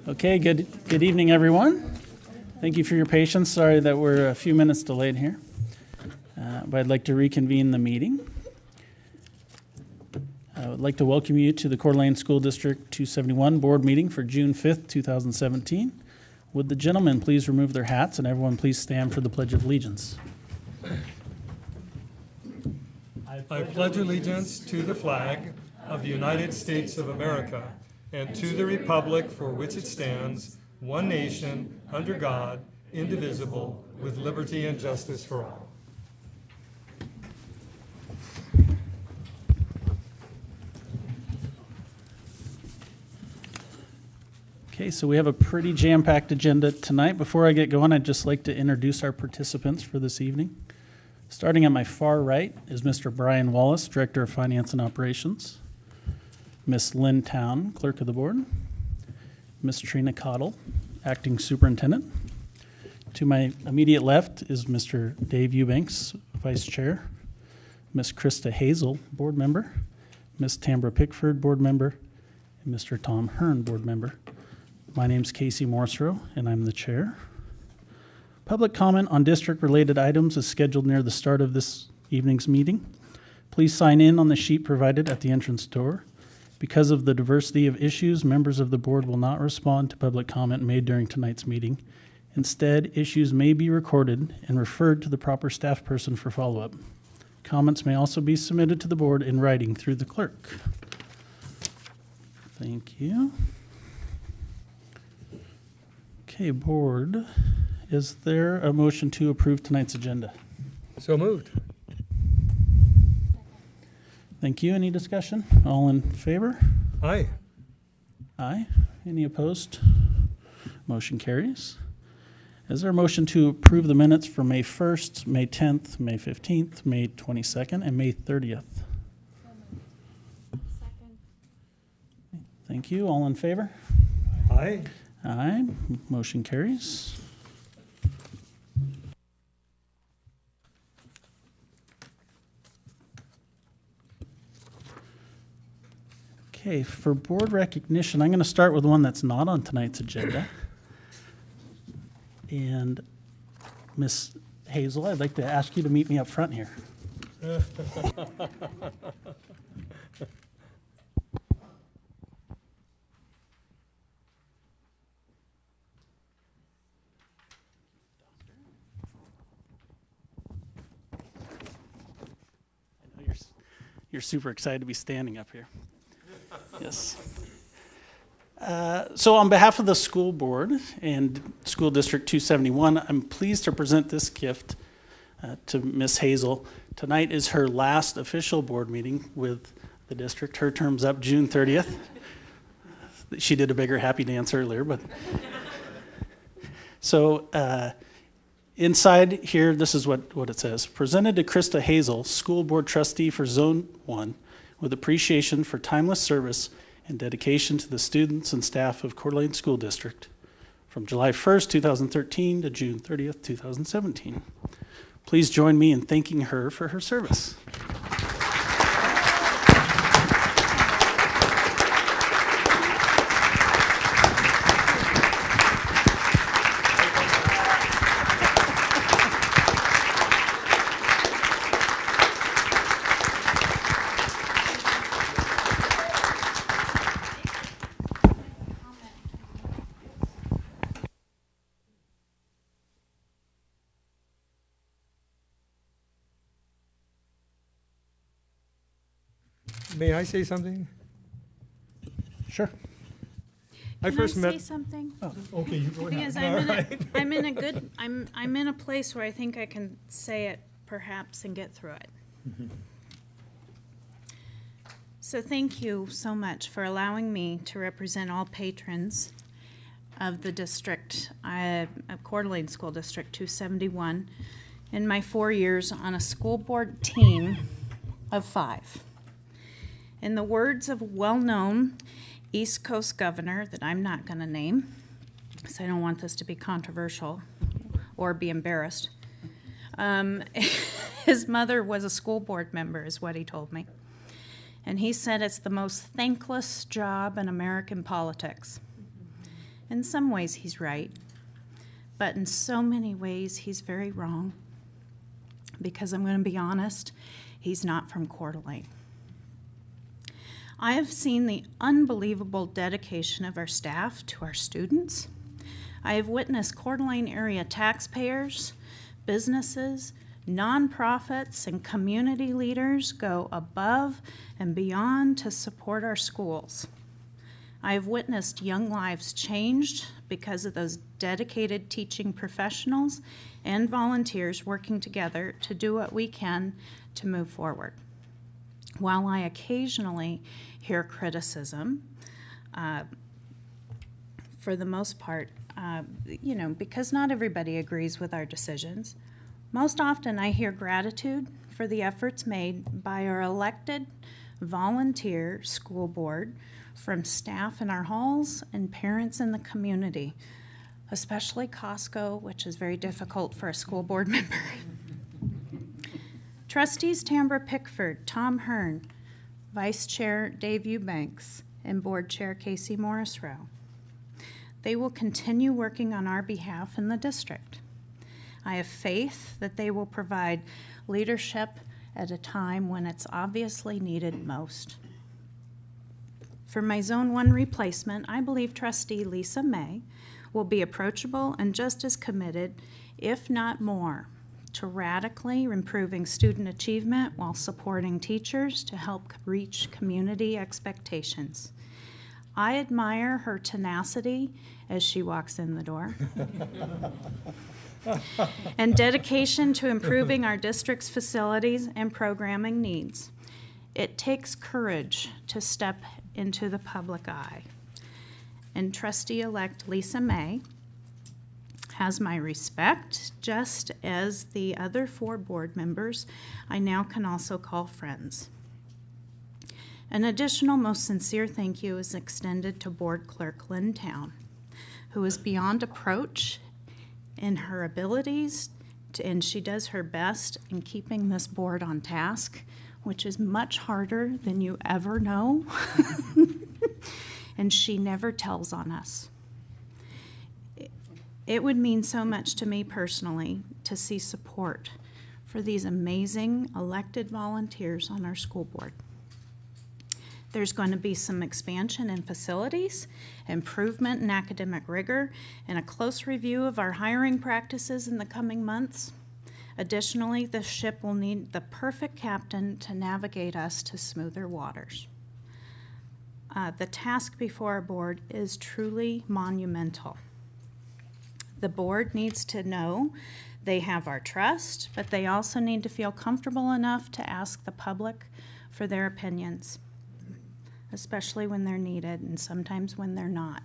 Okay, good evening, everyone. Thank you for your patience. Sorry that we're a few minutes delayed here, but I'd like to reconvene the meeting. I would like to welcome you to the Coeur d'Alene School District 271 Board Meeting for June 5th, 2017. Would the gentlemen please remove their hats and everyone please stand for the Pledge of Allegiance. I pledge allegiance to the flag of the United States of America and to the republic for which it stands, one nation, under God, indivisible, with liberty and justice for all. Okay, so we have a pretty jam-packed agenda tonight. Before I get going, I'd just like to introduce our participants for this evening. Starting at my far right is Mr. Brian Wallace, Director of Finance and Operations, Ms. Lynn Town, Clerk of the Board, Ms. Trina Cottle, Acting Superintendent. To my immediate left is Mr. Dave Eubanks, Vice Chair, Ms. Krista Hazel, Board Member, Ms. Tambra Pickford, Board Member, and Mr. Tom Hearn, Board Member. My name's Casey Morserow, and I'm the Chair. Public comment on district-related items is scheduled near the start of this evening's meeting. Please sign in on the sheet provided at the entrance door. Because of the diversity of issues, members of the board will not respond to public comment made during tonight's meeting. Instead, issues may be recorded and referred to the proper staff person for follow-up. Comments may also be submitted to the board in writing through the clerk. Thank you. Okay, board. Is there a motion to approve tonight's agenda? So moved. Thank you. Any discussion? All in favor? Aye. Aye. Any opposed? Motion carries. Is there a motion to approve the minutes for May 1st, May 10th, May 15th, May 22nd, and May 30th? Second. Thank you. All in favor? Aye. Aye. Motion carries. Okay, for board recognition, I'm going to start with one that's not on tonight's agenda. And Miss Hazel, I'd like to ask you to meet me up front here. I know you're super excited to be standing up here. Yes. So on behalf of the school board and School District 271, I'm pleased to present this gift to Miss Hazel. Tonight is her last official board meeting with the district. Her term's up June 30th. She did a bigger happy dance earlier, but so inside here, this is what it says. Presented to Krista Hazel, School Board Trustee for Zone 1, with appreciation for timeless service and dedication to the students and staff of Coeur d'Alene School District from July 1st, 2013 to June 30th, 2017. Please join me in thanking her for her service. May I say something? Sure. I Can first I met. say something? Okay, you go ahead. Because I'm in a place where I think I can say it perhaps and get through it. So thank you so much for allowing me to represent all patrons of the district, of Coeur d'Alene School District 271, in my 4 years on a school board team of 5. In the words of a well-known East Coast governor that I'm not going to name, because I don't want this to be controversial or be embarrassed, his mother was a school board member, is what he told me. And he said it's the most thankless job in American politics. In some ways, he's right, but in so many ways, he's very wrong. Because I'm going to be honest, he's not from Coeur d'Alene. I have seen the unbelievable dedication of our staff to our students. I have witnessed Coeur d'Alene area taxpayers, businesses, nonprofits, and community leaders go above and beyond to support our schools. I have witnessed young lives changed because of those dedicated teaching professionals and volunteers working together to do what we can to move forward. While I occasionally hear criticism, for the most part, because not everybody agrees with our decisions, most often I hear gratitude for the efforts made by our elected volunteer school board, from staff in our halls and parents in the community, especially Costco, which is very difficult for a school board member. Trustees Tambra Pickford, Tom Hearn, Vice Chair Dave Eubanks, and Board Chair Casey Morris-Rowe. They will continue working on our behalf in the district. I have faith that they will provide leadership at a time when it's obviously needed most. For my Zone 1 replacement, I believe Trustee Lisa May will be approachable and just as committed, if not more, to radically improving student achievement while supporting teachers to help reach community expectations. I admire her tenacity as she walks in the door and dedication to improving our district's facilities and programming needs. It takes courage to step into the public eye. And Trustee-elect Lisa May has my respect, just as the other 4 board members I now can also call friends. An additional most sincere thank you is extended to Board Clerk Lynn Town, who is beyond approach in her abilities, and she does her best in keeping this board on task, which is much harder than you ever know, and she never tells on us. It would mean so much to me personally to see support for these amazing elected volunteers on our school board. There's going to be some expansion in facilities, improvement in academic rigor, and a close review of our hiring practices in the coming months. Additionally, the ship will need the perfect captain to navigate us to smoother waters. The task before our board is truly monumental. The board needs to know they have our trust, but they also need to feel comfortable enough to ask the public for their opinions, especially when they're needed and sometimes when they're not.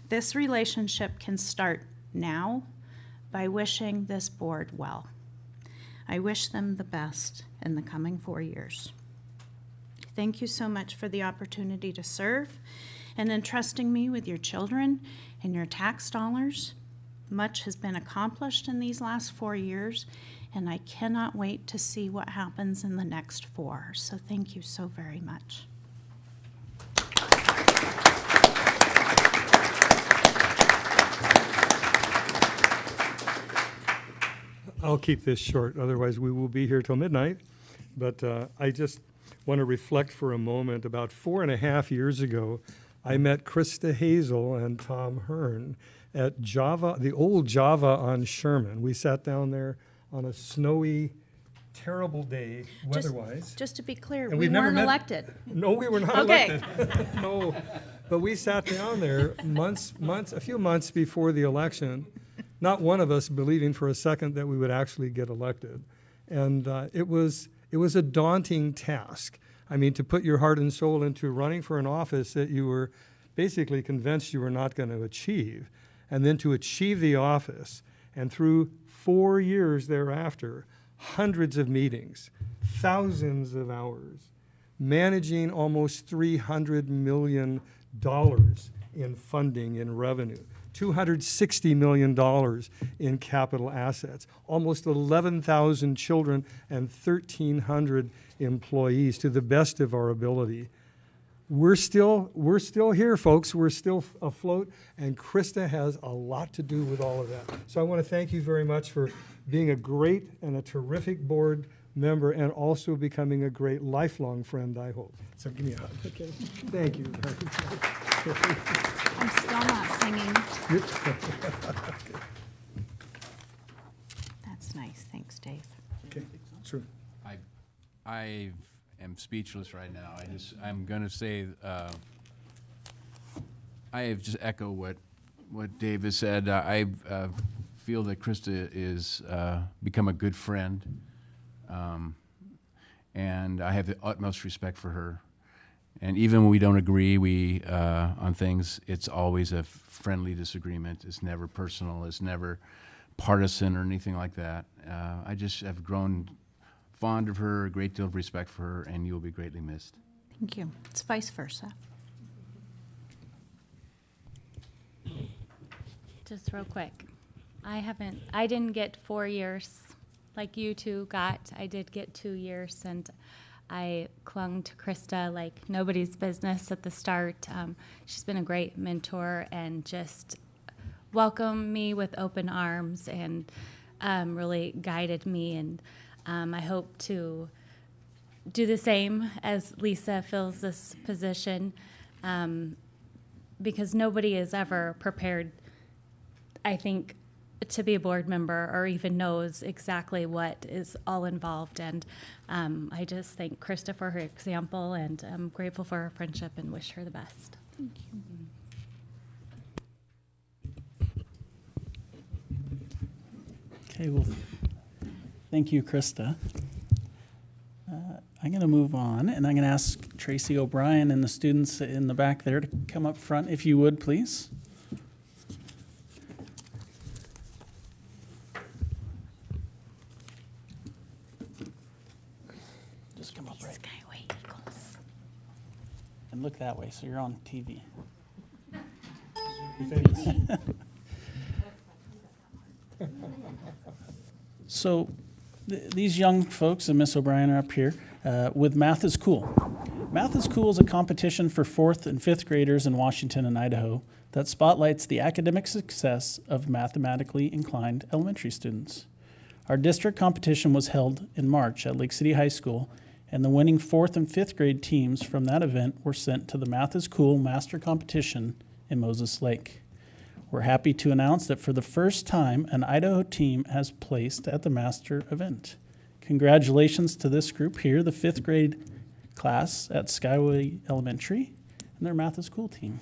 This relationship can start now by wishing this board well. I wish them the best in the coming 4 years. Thank you so much for the opportunity to serve and entrusting me with your children and your tax dollars. Much has been accomplished in these last 4 years, and I cannot wait to see what happens in the next 4. So thank you so very much. I'll keep this short, otherwise we will be here till midnight. But I just want to reflect for a moment. About 4.5 years ago, I met Krista Hazel and Tom Hearn at Java, the old Java on Sherman. We sat down there on a snowy, terrible day, weather-wise. Just to be clear, And we we've never weren't met- elected. No, we were not Okay. elected. No, but we sat down there a few months before the election, not one of us believing for a second that we would actually get elected. And it was a daunting task. I mean, to put your heart and soul into running for an office that you were basically convinced you were not going to achieve, and then to achieve the office, and through 4 years thereafter, hundreds of meetings, thousands of hours, managing almost $300 million in funding, in revenue, $260 million in capital assets, almost 11,000 children and 1,300 employees to the best of our ability. we're still here, folks. We're still afloat, and Krista has a lot to do with all of that. So I want to thank you very much for being a great and a terrific board member, and also becoming a great lifelong friend, I hope. So give me a hug. Okay. Thank you. I'm still not singing. That's nice. Thanks, Dave. Okay, sure. I am speechless right now. I'm going to say, I just echo what Dave has said. I feel that Krista is become a good friend, and I have the utmost respect for her. And even when we don't agree, on things, it's always a friendly disagreement. It's never personal. It's never partisan or anything like that. I just have grown fond of her, a great deal of respect for her, and you'll be greatly missed. Thank you. It's vice versa. Just real quick. I didn't get 4 years like you two got. I did get 2 years, and I clung to Krista like nobody's business at the start. She's been a great mentor and just welcomed me with open arms and really guided me. And I hope to do the same as Lisa fills this position, because nobody is ever prepared, I think, to be a board member or even knows exactly what is all involved. And I just thank Krista for her example, and I'm grateful for her friendship and wish her the best. Thank you. Okay, well, thank you, Krista. I'm going to move on, and I'm going to ask Tracy O'Brien and the students in the back there to come up front, if you would, please. Just come up right Skyway Eagles. and look that way, so you're on TV. So these young folks and Miss O'Brien are up here with Math is Cool. Math is Cool is a competition for 4th and 5th graders in Washington and Idaho that spotlights the academic success of mathematically inclined elementary students. Our district competition was held in March at Lake City High School, and the winning 4th and 5th grade teams from that event were sent to the Math is Cool Master Competition in Moses Lake. We're happy to announce that for the first time, an Idaho team has placed at the Master event. Congratulations to this group here, the 5th grade class at Skyway Elementary, and their Math is Cool team.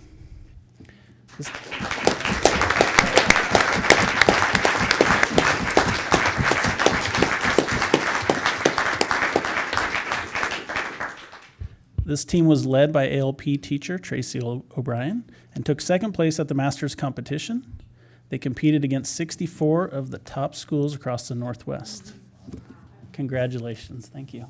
This team was led by ALP teacher Tracy O'Brien and took second place at the Masters competition. They competed against 64 of the top schools across the Northwest. Congratulations. Thank you.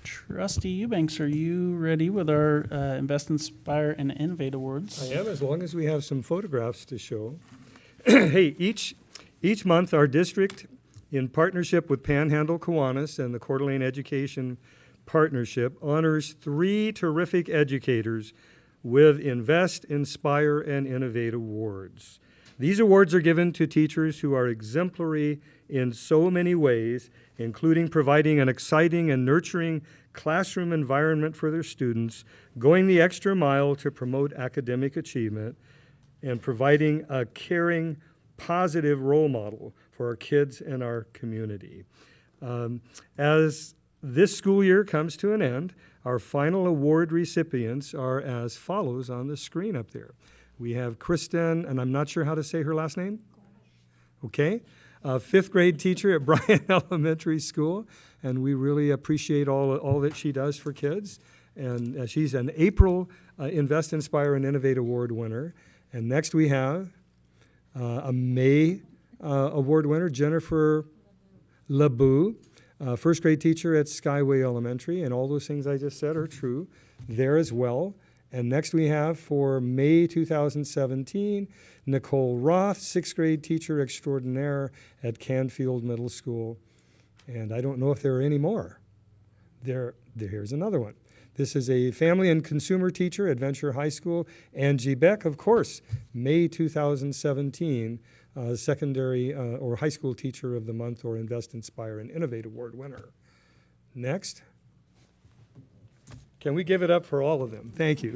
Trustee Eubanks, are you ready with our Invest, Inspire, and Innovate Awards? I am, as long as we have some photographs to show. Hey, each month our district, in partnership with Panhandle Kiwanis and the Coeur d'Alene Education Partnership, honors 3 terrific educators with Invest, Inspire, and Innovate Awards. These awards are given to teachers who are exemplary in so many ways, including providing an exciting and nurturing classroom environment for their students, going the extra mile to promote academic achievement, and providing a caring, positive role model for our kids and our community. As this school year comes to an end, our final award recipients are as follows on the screen up there. We have Kristen, and I'm not sure how to say her last name. Okay. 5th grade teacher at Bryan Elementary School, and we really appreciate all that she does for kids. And she's an April Invest, Inspire, and Innovate Award winner. And next we have a May Award winner, Jennifer LeBou, 1st grade teacher at Skyway Elementary, and all those things I just said are true there as well. And next we have for May 2017, Nicole Roth, 6th grade teacher extraordinaire at Canfield Middle School. And I don't know if there are any more. Here's another one. This is a family and consumer teacher at Venture High School. Angie Beck, of course, May 2017, secondary or high school teacher of the month or Invest, Inspire, and Innovate Award winner. Next. Can we give it up for all of them? Thank you.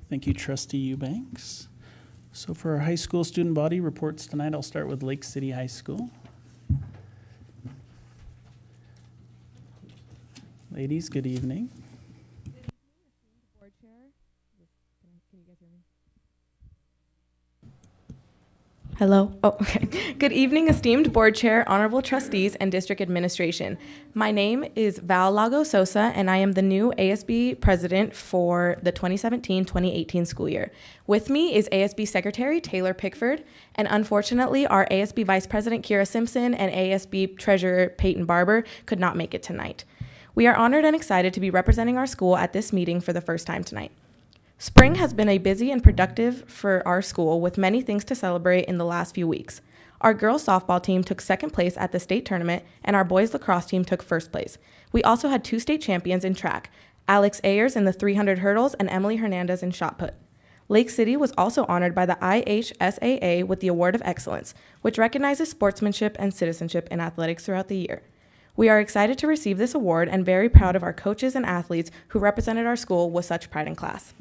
Thank you, Trustee Eubanks. So for our high school student body reports tonight, I'll start with Lake City High School. Ladies, good evening. Board Chair. Can you guys hear me? Hello. Oh, okay. Good evening, esteemed board chair, honorable trustees, and district administration. My name is Val Lago Sosa, and I am the new ASB president for the 2017-2018 school year. With me is ASB Secretary Taylor Pickford, and unfortunately, our ASB Vice President Kira Simpson and ASB Treasurer Peyton Barber could not make it tonight. We are honored and excited to be representing our school at this meeting for the first time tonight. Spring has been a busy and productive for our school with many things to celebrate in the last few weeks. Our girls softball team took second place at the state tournament, and our boys lacrosse team took first place. We also had 2 state champions in track, Alex Ayers in the 300 hurdles and Emily Hernandez in shot put. Lake City was also honored by the IHSAA with the Award of Excellence, which recognizes sportsmanship and citizenship in athletics throughout the year. We are excited to receive this award and very proud of our coaches and athletes who represented our school with such pride in class.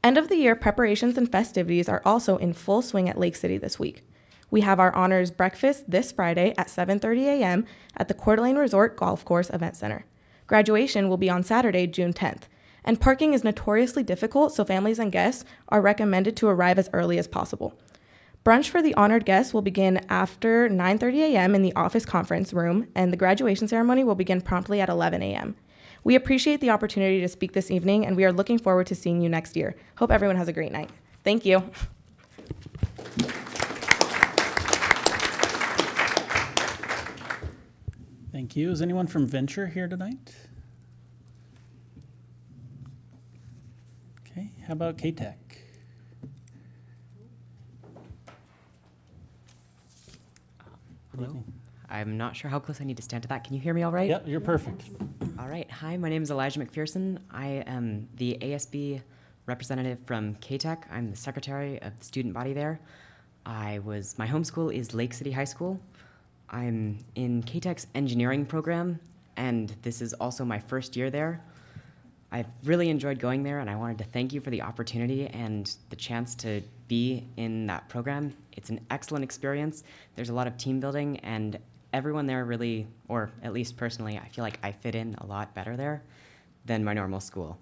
End of the year preparations and festivities are also in full swing at Lake City this week. We have our honors breakfast this Friday at 7:30 a.m. at the Coeur d'Alene Resort Golf Course Event Center. Graduation will be on Saturday, June 10th. And parking is notoriously difficult, so families and guests are recommended to arrive as early as possible. Brunch for the honored guests will begin after 9:30 a.m. in the office conference room, and the graduation ceremony will begin promptly at 11 a.m. We appreciate the opportunity to speak this evening, and we are looking forward to seeing you next year. Hope everyone has a great night. Thank you. Thank you. Is anyone from Venture here tonight? Okay, how about K-Tech? Hello. I'm not sure how close I need to stand to that. Can you hear me all right? Yep, you're perfect. All right. Hi, my name is Elijah McPherson. I am the ASB representative from K-Tech. I'm the secretary of the student body there. My home school is Lake City High School. I'm in K-Tech's engineering program, and this is also my first year there. I've really enjoyed going there, and I wanted to thank you for the opportunity and the chance to be in that program. It's an excellent experience. There's a lot of team building, and everyone there really, or at least personally, I feel like I fit in a lot better there than my normal school.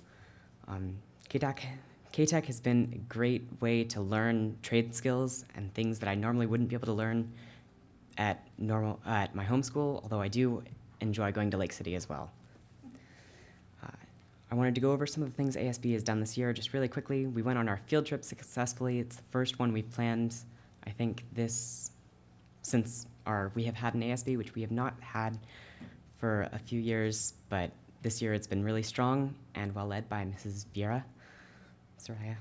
K-Tech has been a great way to learn trade skills and things that I normally wouldn't be able to learn at my home school, although I do enjoy going to Lake City as well. I wanted to go over some of the things ASB has done this year just really quickly. We went on our field trip successfully. It's the first one we've planned, I think, since we have had an ASB, which we have not had for a few years, but this year it's been really strong and well led by Mrs. Vieira. Soraya.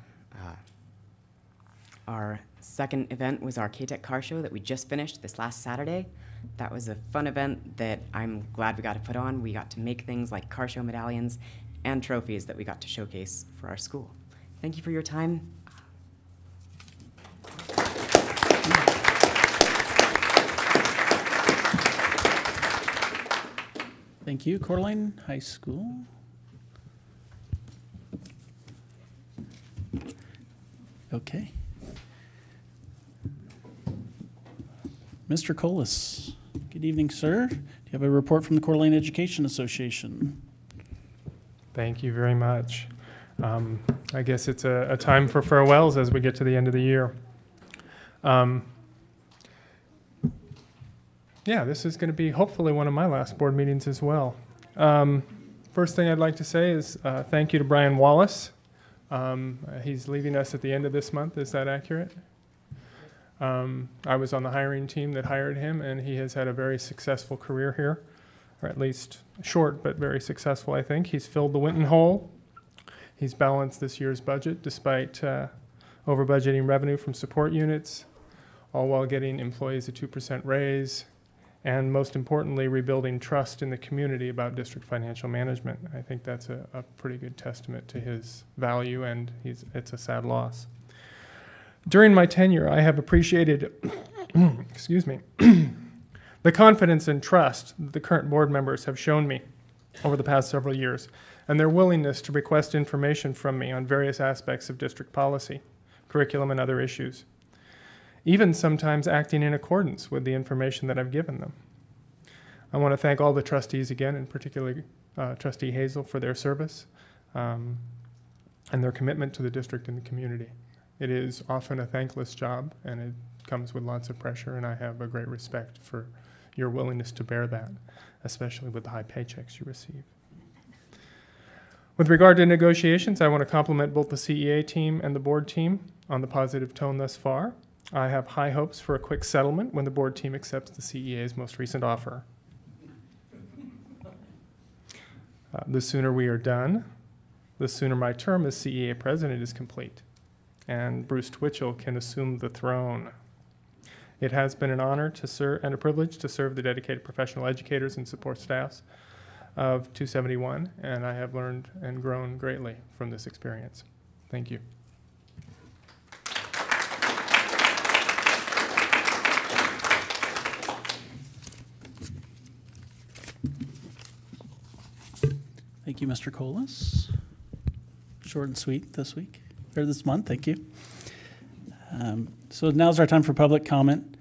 Our second event was our K-Tech car show that we just finished this last Saturday. That was a fun event that I'm glad we got to put on. We got to make things like car show medallions and trophies that we got to showcase for our school. Thank you for your time. Thank you. Coeur d'Alene High School. Okay. Mr. Colas, good evening, sir. Do you have a report from the Coeur d'Alene Education Association? Thank you very much. I guess it's a time for farewells as we get to the end of the year. Yeah, this is going to be hopefully one of my last board meetings as well. First thing I'd like to say is thank you to Brian Wallace. He's leaving us at the end of this month. Is that accurate? I was on the hiring team that hired him, and he has had a very successful career here, or at least short but very successful, I think. He's filled the Winton hole. He's balanced this year's budget despite over budgeting revenue from support units, all while getting employees a 2% raise, and most importantly, rebuilding trust in the community about district financial management. I think that's a pretty good testament to his value, and it's a sad loss. During my tenure, I have appreciated, excuse me, the confidence and trust that the current board members have shown me over the past several years, and their willingness to request information from me on various aspects of district policy, curriculum, and other issues, even sometimes acting in accordance with the information that I've given them. I want to thank all the trustees again, and particularly Trustee Hazel, for their service and their commitment to the district and the community. It is often a thankless job, and it comes with lots of pressure, and I have a great respect for your willingness to bear that, especially with the high paychecks you receive. With regard to negotiations, I want to compliment both the CEA team and the board team on the positive tone thus far. I have high hopes for a quick settlement when the board team accepts the CEA's most recent offer. The sooner we are done, the sooner my term as CEA president is complete, and Bruce Twitchell can assume the throne. It has been an honor to serve and a privilege to serve the dedicated professional educators and support staffs of 271, and I have learned and grown greatly from this experience. Thank you. Thank you, Mr. Colas. Short and sweet this week, or this month, thank you. So now's our time for public comment.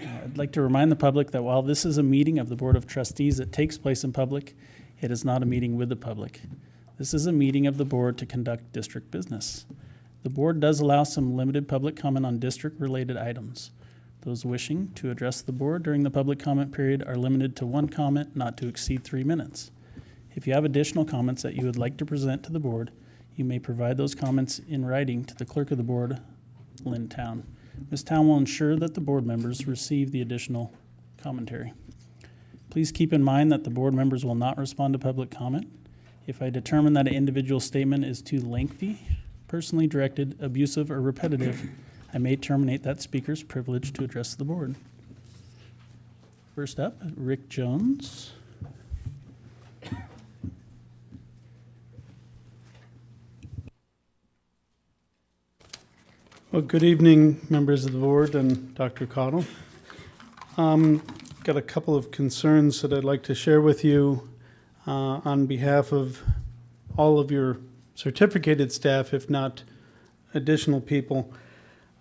I'd like to remind the public that while this is a meeting of the Board of Trustees that takes place in public, it is not a meeting with the public. This is a meeting of the board to conduct district business. The board does allow some limited public comment on district-related items. Those wishing to address the board during the public comment period are limited to one comment, not to exceed 3 minutes. If you have additional comments that you would like to present to the board, you may provide those comments in writing to the clerk of the board, Lynn Town. Ms. Town will ensure that the board members receive the additional commentary. Please keep in mind that the board members will not respond to public comment. If I determine that an individual statement is too lengthy, personally directed, abusive, or repetitive, I may terminate that speaker's privilege to address the board. First up, Rick Jones. Well, good evening, members of the board and Dr. Cottle. Got a couple of concerns that I'd like to share with you on behalf of all of your certificated staff, if not additional people.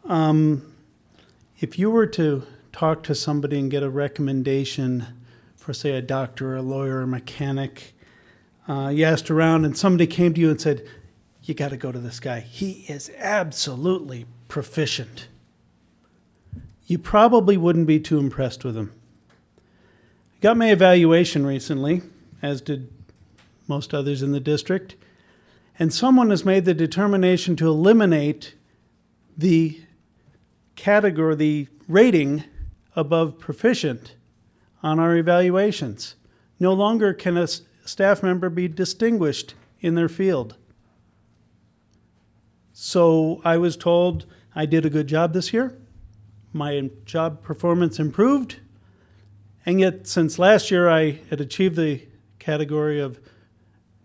If you were to talk to somebody and get a recommendation for, say, a doctor, a lawyer, a mechanic, you asked around and somebody came to you and said, you got to go to this guy. He is absolutely proficient. You probably wouldn't be too impressed with him. I got my evaluation recently, as did most others in the district, and someone has made the determination to eliminate the category, the rating above proficient on our evaluations. No longer can a staff member be distinguished in their field. So I was told I did a good job this year. My job performance improved. And yet, since last year I had achieved the category of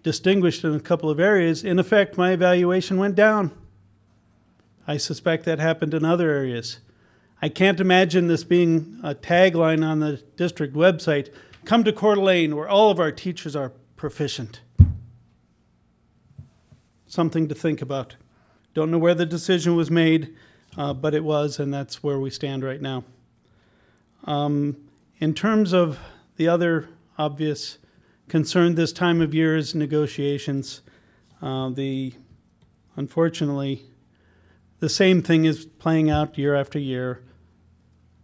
distinguished in a couple of areas, in effect, my evaluation went down. I suspect that happened in other areas. I can't imagine this being a tagline on the district website, come to Coeur d'Alene where all of our teachers are proficient. Something to think about. Don't know where the decision was made, but it was, and that's where we stand right now. In terms of the other obvious concern this time of year is negotiations. Unfortunately, the same thing is playing out year after year.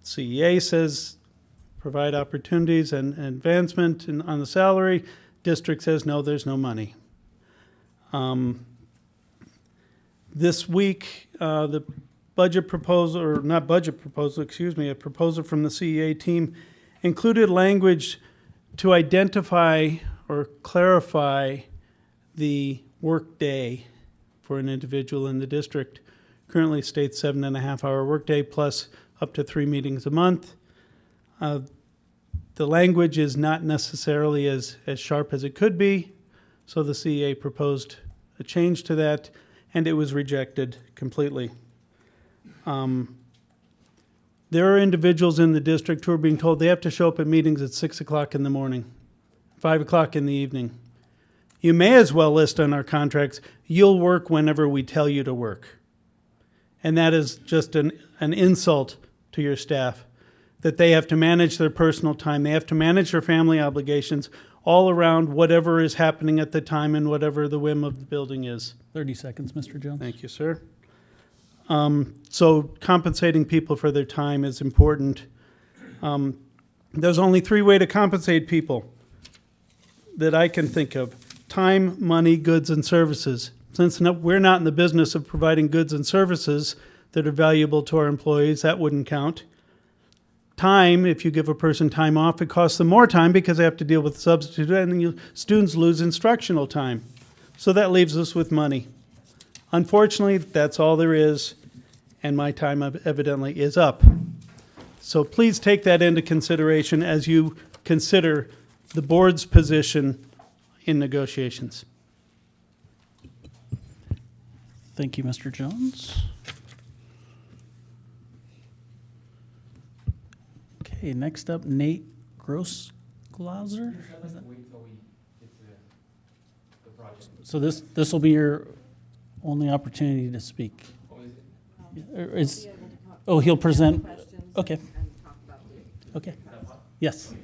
CEA says provide opportunities and advancement on the salary. District says no, there's no money. This week, the budget proposal, or not budget proposal, excuse me, a proposal from the CEA team included language to identify or clarify the work day for an individual in the district. Currently states 7.5-hour workday plus up to 3 meetings a month. The language is not necessarily as sharp as it could be, so the CEA proposed a change to that, and it was rejected completely. There are individuals in the district who are being told they have to show up at meetings at 6 o'clock in the morning, 5 o'clock in the evening. You may as well list on our contracts, you'll work whenever we tell you to work. And that is just an insult to your staff, that they have to manage their personal time, they have to manage their family obligations, all around whatever is happening at the time and whatever the whim of the building is. 30 seconds, Mr. Jones. Thank you, sir. So compensating people for their time is important. There's only 3 ways to compensate people that I can think of: time, money, goods, and services. Since we're not in the business of providing goods and services that are valuable to our employees, that wouldn't count. Time, if you give a person time off, it costs them more time because they have to deal with substitute, and then students lose instructional time. So that leaves us with money. Unfortunately, that's all there is, and my time evidently is up. So please take that into consideration as you consider the board's position in negotiations. Thank you, Mr. Jones. Okay, next up, Nate Grossglaser. So this will be your only opportunity to speak. He'll present. Okay. Okay. Yes.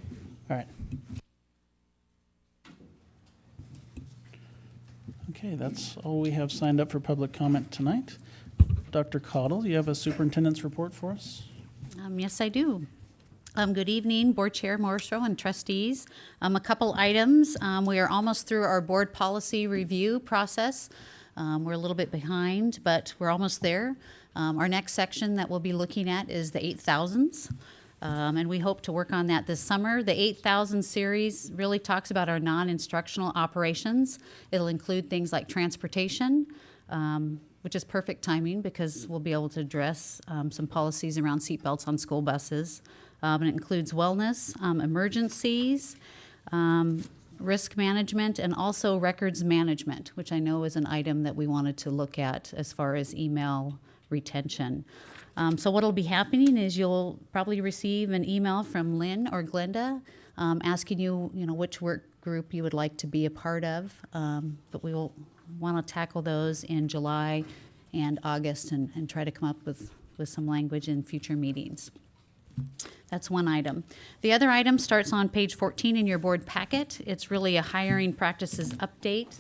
All right. Okay, that's all we have signed up for public comment tonight. Dr. Cottle, you have a superintendent's report for us? Yes, I do. Good evening, Board Chair Morrisroe and trustees. A couple items. We are almost through our board policy review process. We're a little bit behind, but we're almost there. Our next section that we'll be looking at is the 8,000s. And we hope to work on that this summer. The 8,000 series really talks about our non-instructional operations. It'll include things like transportation, which is perfect timing because we'll be able to address some policies around seatbelts on school buses. And it includes wellness, emergencies, risk management, and also records management, which I know is an item that we wanted to look at as far as email retention. So what will be happening is you'll probably receive an email from Lynn or Glenda asking you, which work group you would like to be a part of. But we will want to tackle those in July and August and try to come up with some language in future meetings. That's one item. The other item starts on page 14 in your board packet. It's really a hiring practices update.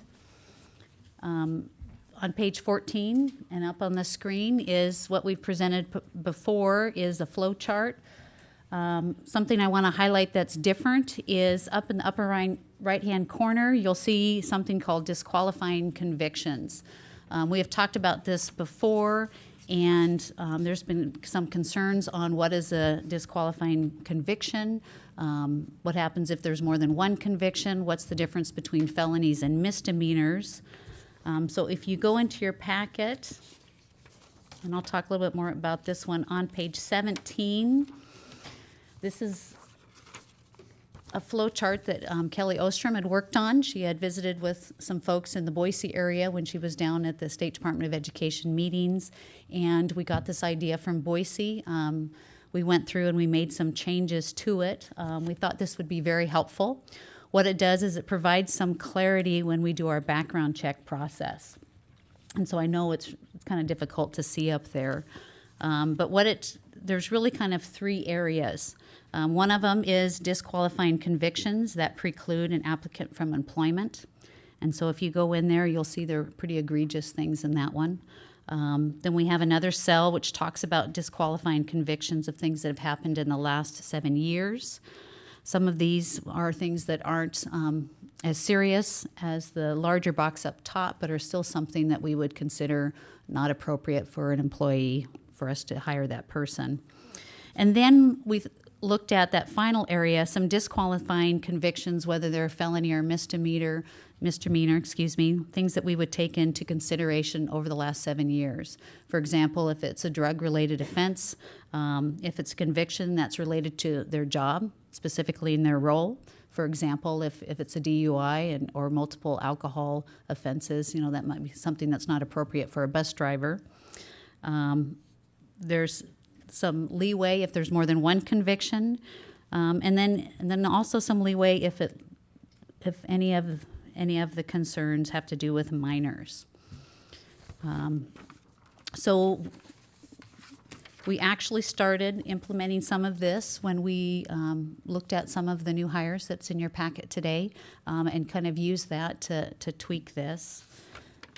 On page 14 and up on the screen is what we've presented before is a flow chart. Something I want to highlight that's different is up in the upper right-hand corner, you'll see something called disqualifying convictions. We have talked about this before, and there's been some concerns on what is a disqualifying conviction, what happens if there's more than one conviction, what's the difference between felonies and misdemeanors. So if you go into your packet, and I'll talk a little bit more about this one on page 17, this is a flow chart that Kelly Ostrom had worked on. She had visited with some folks in the Boise area when she was down at the State Department of Education meetings, and we got this idea from Boise. We went through and we made some changes to it. We thought this would be very helpful. What it does is it provides some clarity when we do our background check process. And so I know it's kind of difficult to see up there. But there's really kind of 3 areas. One of them is disqualifying convictions that preclude an applicant from employment. And so if you go in there, you'll see there are pretty egregious things in that one. Then we have another cell which talks about disqualifying convictions of things that have happened in the last 7 years. Some of these are things that aren't as serious as the larger box up top, but are still something that we would consider not appropriate for an employee for us to hire that person. And then we looked at that final area, some disqualifying convictions, whether they're felony or misdemeanor, things that we would take into consideration over the last 7 years. For example, if it's a drug-related offense, if it's a conviction that's related to their job, specifically in their role. For example, if it's a DUI or multiple alcohol offenses, that might be something that's not appropriate for a bus driver. There's some leeway if there's more than one conviction, and then also some leeway if any of the concerns have to do with minors. So we actually started implementing some of this when we looked at some of the new hires that's in your packet today, and kind of used that to tweak this.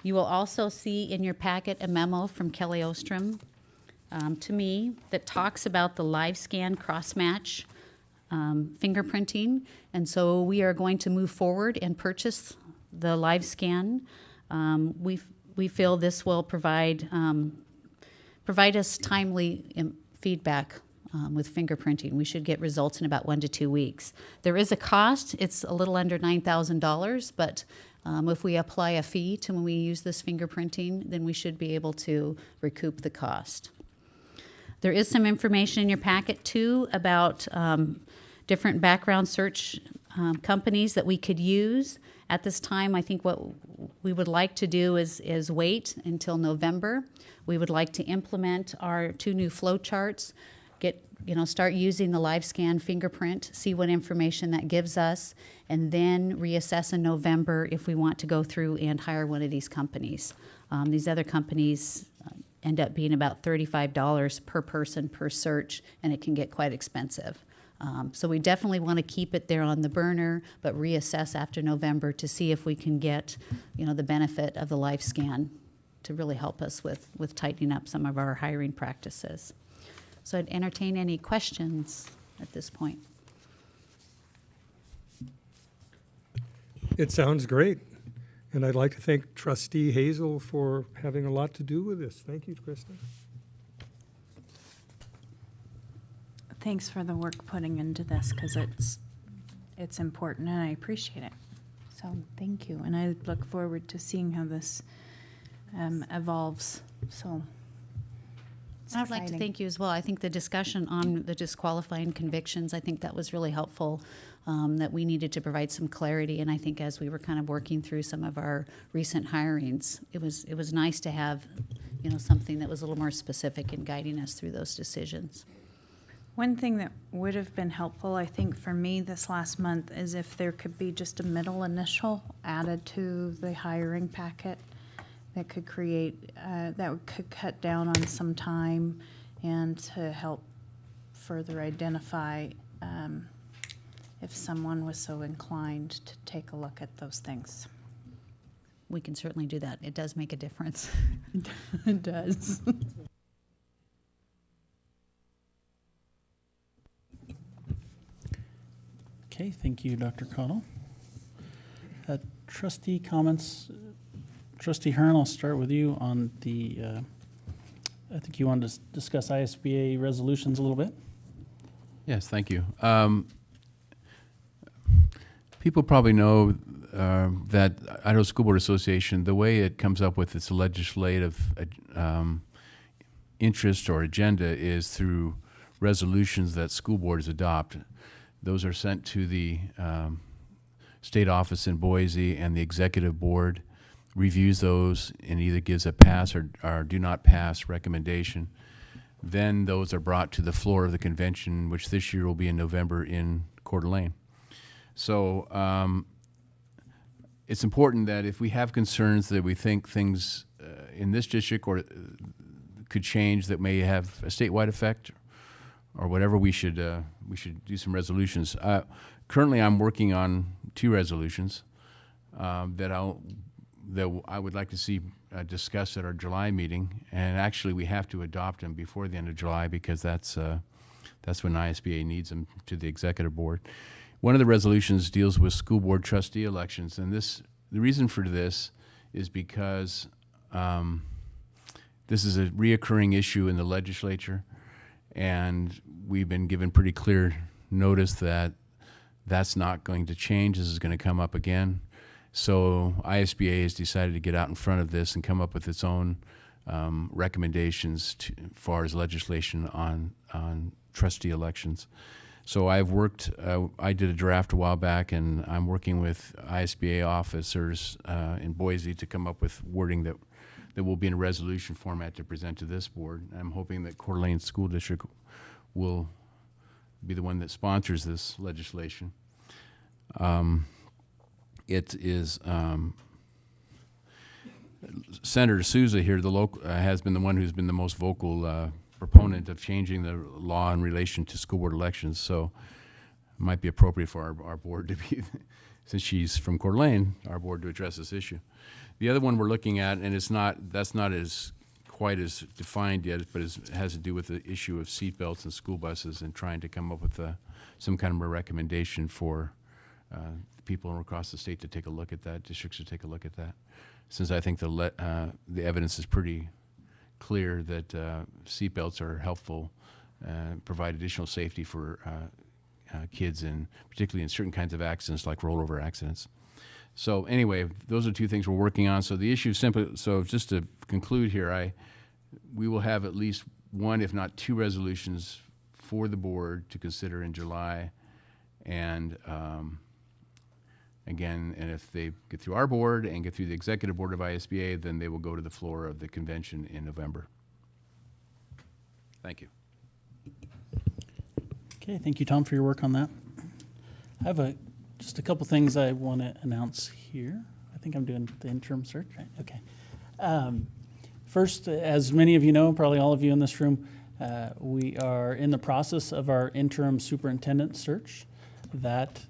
You will also see in your packet a memo from Kelly Ostrom to me that talks about the live scan cross-match fingerprinting. And so we are going to move forward and purchase the live scan. We feel this will provide us timely feedback with fingerprinting. We should get results in about 1 to 2 weeks. There is a cost. It's a little under $9,000, but if we apply a fee to when we use this fingerprinting, then we should be able to recoup the cost. There is some information in your packet, too, about different background search companies that we could use. At this time, I think what we would like to do is wait until November. We would like to implement our 2 new flow charts, start using the live scan fingerprint, see what information that gives us, and then reassess in November if we want to go through and hire one of these companies. These other companies end up being about $35 per person per search, and it can get quite expensive. So we definitely want to keep it there on the burner, but reassess after November to see if we can get, the benefit of the live scan to really help us with tightening up some of our hiring practices. So I'd entertain any questions at this point. It sounds great. And I'd like to thank Trustee Hazel for having a lot to do with this. Thank you, Krista. Thanks for the work putting into this, because it's important and I appreciate it. So thank you, and I look forward to seeing how this evolves. So it's I'd like to exciting. thank you as well. I think the discussion on the disqualifying convictions, I think that was really helpful, that we needed to provide some clarity. And I think as we were kind of working through some of our recent hirings, it was nice to have, something that was a little more specific in guiding us through those decisions. One thing that would have been helpful, I think, for me this last month is if there could be just a middle initial added to the hiring packet that could could cut down on some time and to help further identify if someone was so inclined to take a look at those things. We can certainly do that. It does make a difference. It does. Okay, thank you, Dr. Cottle. Trustee comments. Trustee Hearn, I'll start with you on the, I think you wanted to discuss ISBA resolutions a little bit. Yes, thank you. People probably know that Idaho School Board Association, the way it comes up with its legislative interest or agenda is through resolutions that school boards adopt. Those are sent to the state office in Boise, and the executive board reviews those and either gives a pass or do not pass recommendation. Then those are brought to the floor of the convention, which this year will be in November in Coeur d'Alene. So it's important that if we have concerns that we think things in this district or could change that may have a statewide effect or whatever, we should do some resolutions. Currently, I'm working on 2 resolutions that I would like to see discussed at our July meeting. And actually, we have to adopt them before the end of July because that's when ISBA needs them to the executive board. One of the resolutions deals with school board trustee elections, and the reason for this is because this is a reoccurring issue in the legislature, and we've been given pretty clear notice that that's not going to change. This is going to come up again. So ISBA has decided to get out in front of this and come up with its own recommendations as far as legislation on trustee elections. So I've worked, I did a draft a while back, and I'm working with ISBA officers in Boise to come up with wording that will be in a resolution format to present to this board. I'm hoping that Coeur d'Alene School District will be the one that sponsors this legislation. It is Senator Souza here, the local, has been the one who's been the most vocal proponent of changing the law in relation to school board elections. So it might be appropriate for our board to be, since she's from Coeur d'Alene, our board to address this issue. The other one we're looking at, and that's not as quite as defined yet, but it has to do with the issue of seatbelts in school buses and trying to come up with some kind of a recommendation for people across the state to take a look at that, districts to take a look at that. Since I think the evidence is pretty clear that seatbelts are helpful, provide additional safety for kids, and particularly in certain kinds of accidents like rollover accidents. So anyway, those are two things we're working on. So the issue simply, so just to conclude here, we will have at least one, if not two, resolutions for the board to consider in July. And again, and if they get through our board and get through the executive board of ISBA, then they will go to the floor of the convention in November. Thank you. Okay, thank you, Tom, for your work on that. I have just a couple things I want to announce here. I think I'm doing the interim search, right? Okay. First, as many of you know, probably all of you in this room, we are in the process of our interim superintendent search. That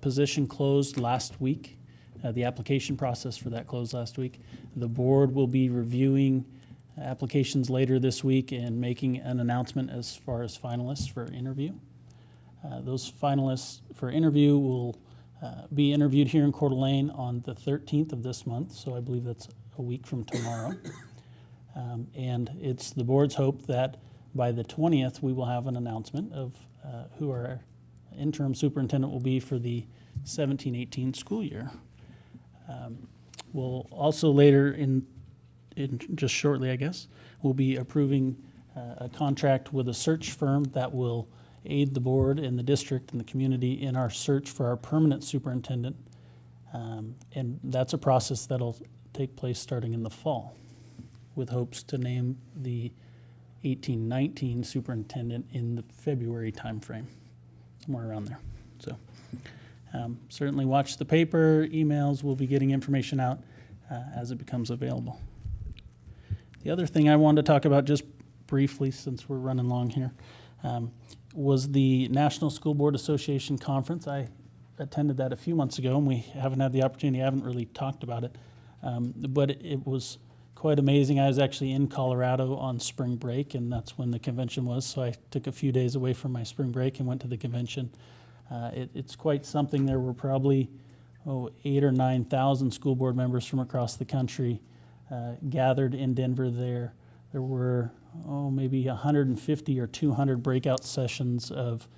position closed last week. The application process for that closed last week. The board will be reviewing applications later this week and making an announcement as far as finalists for interview. Those finalists for interview will be interviewed here in Coeur d'Alene on the 13th of this month, so I believe that's a week from tomorrow. And it's the board's hope that by the 20th we will have an announcement of who our interim superintendent will be for the 17-18 school year. We'll also later in just shortly, I guess, we'll be approving a contract with a search firm that will aid the board and the district and the community in our search for our permanent superintendent. And that's a process that'll take place starting in the fall, with hopes to name the 18-19 superintendent in the February timeframe, somewhere around there. So certainly watch the paper, emails, we'll be getting information out as it becomes available. The other thing I wanted to talk about just briefly, since we're running long here, was the National School Board Association Conference. I attended that a few months ago, and we haven't had the opportunity, I haven't really talked about it, but it was quite amazing. I was actually in Colorado on spring break, and that's when the convention was, so I took a few days away from my spring break and went to the convention. It's quite something. There were probably 8,000 or 9,000 school board members from across the country gathered in Denver there. There were maybe 150 or 200 breakout sessions of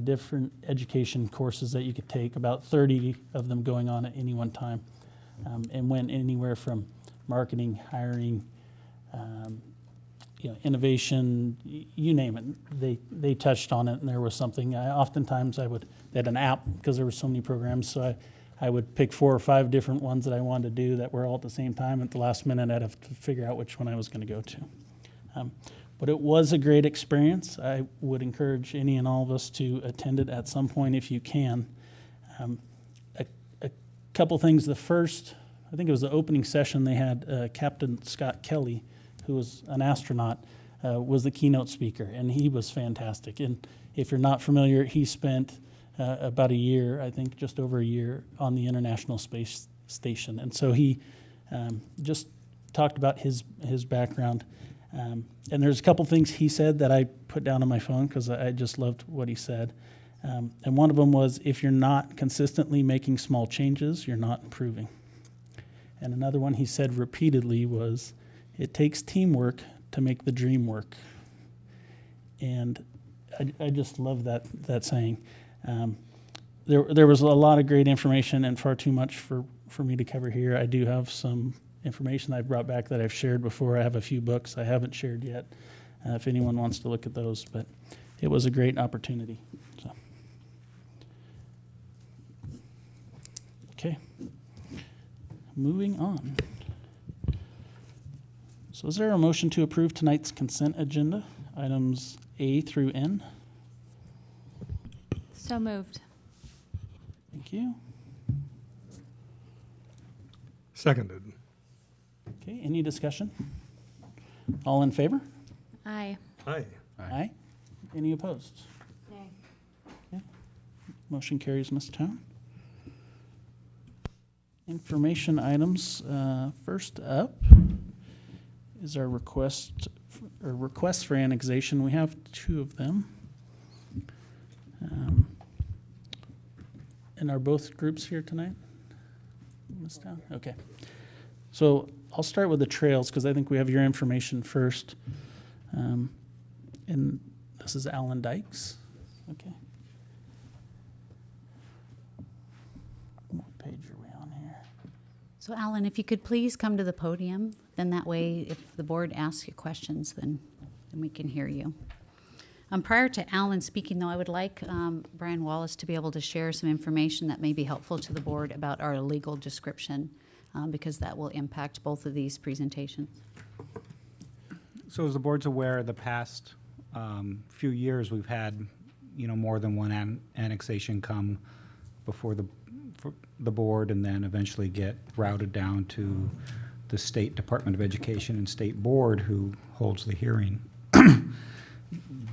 different education courses that you could take, about 30 of them going on at any one time, and went anywhere from marketing, hiring, innovation, you name it. They touched on it, and there was something. Oftentimes they had an app because there were so many programs, so I would pick 4 or 5 different ones that I wanted to do that were all at the same time. At the last minute, I'd have to figure out which one I was going to go to. But it was a great experience. I would encourage any and all of us to attend it at some point if you can. A couple things. The first, I think it was the opening session, they had Captain Scott Kelly, who was an astronaut, was the keynote speaker, and he was fantastic. And if you're not familiar, he spent about a year, I think just over a year, on the International Space Station. And so he just talked about his background. And there's a couple things he said that I put down on my phone because I just loved what he said. And one of them was, if you're not consistently making small changes, you're not improving. And another one he said repeatedly was, it takes teamwork to make the dream work. And I just love that saying. There was a lot of great information and far too much for me to cover here. I do have some information I brought back that I've shared before. I have a few books I haven't shared yet, if anyone wants to look at those. But it was a great opportunity. So. Okay. Moving on. So is there a motion to approve tonight's consent agenda, items A through N? So moved. Thank you. Seconded. Okay, any discussion? All in favor? Aye. Aye. Aye. Any opposed? Okay. Motion carries, Ms. Town. Information items. First up is our requests for annexation. We have two of them. And are both groups here tonight? Ms. Town? Okay. So I'll start with the trails because I think we have your information first. And this is Alan Dykes. Okay. What page are we on here? So Alan, if you could please come to the podium, then that way if the board asks you questions, then we can hear you. Prior to Alan speaking, though, I would like Brian Wallace to be able to share some information that may be helpful to the board about our legal description, because that will impact both of these presentations. So as the board's aware, the past few years we've had, more than one annexation come before the board and then eventually get routed down to the State Department of Education and State Board who holds the hearing.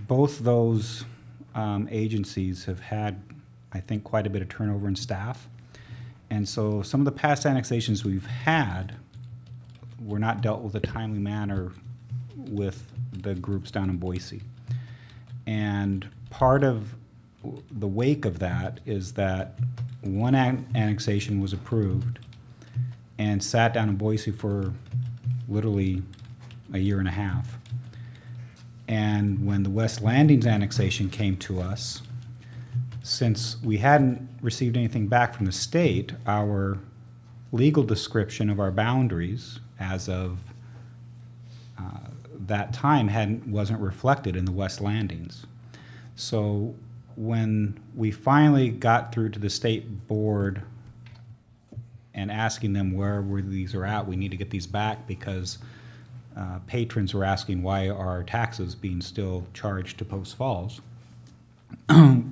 Both those agencies have had, I think, quite a bit of turnover in staff. And so some of the past annexations we've had were not dealt with a timely manner with the groups down in Boise. And part of the wake of that is that one annexation was approved and sat down in Boise for literally a year and a half. And when the West Landings annexation came to us, since we hadn't received anything back from the state, our legal description of our boundaries as of that time wasn't reflected in the West Landings. So when we finally got through to the state board and asking them where these are at, we need to get these back because patrons were asking why are taxes being still charged to Post Falls.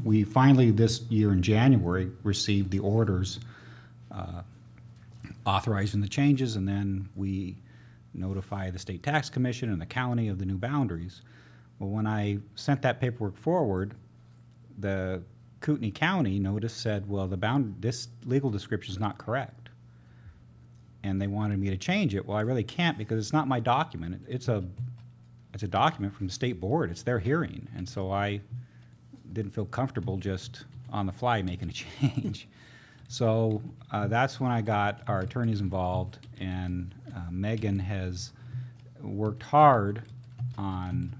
We finally this year in January received the orders authorizing the changes, and then we notify the state tax commission and the county of the new boundaries. Well, when I sent that paperwork forward, the Kootenai County notice said, well, this legal description is not correct. And they wanted me to change it. Well, I really can't because it's not my document. It's a document from the state board. It's their hearing. And so I didn't feel comfortable just on the fly making a change. So that's when I got our attorneys involved, and Megan has worked hard on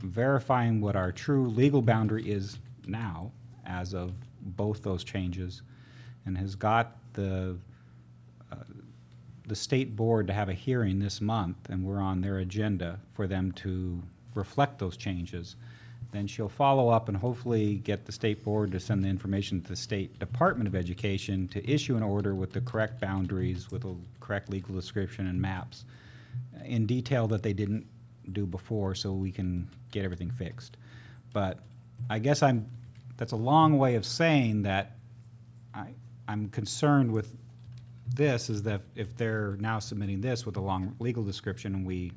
verifying what our true legal boundary is now as of both those changes, and has got the state board to have a hearing this month, and we're on their agenda for them to reflect those changes. Then she'll follow up and hopefully get the state board to send the information to the State Department of Education to issue an order with the correct boundaries, with a correct legal description and maps in detail that they didn't do before, so we can get everything fixed. But I guess that's a long way of saying that I'm concerned with this, is that if they're now submitting this with a long legal description and we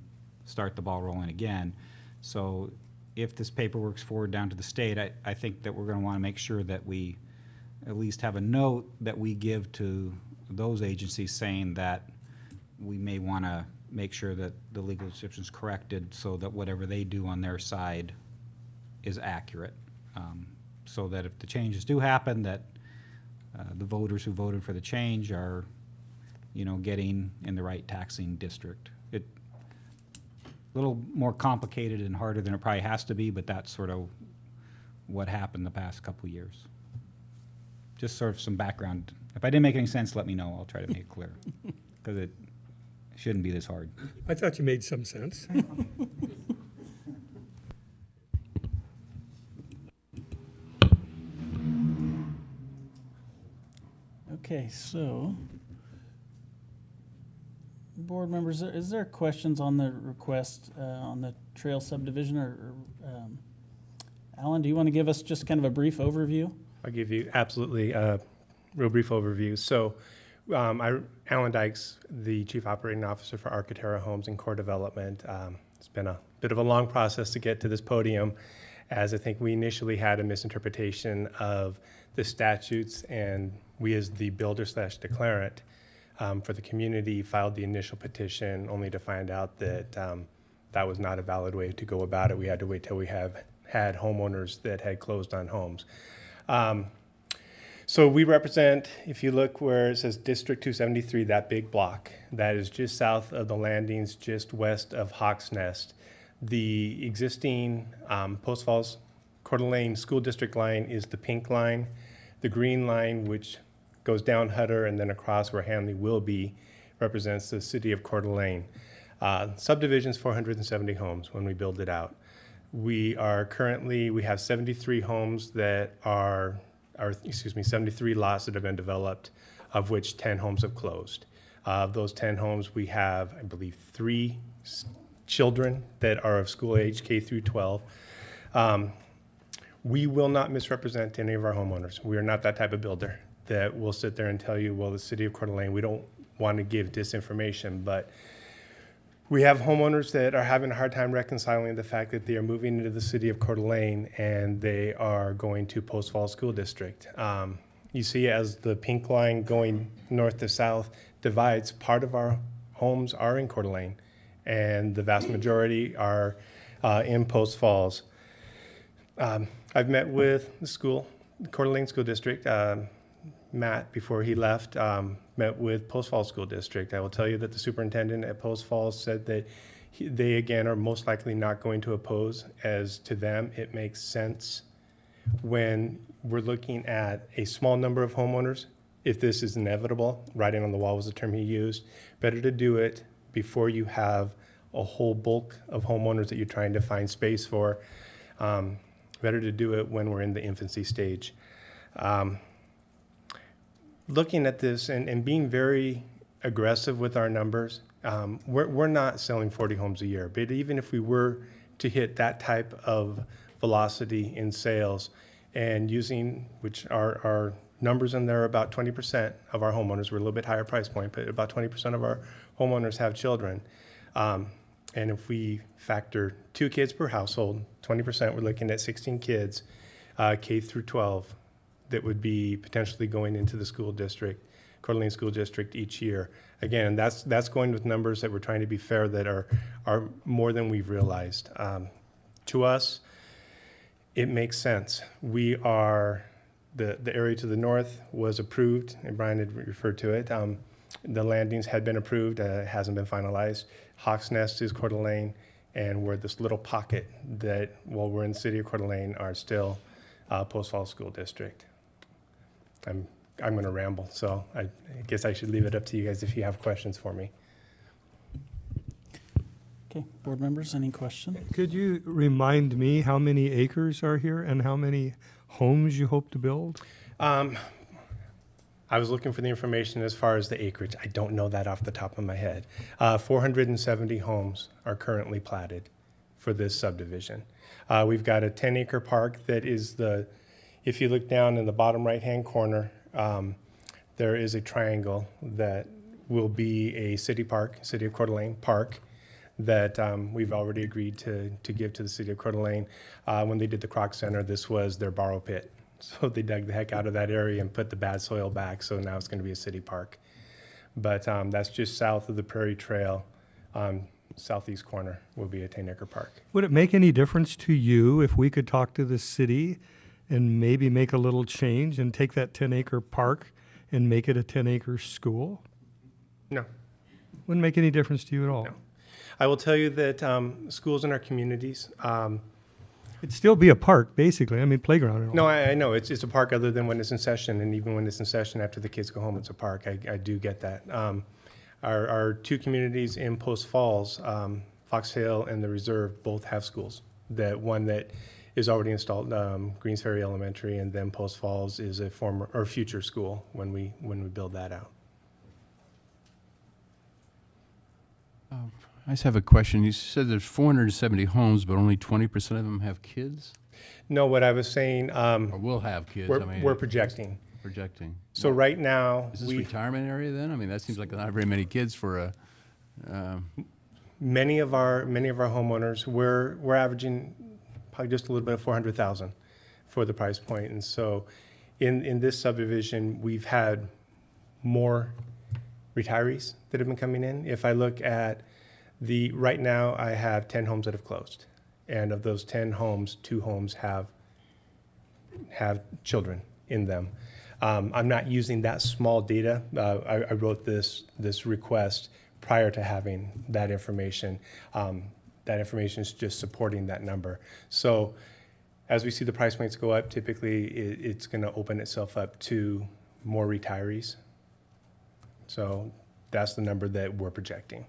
start the ball rolling again. So if this paperwork's forward down to the state, I think that we're going to want to make sure that we at least have a note that we give to those agencies saying that we may want to make sure that the legal description is corrected so that whatever they do on their side is accurate. So that if the changes do happen, that the voters who voted for the change are, little more complicated and harder than it probably has to be, but that's sort of what happened the past couple years. Just sort of some background. If I didn't make any sense, let me know. I'll try to make it clear, because it shouldn't be this hard. I thought you made some sense. Okay, so, board members, is there questions on the request on the trail subdivision, or Alan, do you want to give us just kind of a brief overview? I'll give you absolutely a real brief overview. So, Alan Dykes, the Chief Operating Officer for Architera Homes and Core Development. It's been a bit of a long process to get to this podium, as I think we initially had a misinterpretation of the statutes, and we as the builder/declarant for the community filed the initial petition only to find out that that was not a valid way to go about it. We had to wait till we had homeowners that had closed on homes. So we represent, if you look where it says District 273, that big block, that is just south of the landings, just west of Hawks Nest. The existing Post Falls Coeur d'Alene School District line is the pink line. The green line, which goes down Hutter and then across where Hanley will be, represents the city of Coeur d'Alene. Subdivision's 470 homes when we build it out. We have 73 homes that are 73 lots that have been developed, of which 10 homes have closed. Of those 10 homes, we have, I believe, 3 children that are of school age, K through 12. We will not misrepresent any of our homeowners. We are not that type of builder that will sit there and tell you, well, the city of Coeur d'Alene, we don't want to give disinformation, but we have homeowners that are having a hard time reconciling the fact that they are moving into the city of Coeur d'Alene and they are going to Post Falls School District. You see, as the pink line going north to south divides, part of our homes are in Coeur d'Alene, and the vast majority are in Post Falls. I've met with the school, the Coeur d'Alene School District. Matt, before he left, met with Post Falls School District. I will tell you that the superintendent at Post Falls said that they, again, are most likely not going to oppose, as to them it makes sense when we're looking at a small number of homeowners. If this is inevitable, writing on the wall was the term he used, better to do it before you have a whole bulk of homeowners that you're trying to find space for. Better to do it when we're in the infancy stage. Looking at this and being very aggressive with our numbers, we're not selling 40 homes a year, but even if we were to hit that type of velocity in sales and using, which our numbers in there are about 20% of our homeowners, we're a little bit higher price point, but about 20% of our homeowners have children. And if we factor 2 kids per household, 20%, we're looking at 16 kids, K through 12, that would be potentially going into the school district, Coeur d'Alene School District each year. Again, that's going with numbers that we're trying to be fair, that are more than we've realized. To us, it makes sense. We are, the area to the north was approved, and Brian had referred to it. The landings had been approved, it hasn't been finalized. Hawks Nest is Coeur d'Alene, and we're this little pocket that, while we're in the city of Coeur d'Alene, are still Post Falls School District. I'm going to ramble, so I guess I should leave it up to you guys if you have questions for me. Okay, board members, any questions? Could you remind me how many acres are here and how many homes you hope to build? I was looking for the information as far as the acreage. I don't know that off the top of my head. 470 homes are currently platted for this subdivision. We've got a 10-acre park that is if you look down in the bottom right-hand corner, there is a triangle that will be a city park, City of Coeur d'Alene Park, that we've already agreed to give to the City of Coeur d'Alene. When they did the Croc Center, this was their borrow pit. So they dug the heck out of that area and put the bad soil back, so now it's going to be a city park. But that's just south of the Prairie Trail. Southeast corner will be a 10-acre park. Would it make any difference to you if we could talk to the city and maybe make a little change and take that 10-acre park and make it a 10-acre school? No. Wouldn't make any difference to you at all? No. I will tell you that schools in our communities, It'd still be a park, basically. I mean, playground and all. no, I know, it's a park other than when it's in session, and even when it's in session after the kids go home, it's a park. I do get that. Our two communities in Post Falls, Fox Hill and the Reserve, both have schools. That one that is already installed, Greens Ferry Elementary, and then Post Falls is a former or future school when we build that out. I just have a question. You said there's 470 homes, but only 20% of them have kids? No, what I was saying, Or will have kids? we're projecting. Projecting. So right now, Is this retirement area then? I mean, that seems like not very many kids for a, many of our homeowners, we're averaging probably just a little bit of 400,000 for the price point. And so in this subdivision, we've had more retirees that have been coming in. If I look at right now I have 10 homes that have closed. And of those 10 homes, 2 homes have children in them. I'm not using that small data. I wrote this request prior to having that information. That information is just supporting that number. So as we see the price points go up, typically it's going to open itself up to more retirees. So that's the number that we're projecting.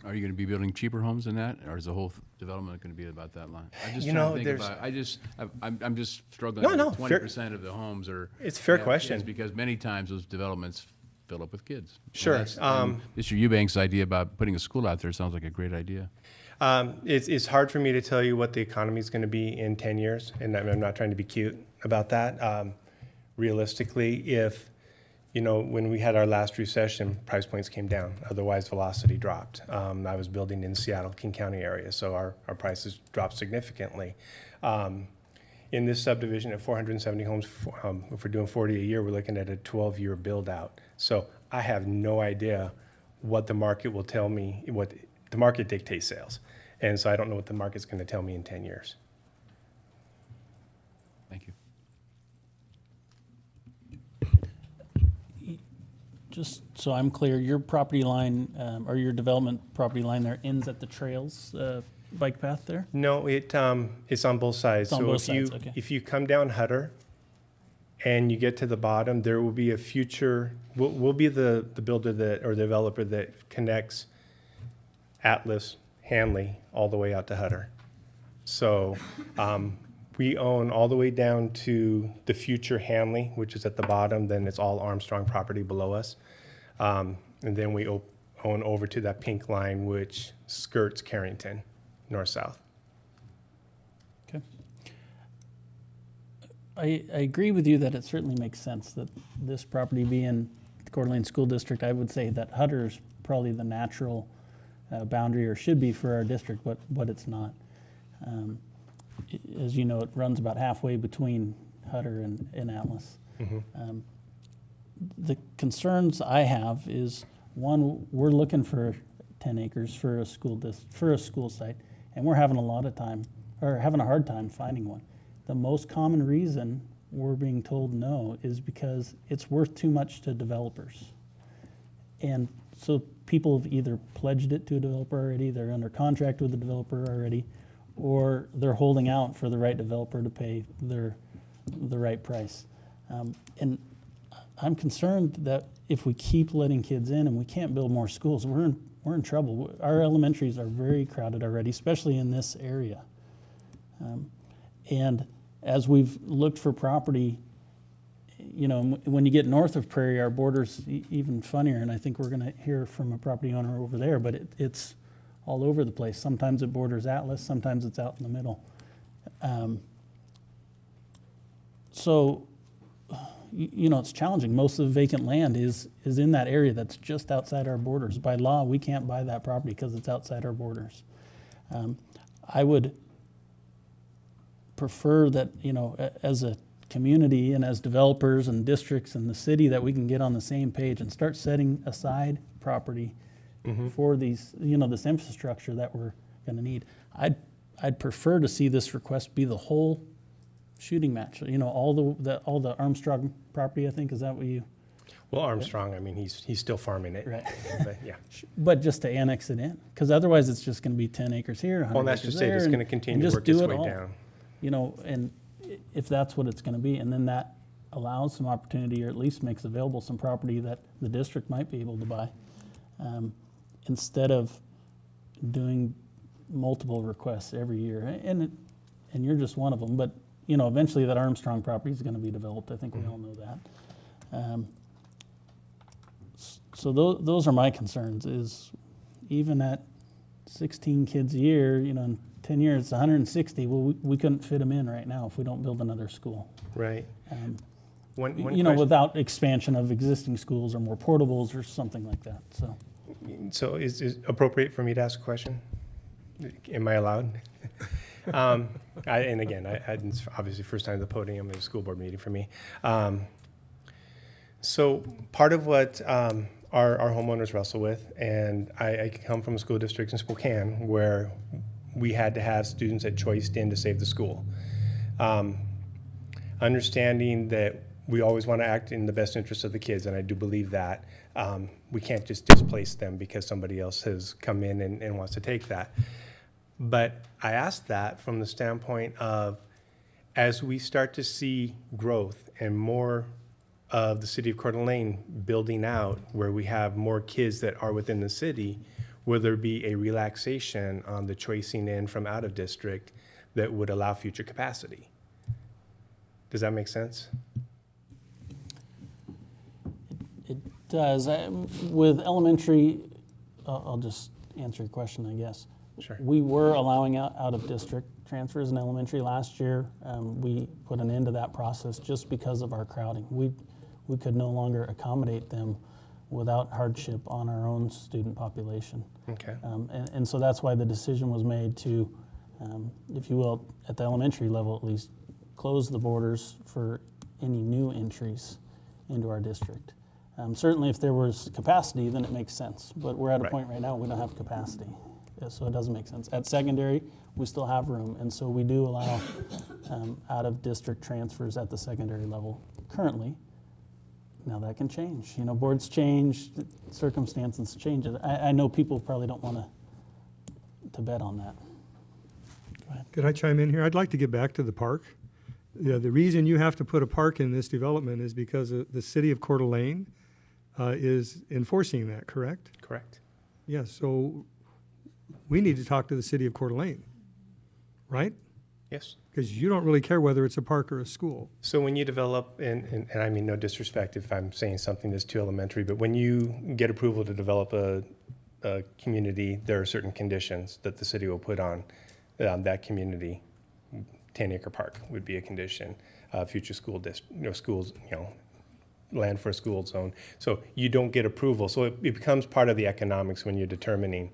are you going to be building cheaper homes than that? Or is the whole development going to be about that line? I'm just You trying know, to think there's- about, I'm just struggling No, with no, 20% of the homes are. It's a fair have question. kids, because many times those developments fill up with kids. And Sure, that's- and Mr. Eubank's idea about putting a school out there sounds like a great idea. It's hard for me to tell you what the economy is going to be in 10 years, and I'm not trying to be cute about that. Realistically, if, when we had our last recession, price points came down. Otherwise, velocity dropped. I was building in Seattle, King County area, so our prices dropped significantly. In this subdivision at 470 homes, if we're doing 40 a year, we're looking at a 12-year build-out. So I have no idea what the market will tell me, what the market dictates sales. And so I don't know what the market's going to tell me in 10 years. Thank you. Just so I'm clear, your property line, or your development property line there ends at the trails, bike path there? No, it's on both sides. It's on So both sides, okay. if you come down Hutter and you get to the bottom, there will be a future, we'll be the builder that, or developer that connects Atlas, Hanley, all the way out to Hutter. So we own all the way down to the future Hanley, which is at the bottom. Then it's all Armstrong property below us. And then we own over to that pink line, which skirts Carrington, north-south. Okay. I agree with you that it certainly makes sense that this property be in the Coeur d'Alene School District. I would say that Hutter is probably the natural boundary, or should be, for our district, but it's not. As you know, it runs about halfway between Hutter and Atlas. The concerns I have is, one, we're looking for 10 acres for a school site, and we're having a hard time finding one. The most common reason we're being told no is because it's worth too much to developers. And so people have either pledged it to a developer already, they're under contract with the developer already, or they're holding out for the right developer to pay the right price. And I'm concerned that if we keep letting kids in and we can't build more schools, we're in trouble. Our elementaries are very crowded already, especially in this area. And as we've looked for property, when you get north of Prairie, our border's even funnier, and I think we're going to hear from a property owner over there, but it's all over the place. Sometimes it borders Atlas, sometimes it's out in the middle. It's challenging. Most of the vacant land is in that area that's just outside our borders. By law, we can't buy that property because it's outside our borders. I would prefer that, as a community and as developers and districts and the city, that we can get on the same page and start setting aside property for these, this infrastructure that we're going to need. I'd prefer to see this request be the whole shooting match. All the Armstrong property, I think, is that what you? Well, Armstrong, I mean, he's still farming it. Right. But yeah. But just to annex it in, because otherwise it's just going to be 10 acres here, 100 Well, and that's acres just it. there, It's and- going to and continue to just work do its it way all. down. You know, and if that's what it's going to be, and then that allows some opportunity, or at least makes available some property that the district might be able to buy, instead of doing multiple requests every year. And you're just one of them, but you know, eventually that Armstrong property is going to be developed. I think we all know that. So those are my concerns. Is even at 16 kids a year, you know, in 10 years, it's 160. Well, we couldn't fit them in right now if we don't build another school. Right. One You know, question- without expansion of existing schools or more portables or something like that. So is appropriate for me to ask a question? Am I allowed? And again, it's obviously first time at the podium at a school board meeting for me. So part of what our homeowners wrestle with, and I come from a school district in Spokane where we had to have students that choiced in to save the school. Understanding that we always want to act in the best interest of the kids, and I do believe that. We can't just displace them because somebody else has come in and wants to take that. But I ask that from the standpoint of, as we start to see growth and more of the city of Coeur d'Alene building out, where we have more kids that are within the city, will there be a relaxation on the choicing in from out of district that would allow future capacity? Does that make sense? It does. With elementary, I'll just answer your question, I guess. Sure. We were allowing out-of-district transfers in elementary last year. We put an end to that process just because of our crowding. We could no longer accommodate them without hardship on our own student population. Okay. And so that's why the decision was made to, if you will, at the elementary level at least, close the borders for any new entries into our district. Certainly if there was capacity, then it makes sense. But we're at a Right. point right now we don't have capacity. So it doesn't make sense. At secondary, we still have room, and so we do allow out-of-district transfers at the secondary level currently. Now that can change. You know, boards change, circumstances change. I know people probably don't want to bet on that. Go ahead. Could I chime in here? I'd like to get back to the park. Yeah, the reason you have to put a park in this development is because the city of Coeur d'Alene is enforcing that, correct? Correct. Yeah, so we need to talk to the city of Coeur d'Alene, right? Yes. Because you don't really care whether it's a park or a school. So when you develop, and I mean no disrespect if I'm saying something that's too elementary, but when you get approval to develop a community, there are certain conditions that the city will put on that community. 10-acre park would be a condition. Future school schools, land for a school zone. So you don't get approval. So it becomes part of the economics when you're determining,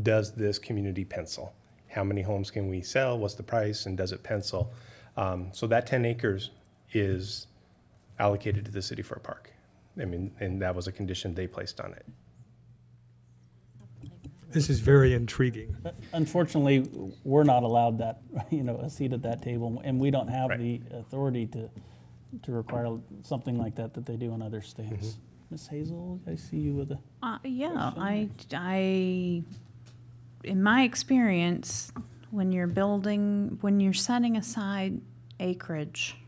does this community pencil? How many homes can we sell? What's the price? And does it pencil? So that 10 acres is allocated to the city for a park. I mean, and that was a condition they placed on it. This is very intriguing. Unfortunately, we're not allowed that, a seat at that table, and we don't have Right. the authority to require something like that they do in other states. Ms. Hazel, I see you with a. Yeah, I, in my experience, when you're setting aside acreage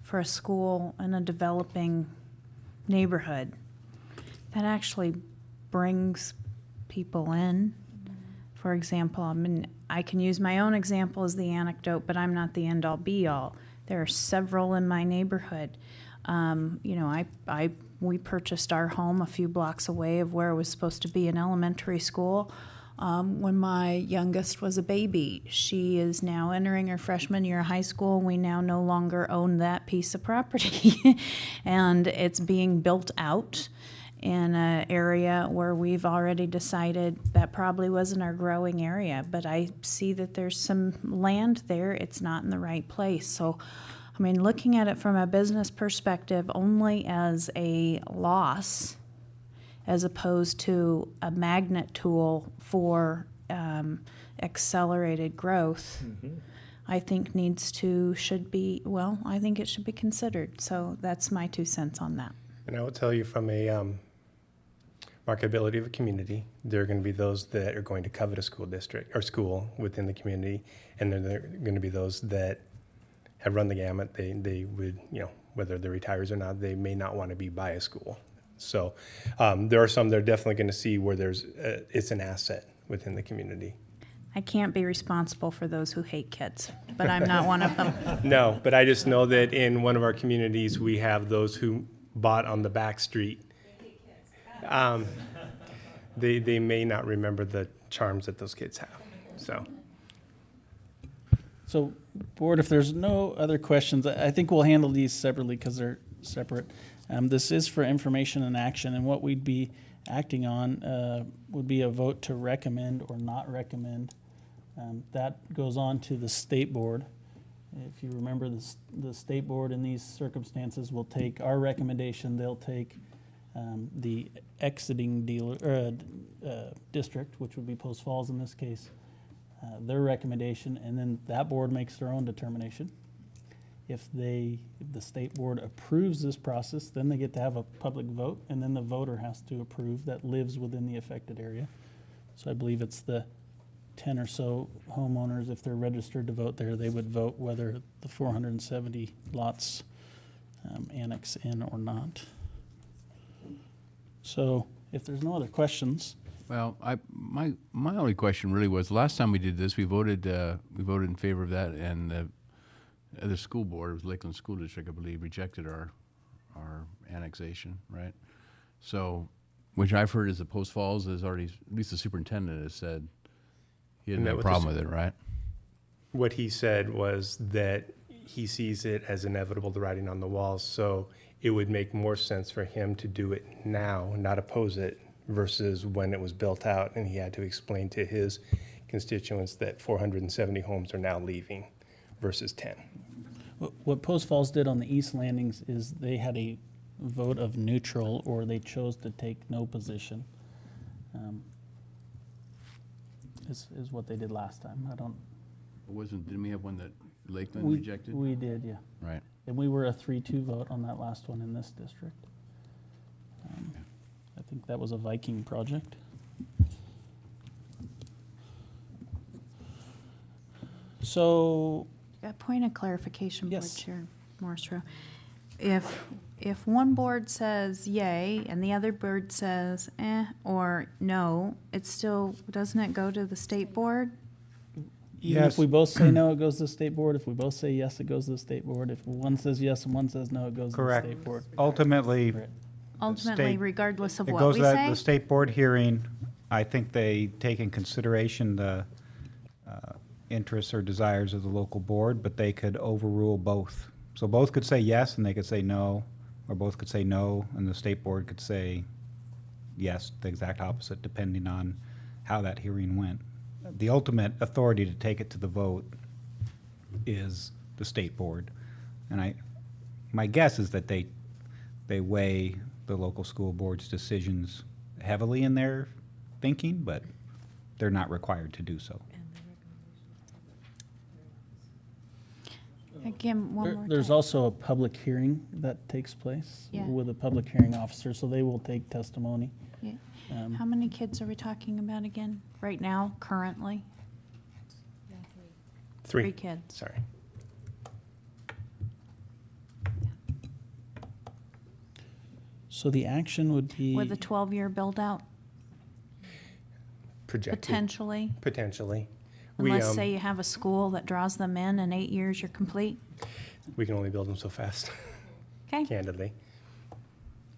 for a school in a developing neighborhood, that actually brings people in. For example, I can use my own example as the anecdote, but I'm not the end-all be-all. There are several in my neighborhood. We purchased our home a few blocks away of where it was supposed to be an elementary school. When my youngest was a baby, she is now entering her freshman year of high school. We now no longer own that piece of property, and it's being built out in an area where we've already decided that probably wasn't our growing area, but I see that there's some land there. It's not in the right place. So, looking at it from a business perspective only as a loss, as opposed to a magnet tool for accelerated growth, I think I think it should be considered. So that's my 2 cents on that. And I will tell you from a marketability of a community, there are going to be those that are going to covet a school district or school within the community, and then there are going to be those that have run the gamut. They would, whether they're retirees or not, they may not want to be by a school. So there are some that are definitely going to see where it's an asset within the community. I can't be responsible for those who hate kids, but I'm not one of them. No, but I just know that in one of our communities, we have those who bought on the back street. They may not remember the charms that those kids have. So, board, if there's no other questions, I think we'll handle these separately because they're separate. This is for information and action, and what we'd be acting on would be a vote to recommend or not recommend. That goes on to the state board. If you remember, the state board in these circumstances will take our recommendation. They'll take the exiting district, which would be Post Falls in this case, their recommendation, and then that board makes their own determination. If the state board approves this process, then they get to have a public vote, and then the voter has to approve that lives within the affected area. So I believe it's the 10 or so homeowners, if they're registered to vote there, they would vote whether the 470 lots annex in or not. So if there's no other questions. Well, my only question really was, last time we did this, we voted in favor of that, and the school board, was Lakeland School District, I believe, rejected our annexation, right? So, which I've heard is that Post Falls has already, at least the superintendent has said he had no problem with it, right? What he said was that he sees it as inevitable, the writing on the wall, so it would make more sense for him to do it now, not oppose it, versus when it was built out and he had to explain to his constituents that 470 homes are now leaving versus 10. What Post Falls did on the East Landings is they had a vote of neutral, or they chose to take no position. Is what they did last time. Didn't we have one that Lakeland rejected? We did, yeah. Right. And we were a 3-2 vote on that last one in this district. I think that was a Viking project. So, A point of clarification, Board Yes. Chair Morstro. If one board says yay and the other board says or no, it's still, doesn't it go to the state board? even Yes. if we both say no, it goes to the state board. If we both say yes, it goes to the state board. If one says yes and one says no, it goes Correct. to the state board. Ultimately, Right. Ultimately, state- regardless of it what goes we to say? the state board hearing. I think they take in consideration the interests or desires of the local board, but they could overrule both. So both could say yes and they could say no, or both could say no and the state board could say yes, the exact opposite, depending on how that hearing went. The ultimate authority to take it to the vote is the state board. And my guess is that they weigh the local school board's decisions heavily in their thinking, but they're not required to do so. Again, one more There's time. also a public hearing that takes place Yeah. with a public hearing officer, so they will take testimony. Yeah. Um, How many kids are we talking about again, right now, currently? Three. 3 kids. Sorry. So the action would be. With a 12-year build-out, Projected. potentially? Potentially. Unless, say, you have a school that draws them in 8 years, you're complete? We can only build them so fast, Okay. candidly.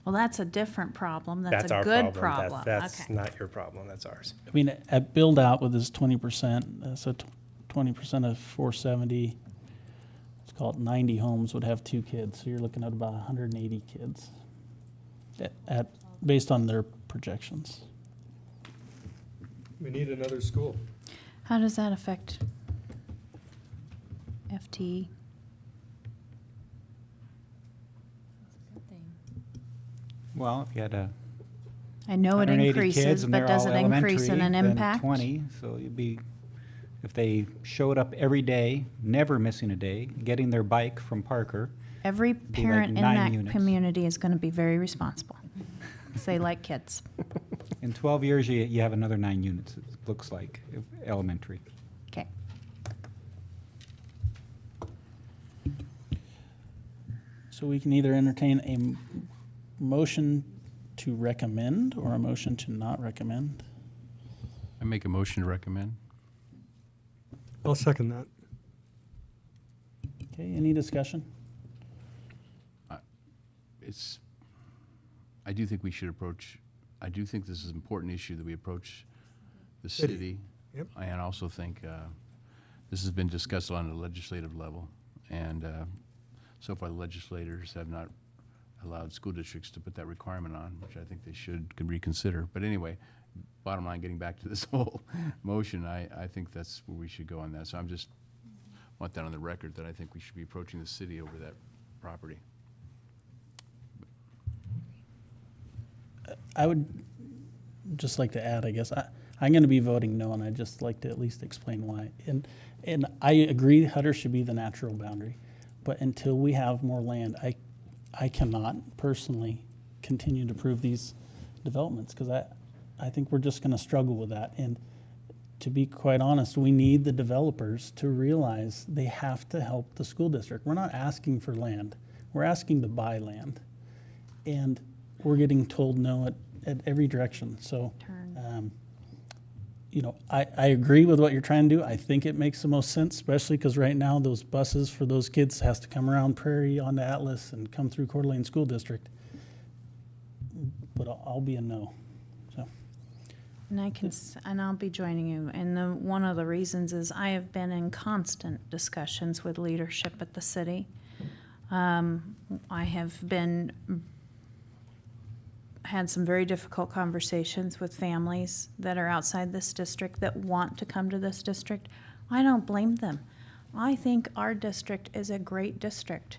Well, that's a different problem. That's a our good problem. problem. That's Okay. not your problem, that's ours. I mean, at build out with this 20%, so 20% of 470, let's call it 90 homes would have 2 kids. So you're looking at about 180 kids based on their projections. We need another school. How does that affect FTE? Well, if you had I know it 180 increases, kids and but they're does all it increase in elementary, an then impact? 20, so If they showed up every day, never missing a day, getting their bike from Parker, Every like parent in 9 that units. community is going to be very responsible. 'Cause they like kids. in 12 years, you have another 9 units, it looks like, elementary. Okay. So we can either entertain a motion to recommend or a motion to not recommend. I make a motion to recommend. I'll second that. Okay, any discussion? I do think we should approach, I do think this is an important issue that we approach the city. Yep. I also think this has been discussed on a legislative level, and so far the legislators have not allowed school districts to put that requirement on, which I think they could reconsider. But anyway, bottom line, getting back to this whole motion, I think that's where we should go on that. So I'm just want that on the record that I think we should be approaching the city over that property. I would just like to add, I guess, I'm going to be voting no, and I'd just like to at least explain why. And I agree Hutter should be the natural boundary, but until we have more land, I cannot personally continue to approve these developments, because I think we're just going to struggle with that. And to be quite honest, we need the developers to realize they have to help the school district. We're not asking for land. We're asking to buy land. And we're getting told no at every direction. So, you know, I agree with what you're trying to do. I think it makes the most sense, especially because right now those buses for those kids has to come around Prairie onto Atlas and come through Coeur d'Alene School District. But I'll be a no. So. And I'll be joining you. And one of the reasons is I have been in constant discussions with leadership at the city. I have had some very difficult conversations with families that are outside this district that want to come to this district. I don't blame them. I think our district is a great district,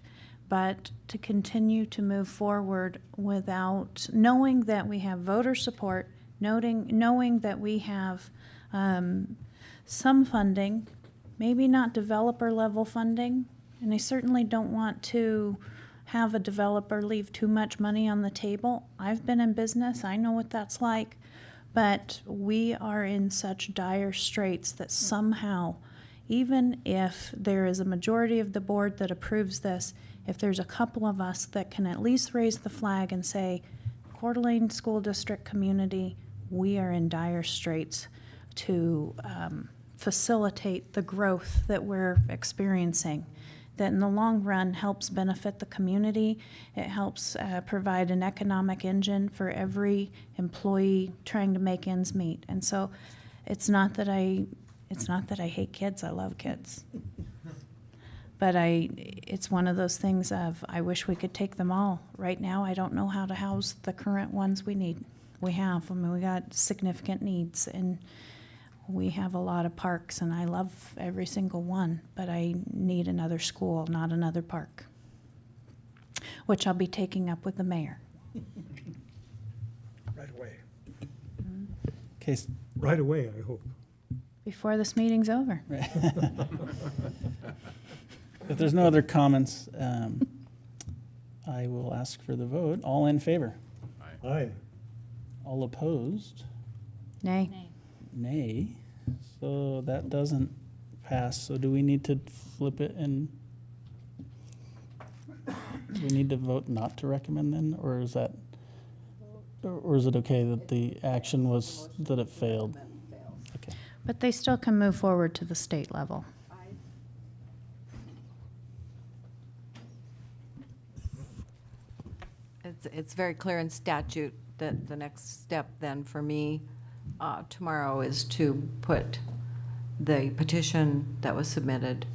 but to continue to move forward without knowing that we have voter support, knowing that we have some funding, maybe not developer level funding, and I certainly don't want to have a developer leave too much money on the table. I've been in business, I know what that's like, but we are in such dire straits that somehow, even if there is a majority of the board that approves this, if there's a couple of us that can at least raise the flag and say, Coeur d'Alene School District community, we are in dire straits to facilitate the growth that we're experiencing, that in the long run helps benefit the community. It helps provide an economic engine for every employee trying to make ends meet. And so it's not that I hate kids, I love kids. But it's one of those things of, I wish we could take them all. Right now, I don't know how to house the current ones we have. I mean, we got significant needs, and we have a lot of parks, and I love every single one, but I need another school, not another park, which I'll be taking up with the mayor. Right away. Okay. Right away, I hope. Before this meeting's over. If there's no other comments, I will ask for the vote. All in favor? Aye. All opposed? Nay. Nay. So that doesn't pass. So do we need to flip it and do we need to vote not to recommend then? Or is that, or is it okay that the action was that it failed? Okay. But they still can move forward to the state level. It's very clear in statute that the next step then for me tomorrow is to put the petition that was submitted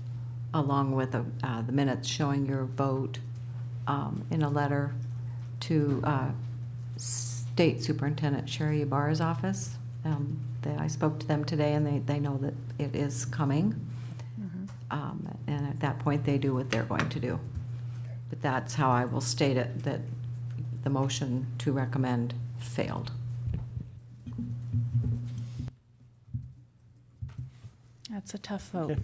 along with the minutes showing your vote in a letter to State Superintendent Sherry Ibarra's office. I spoke to them today, and they know that it is coming. Mm-hmm. And at that point, they do what they're going to do. But that's how I will state it, that the motion to recommend failed. It's a tough vote. Okay.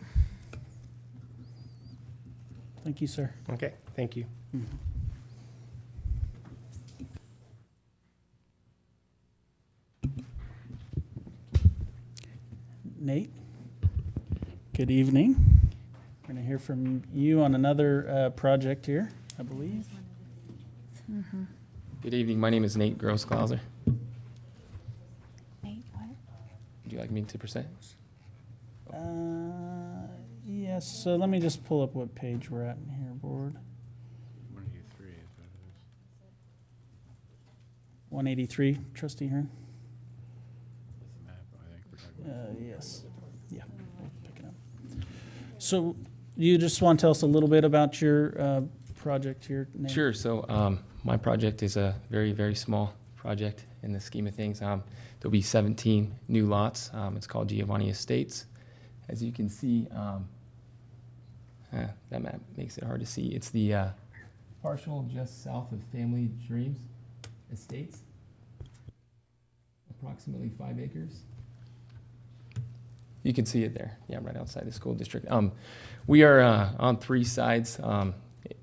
Thank you, sir. Okay, thank you. Nate, good evening. We're going to hear from you on another project here, I believe. Good evening. My name is Nate Grossglauser. Nate, what? Would you like me to present? Yes, so let me just pull up what page we're at in here, board. 183 is what it is. 183, trustee Hearn? Map, I think we're talking about. Yes, yeah, we'll pick it up. So you just want to tell us a little bit about your project here, Nate? Sure. So my project is a very, very small project in the scheme of things. There'll be 17 new lots. It's called Giovanni Estates. As you can see, that map makes it hard to see. It's the parcel just south of Family Dreams Estates, approximately 5 acres. You can see it there, yeah, right outside the school district. We are on 3 sides.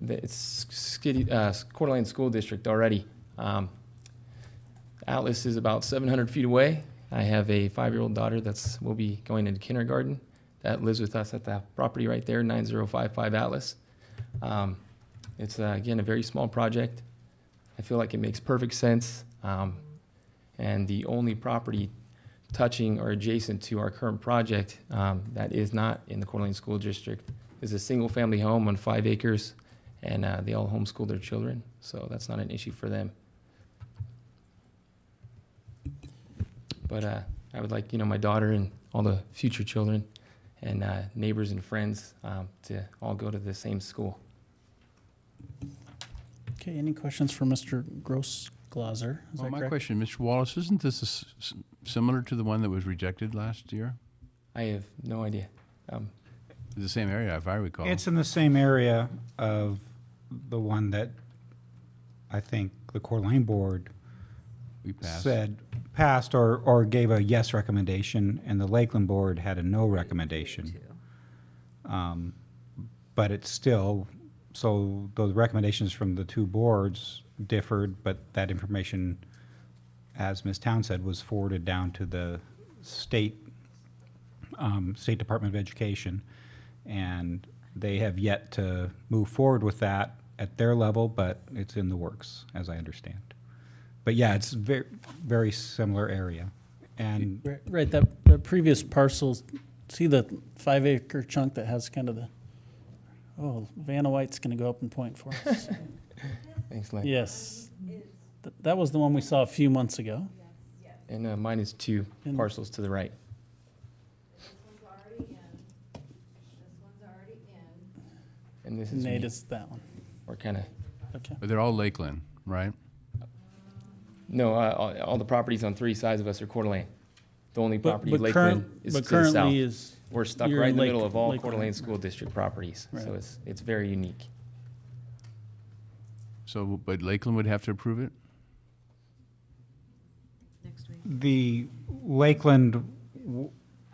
It's Coeur d'Alene School District already. Atlas is about 700 feet away. I have a 5-year-old daughter will be going into kindergarten that lives with us at the property right there, 9055 Atlas. It's, again, a very small project. I feel like it makes perfect sense. And the only property touching or adjacent to our current project that is not in the Coeur d'Alene School District is a single-family home on 5 acres, and they all homeschool their children, so that's not an issue for them. But I would like, my daughter and all the future children and neighbors and friends to all go to the same school. Okay, any questions for Mr. Grossglauser? Is Well, that my correct? question, Mr. Wallace, isn't this similar to the one that was rejected last year? I have no idea. The same area, if I recall. It's in the same area of the one that I think the Coeur d'Alene Board We passed. said passed or gave a yes recommendation, and the Lakeland Board had a no recommendation. But it's still, so the recommendations from the 2 boards differed, but that information, as Ms. Town said, was forwarded down to the State Department of Education, and they have yet to move forward with that at their level, but it's in the works, as I understand. But yeah, it's very, very similar area. And Right, the previous parcels, see the 5-acre chunk that has kind of Vanna White's going to go up and point for us. Thanks, Len. Yes. That was the one we saw a few months ago. And mine is 2 parcels to the right. This one's already in. This one's already in. And this is Nate me. is that one. We're kind of, Okay. But they're all Lakeland, right? no, all the properties on 3 sides of us are Coeur d'Alene. The only property but Lakeland is but to the south. currently is We're stuck you're right in the Lake- middle of all Lakeland. Coeur d'Alene School District properties, so Right. it's very unique. So, but Lakeland would have to approve it? Next week. the Lakeland,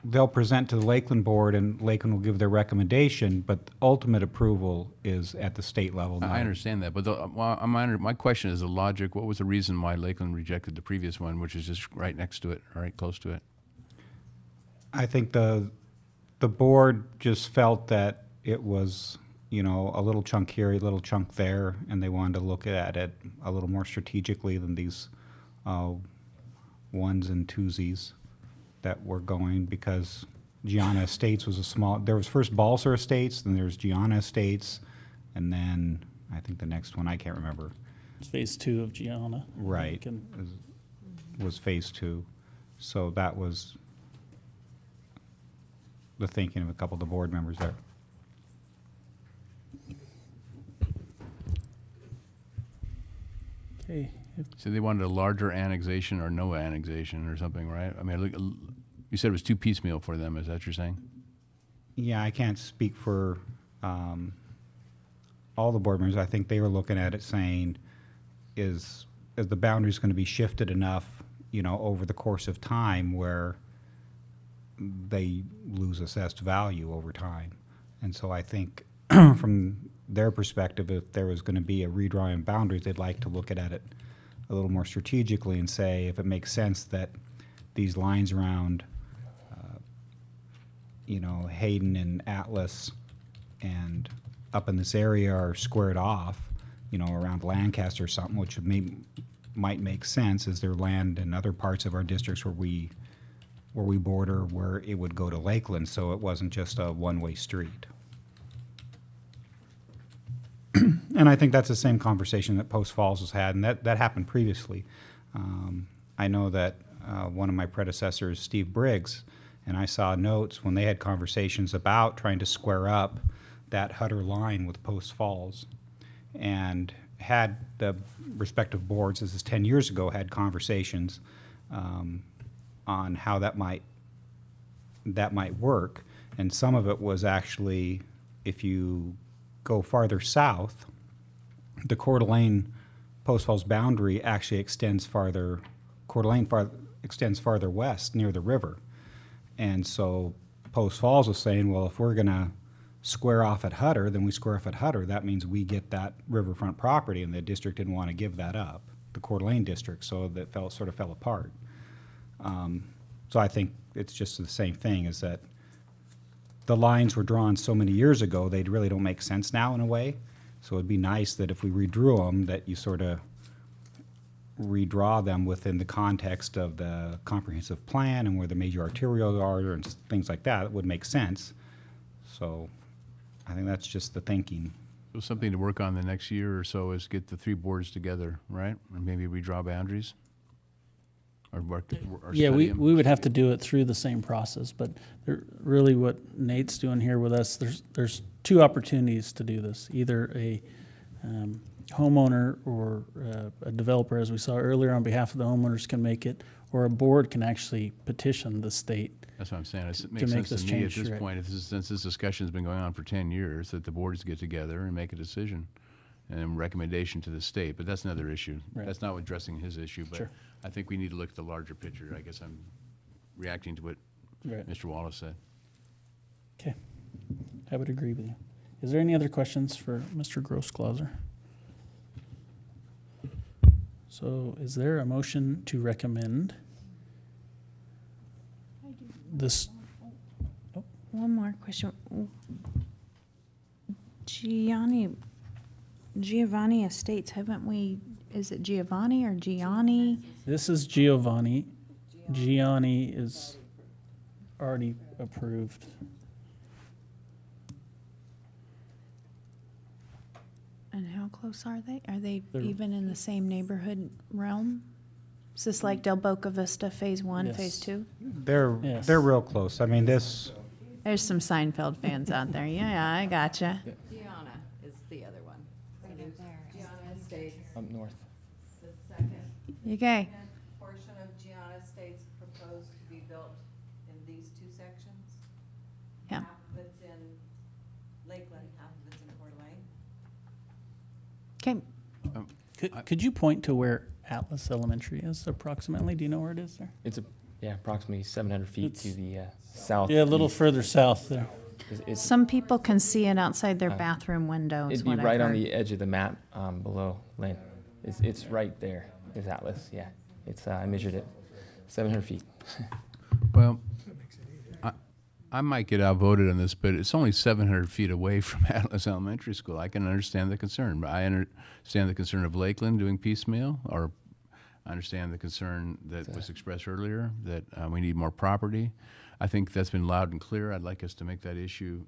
they'll present to the Lakeland Board, and Lakeland will give their recommendation, but ultimate approval is at the state level. I not- understand that, but my question is the logic. What was the reason why Lakeland rejected the previous one, which is just right next to it, or right close to it? I think the board just felt that it was, a little chunk here, a little chunk there, and they wanted to look at it a little more strategically than these ones and twosies that were going, because Gianna Estates was there was first Balser Estates, then there's Gianna Estates, and then I think the next one, I can't remember. It's phase 2 of Gianna. Right, was phase 2. So that was the thinking of a couple of the board members there. Okay. So they wanted a larger annexation or no annexation or something, right? I mean, you said it was too piecemeal for them, is that what you're saying? Yeah, I can't speak for all the board members. I think they were looking at it saying, is the boundaries going to be shifted enough, over the course of time where they lose assessed value over time. And so I think from their perspective, if there was going to be a redrawing of boundaries, they'd like to look at it a little more strategically and say if it makes sense that these lines around, Hayden and Atlas and up in this area are squared off, around Lancaster or something, which might make sense as their land in other parts of our districts where we border, where it would go to Lakeland, so it wasn't just a one-way street. And I think that's the same conversation that Post Falls has had, and that happened previously. I know that one of my predecessors, Steve Briggs, and I saw notes when they had conversations about trying to square up that Hutter line with Post Falls, and had the respective boards, this is 10 years ago, had conversations on how that might work. And some of it was actually, if you go farther south, the Coeur d'Alene Post Falls boundary actually extends farther, Coeur d'Alene extends farther west near the river. And so Post Falls was saying, well, if we're going to square off at Hutter, then we square off at Hutter. That means we get that riverfront property, and the district didn't want to give that up, the Coeur d'Alene district, so that sort of fell apart. So I think it's just the same thing, is that the lines were drawn so many years ago, they really don't make sense now in a way. So it'd be nice that if we redrew them, that you sort of redraw them within the context of the comprehensive plan and where the major arterials are and things like that. It would make sense. So I think that's just the thinking. So something to work on the next year or so is get the three boards together, right? And maybe redraw boundaries? Or Yeah, study 'em? we would have to do it through the same process, but really what Nate's doing here with us, there's two opportunities to do this. Either a homeowner or a developer, as we saw earlier, on behalf of the homeowners can make it, or a board can actually petition the state. That's what I'm saying. It to makes make sense this to me at change, this right. point, since this discussion's been going on for 10 years, that the boards get together and make a decision and recommendation to the state. But that's another issue. Right. That's not addressing his issue, but Sure. I think we need to look at the larger picture. I guess I'm reacting to what Right. Mr. Wallace said. Okay, I would agree with you. Is there any other questions for Mr. Grossglauser? So is there a motion to recommend this? One more question. Giovanni Estates, haven't we, is it Giovanni or Gianni? This is Giovanni. Gianni is already approved. And how close are they? Are they They're- even in the same neighborhood realm? Is this like Del Boca Vista Phase 1, Yes. Phase 2? Yes. They're real close. I mean, this, There's some Seinfeld fans out there. Yeah, I gotcha. Gianna is the other one. Gianna Estates, Up north. the second Okay. portion of Gianna Estates proposed to be built in these two sections. Yeah. Half of it's in Lakeland, half of it's in Coeur d'Alene. Okay. Could you point to where Atlas Elementary is approximately? Do you know where it is there? It's approximately 700 feet to It's- the south. Yeah, a little further south there. It's, Some people can see it outside their bathroom windows. it'd be what I've right on heard. the edge of the map below Lynn. It's right there. Is Atlas? Yeah. It's I measured it, 700 feet. Well, I might get outvoted on this, but it's only 700 feet away from Atlas Elementary School. I can understand the concern, but I understand the concern of Lakeland doing piecemeal, or I understand the concern that was expressed earlier, that we need more property. I think that's been loud and clear. I'd like us to make that issue,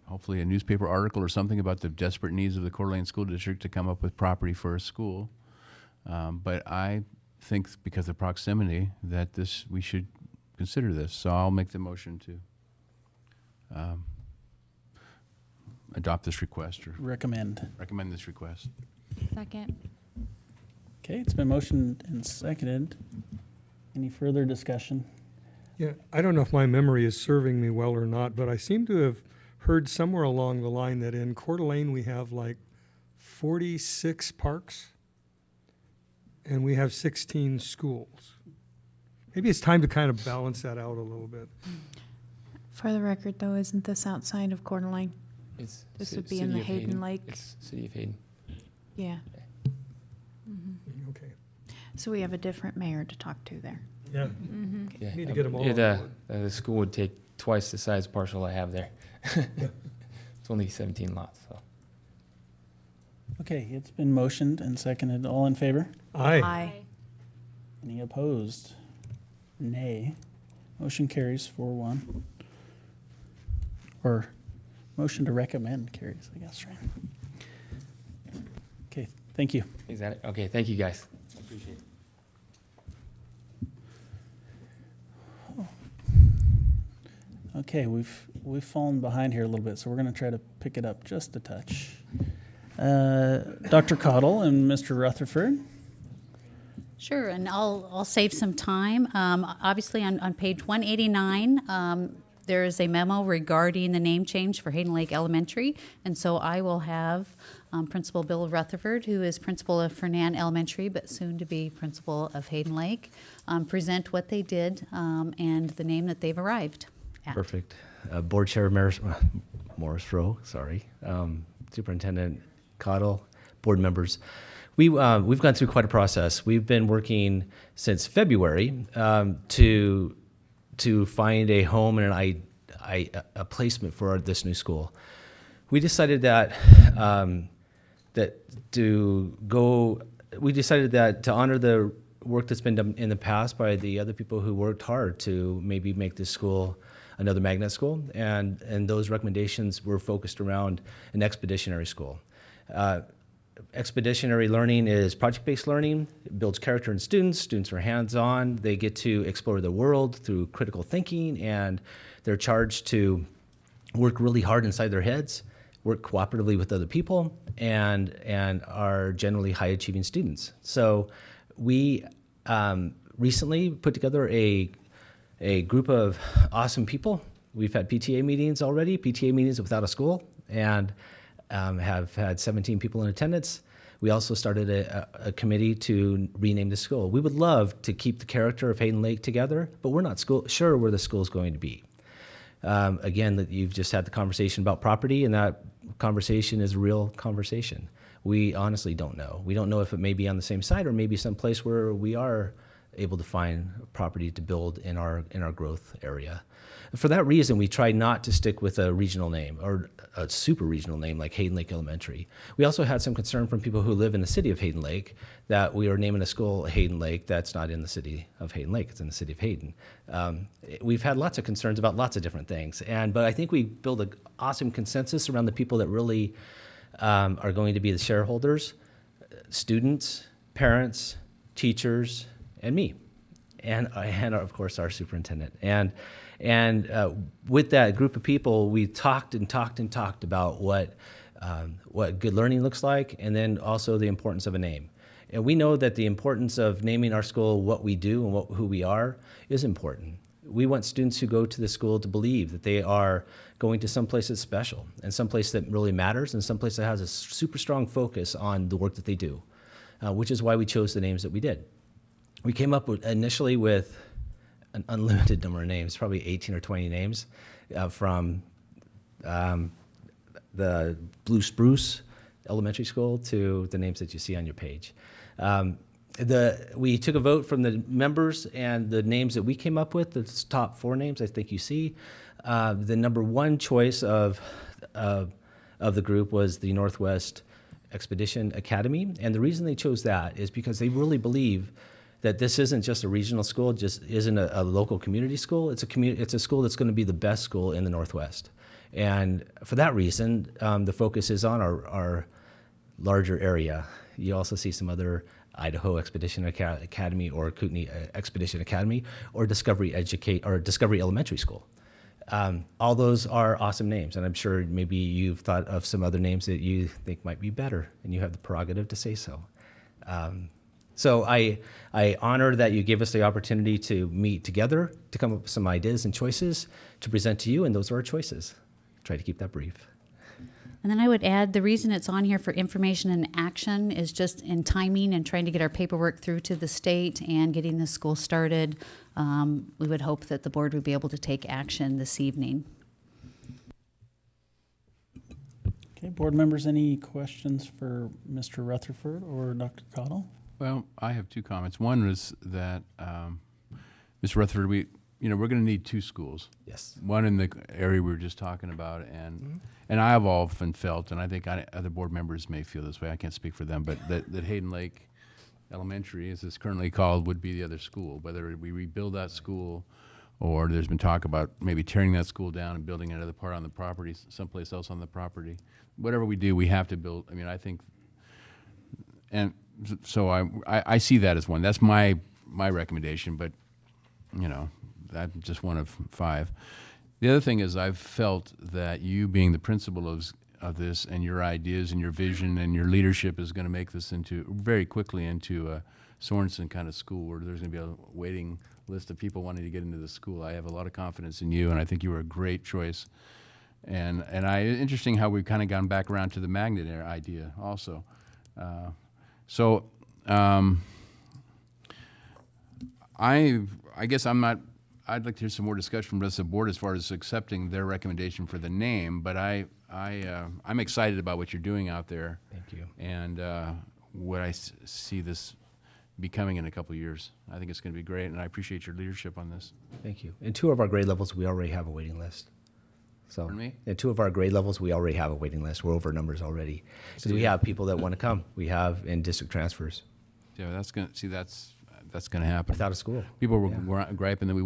hopefully a newspaper article or something about the desperate needs of the Coeur d'Alene School District to come up with property for a school. But I think because of proximity that we should consider this. So I'll make the motion to adopt this request or Recommend. recommend this request. Second. Okay, it's been motioned and seconded. Any further discussion? Yeah, I don't know if my memory is serving me well or not, but I seem to have heard somewhere along the line that in Coeur d'Alene we have like 46 parks and we have 16 schools. maybe it's time to kind of balance that out a little bit. For the record, though, isn't this outside of Coeur d'Alene? It's This ci- would be in City the of Hayden Lake. It's City of Hayden. Yeah. Okay. So we have a different mayor to talk to there. Yeah. Yeah. Need to get 'em all It, on board. the school would take twice the size parcel I have there. It's only 17 lots, so. Okay, it's been motioned and seconded. All in favor? Aye. Any opposed? Nay. Motion carries 4-1. Or motion to recommend carries, I guess, right? Okay, thank you. Is that it? Okay, thank you, guys. I appreciate it. Okay, we've fallen behind here a little bit, so we're going to try to pick it up just a touch. Dr. Cottle and Mr. Rutherford. Sure, and I'll save some time. Obviously, on page 189, there is a memo regarding the name change for Hayden Lake Elementary, and so I will have Principal Bill Rutherford, who is principal of Fernan Elementary, but soon to be principal of Hayden Lake, present what they did and the name that they've arrived at. Perfect. Board Chair Morris Rowe, sorry. Superintendent Cottle, board members. We've gone through quite a process. We've been working since February to find a home and a placement for this new school. We decided that to honor the work that's been done in the past by the other people who worked hard to maybe make this school another magnet school, and those recommendations were focused around an expeditionary school. Expeditionary learning is project-based learning. It builds character in students. Students are hands-on. They get to explore the world through critical thinking, and they're charged to work really hard inside their heads, work cooperatively with other people, and are generally high-achieving students. So we recently put together a group of awesome people. We've had PTA meetings already, PTA meetings without a school, and have had 17 people in attendance. We also started a committee to rename the school. We would love to keep the character of Hayden Lake together, but we're not sure where the school is going to be. Again, that you've just had the conversation about property, and that conversation is a real conversation. We honestly don't know. We don't know if it may be on the same site or maybe someplace where we are able to find property to build in our growth area. For that reason, we tried not to stick with a regional name or a super regional name like Hayden Lake Elementary. We also had some concern from people who live in the city of Hayden Lake that we are naming a school Hayden Lake that's not in the city of Hayden Lake, it's in the city of Hayden. We've had lots of concerns about lots of different things, but I think we build an awesome consensus around the people that really are going to be the shareholders, students, parents, teachers, and me, and of course our superintendent. And with that group of people, we talked and talked and talked about what good learning looks like, and then also the importance of a name. And we know that the importance of naming our school what we do and who we are is important. We want students who go to the school to believe that they are going to someplace that's special, and someplace that really matters, and someplace that has a super strong focus on the work that they do, which is why we chose the names that we did. We came up initially with an unlimited number of names, probably 18 or 20 names, from the Blue Spruce Elementary School to the names that you see on your page. We took a vote from the members, and the names that we came up with, the top 4 names I think you see, the number 1 choice of the group was the Northwest Expedition Academy. And the reason they chose that is because they really believe that this isn't just a regional school, just isn't a local community school. It's a school that's going to be the best school in the Northwest. And for that reason, the focus is on our larger area. You also see some other Idaho Expedition Academy or Kootenai Expedition Academy or Discovery Elementary School. All those are awesome names, and I'm sure maybe you've thought of some other names that you think might be better, and you have the prerogative to say so. So I honor that you gave us the opportunity to meet together, to come up with some ideas and choices to present to you, and those are our choices. Try to keep that brief. And then I would add, the reason it's on here for information and action is just in timing and trying to get our paperwork through to the state and getting the school started. We would hope that the board would be able to take action this evening. Okay, board members, any questions for Mr. Rutherford or Dr. Cottle? Well, I have two comments. One is that, Mr. Rutherford, we're going to need two schools. Yes. One in the area we were just talking about, and I have often felt, and I think other board members may feel this way, I can't speak for them, but that Hayden Lake Elementary, as it's currently called, would be the other school. Whether we rebuild that school, or there's been talk about maybe tearing that school down and building another part on the property, someplace else on the property. Whatever we do, we have to build, I mean, I think, and so I see that as one. That's my recommendation, but, that's just one of five. The other thing is I've felt that you being the principal of this, and your ideas and your vision and your leadership is going to make this very quickly into a Sorensen kind of school where there's going to be a waiting list of people wanting to get into the school. I have a lot of confidence in you, and I think you were a great choice. And interesting how we've kind of gone back around to the magnet idea also. I guess I'd like to hear some more discussion from the rest of the board as far as accepting their recommendation for the name, but I'm excited about what you're doing out there. Thank you. And what I see this becoming in a couple of years. I think it's going to be great, and I appreciate your leadership on this. Thank you. In 2 of our grade levels, we already have a waiting list. So Pardon me? in 2 of our grade levels, we already have a waiting list. We're over numbers already. So we have people that want to come. We have in district transfers. Yeah, that's going to happen. Without a school. People were griping that we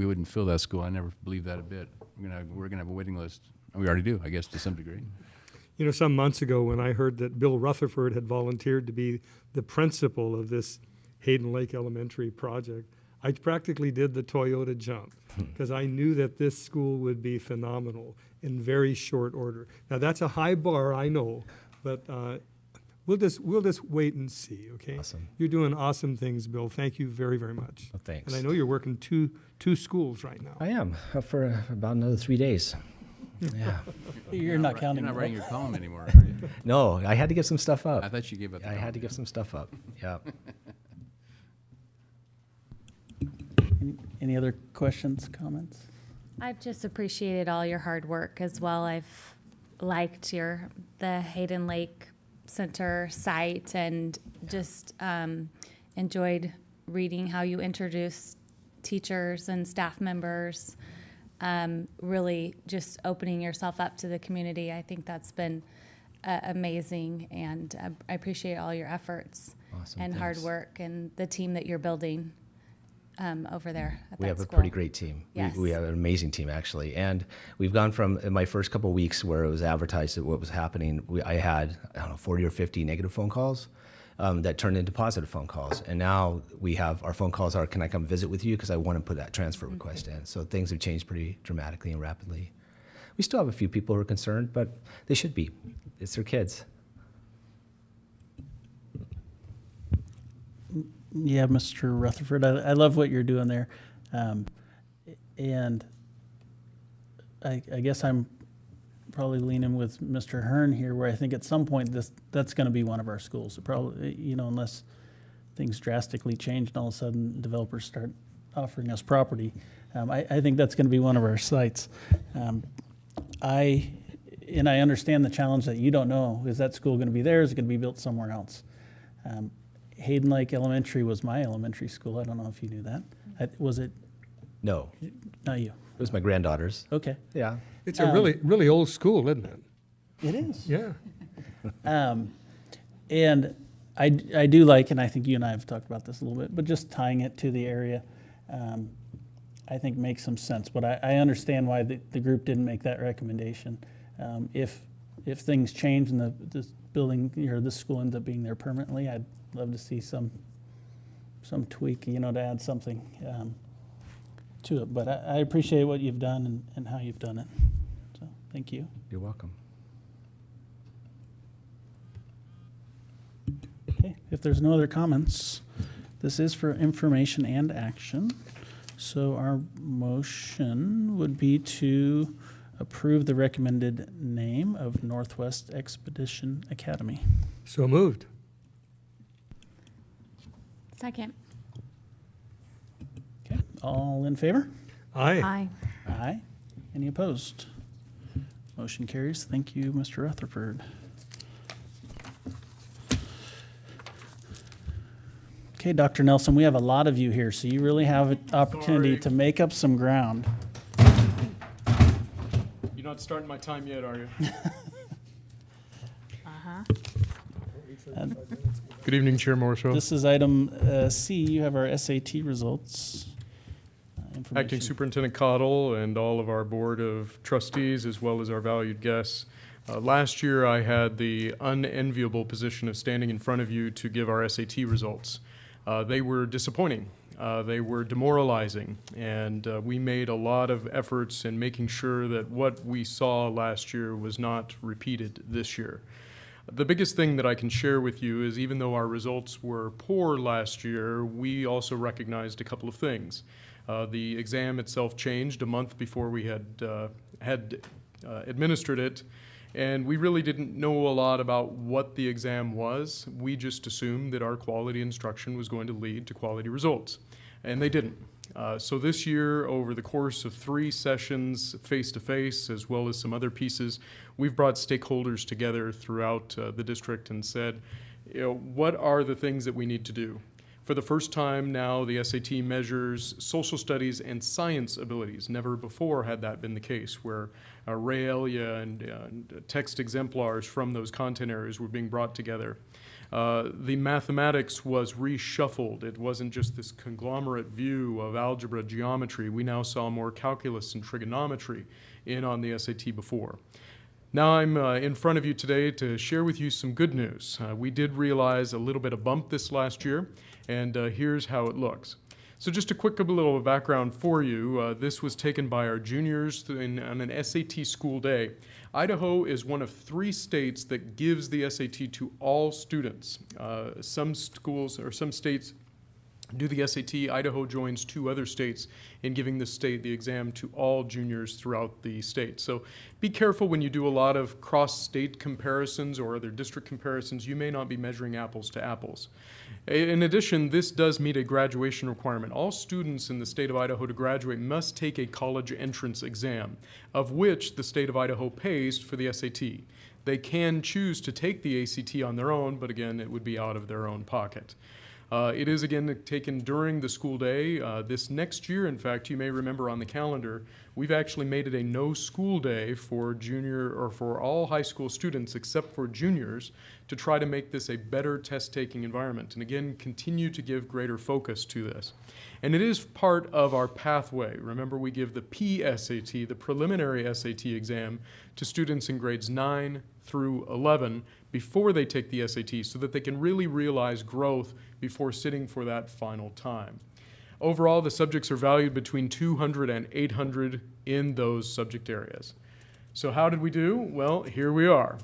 wouldn't fill that school. I never believed that a bit. We're going to have a waiting list. We already do, I guess, to some degree. Some months ago when I heard that Bill Rutherford had volunteered to be the principal of this Hayden Lake Elementary project, I practically did the Toyota jump because I knew that this school would be phenomenal in very short order. Now that's a high bar, I know, but we'll just wait and see. Okay. Awesome. You're doing awesome things, Bill. Thank you very, very much. Well, thanks. And I know you're working two schools right now. I am for about another 3 days. Yeah. You're not counting. You're not right? writing your column anymore, are you? No, I had to give some stuff up. I thought you gave up. I had to give some stuff up. Yeah. Any other questions, comments? I've just appreciated all your hard work as well. I've liked the Hayden Lake Center site and just enjoyed reading how you introduce teachers and staff members. Really just opening yourself up to the community. I think that's been amazing, and I appreciate all your efforts and hard work and the team that you're building over there at We that have a school. pretty great team. Yes. We have an amazing team, actually. And we've gone from, in my first couple of weeks where it was advertised that what was happening, I had, 40 or 50 negative phone calls that turned into positive phone calls. And now we have, our phone calls are, can I come visit with you? Because I want to put that transfer request in. So things have changed pretty dramatically and rapidly. We still have a few people who are concerned, but they should be. It's their kids. Yeah, Mr. Rutherford, I love what you're doing there. And I guess I'm probably leaning with Mr. Hearn here, where I think at some point that's going to be one of our schools. It probably, unless things drastically change and all of a sudden developers start offering us property. I think that's going to be one of our sites. I understand the challenge that you don't know. Is that school going to be there? Is it going to be built somewhere else? Hayden Lake Elementary was my elementary school. I don't know if you knew that. Was it? No. Not you. It was my granddaughter's. Okay. Yeah. It's a really old school, isn't it? It is. Yeah. And I do like, and I think you and I have talked about this a little bit, but just tying it to the area, I think makes some sense. But I understand why the group didn't make that recommendation. If things change and this building or this school ends up being there permanently, I'd love to see some tweak, to add something to it. But I appreciate what you've done and how you've done it. So thank you. You're welcome. Okay, if there's no other comments, this is for information and action. So our motion would be to approve the recommended name of Northwest Expedition Academy. So moved. Second. Okay, all in favor? Aye. Aye. Aye. Any opposed? Motion carries. Thank you, Mr. Rutherford. Okay, Dr. Nelson, we have a lot of you here, so you really have an opportunity to make up some ground. You're not starting my time yet, are you? And Good evening, Chair Morshow. this is item C. You have our SAT results. Acting Information. Superintendent Cottle and all of our Board of Trustees, as well as our valued guests. Last year, I had the unenviable position of standing in front of you to give our SAT results. They were disappointing. They were demoralizing, and we made a lot of efforts in making sure that what we saw last year was not repeated this year. The biggest thing that I can share with you is even though our results were poor last year, we also recognized a couple of things. The exam itself changed a month before we had administered it, and we really didn't know a lot about what the exam was. We just assumed that our quality instruction was going to lead to quality results, and they didn't. So this year, over the course of 3 sessions, face-to-face, as well as some other pieces, we've brought stakeholders together throughout the district and said, what are the things that we need to do? For the first time now, the SAT measures social studies and science abilities. Never before had that been the case, where realia and text exemplars from those content areas were being brought together. The mathematics was reshuffled. It wasn't just this conglomerate view of algebra, geometry. We now saw more calculus and trigonometry in on the SAT before. Now I'm in front of you today to share with you some good news. We did realize a little bit of bump this last year, and here's how it looks. So just a quick little background for you. This was taken by our juniors on an SAT school day. Idaho is one of 3 states that gives the SAT to all students. Some schools or some states do the SAT. Idaho joins 2 other states in giving the exam to all juniors throughout the state. So be careful when you do a lot of cross-state comparisons or other district comparisons. You may not be measuring apples to apples. In addition, this does meet a graduation requirement. All students in the state of Idaho to graduate must take a college entrance exam, of which the state of Idaho pays for the SAT. They can choose to take the ACT on their own, but again, it would be out of their own pocket. It is again taken during the school day. This next year, in fact, you may remember on the calendar, we've actually made it a no school day for junior or for all high school students except for juniors to try to make this a better test taking environment and again continue to give greater focus to this. And it is part of our pathway. Remember, we give the PSAT, the preliminary SAT exam, to students in grades 9 through 11 before they take the SAT so that they can really realize growth before sitting for that final time. Overall, the subjects are valued between 200 and 800 in those subject areas. So how did we do? Well, here we are.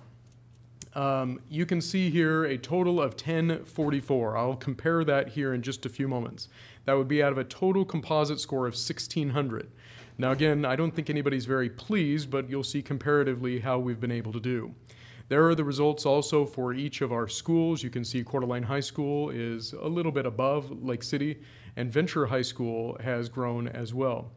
You can see here a total of 1044. I'll compare that here in just a few moments. That would be out of a total composite score of 1600. Now again, I don't think anybody's very pleased, but you'll see comparatively how we've been able to do. There are the results also for each of our schools. You can see Coeur d'Alene High School is a little bit above Lake City, and Venture High School has grown as well.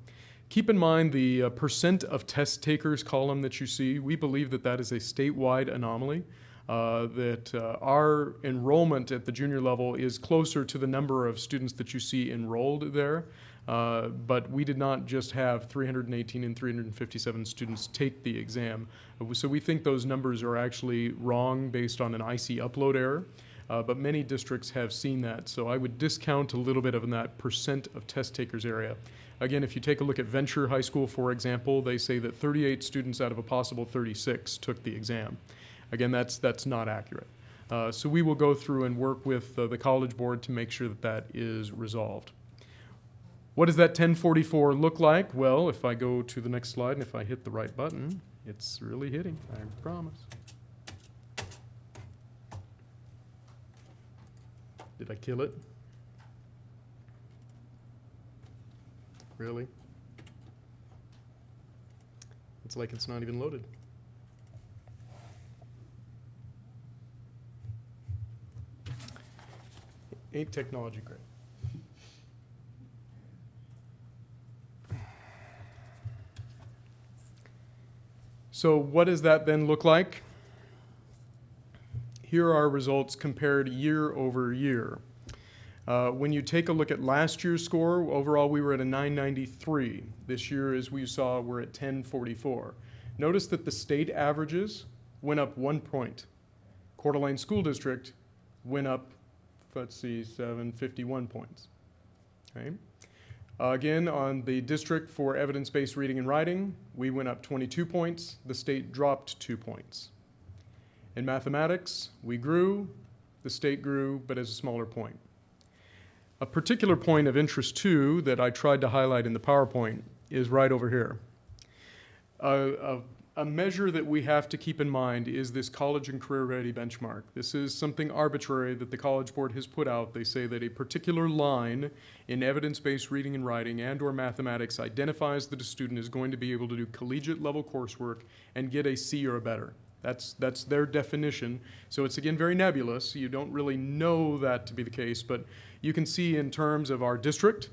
Keep in mind the percent of test takers column that you see. We believe that that is a statewide anomaly, that our enrollment at the junior level is closer to the number of students that you see enrolled there. But we did not just have 318 and 357 students take the exam. So we think those numbers are actually wrong based on an IC upload error, but many districts have seen that. So I would discount a little bit of that percent of test takers area. Again, if you take a look at Venture High School, for example, they say that 38 students out of a possible 36 took the exam. Again, that's not accurate. So we will go through and work with the College Board to make sure that that is resolved. What does that 1044 look like? Well, if I go to the next slide and if I hit the right button, it's really hitting, I promise. Did I kill it? Really? It's like it's not even loaded. Ain't technology great? So what does that then look like? Here are our results compared year over year. When you take a look at last year's score, overall we were at a 993. This year, as we saw, we're at 1044. Notice that the state averages went up 1 point. Coeur d'Alene School District went up, let's see, 51 points. Okay. Again, on the district for evidence-based reading and writing, we went up 22 points. The state dropped 2 points. In mathematics, we grew, the state grew, but as a smaller point. A particular point of interest, too, that I tried to highlight in the PowerPoint is right over here. A measure that we have to keep in mind is this college and career ready benchmark. This is something arbitrary that the College Board has put out. They say that a particular line in evidence-based reading and writing and or mathematics identifies that a student is going to be able to do collegiate level coursework and get a C or a better. That's their definition. So it's, again, very nebulous. You don't really know that to be the case, but you can see in terms of our district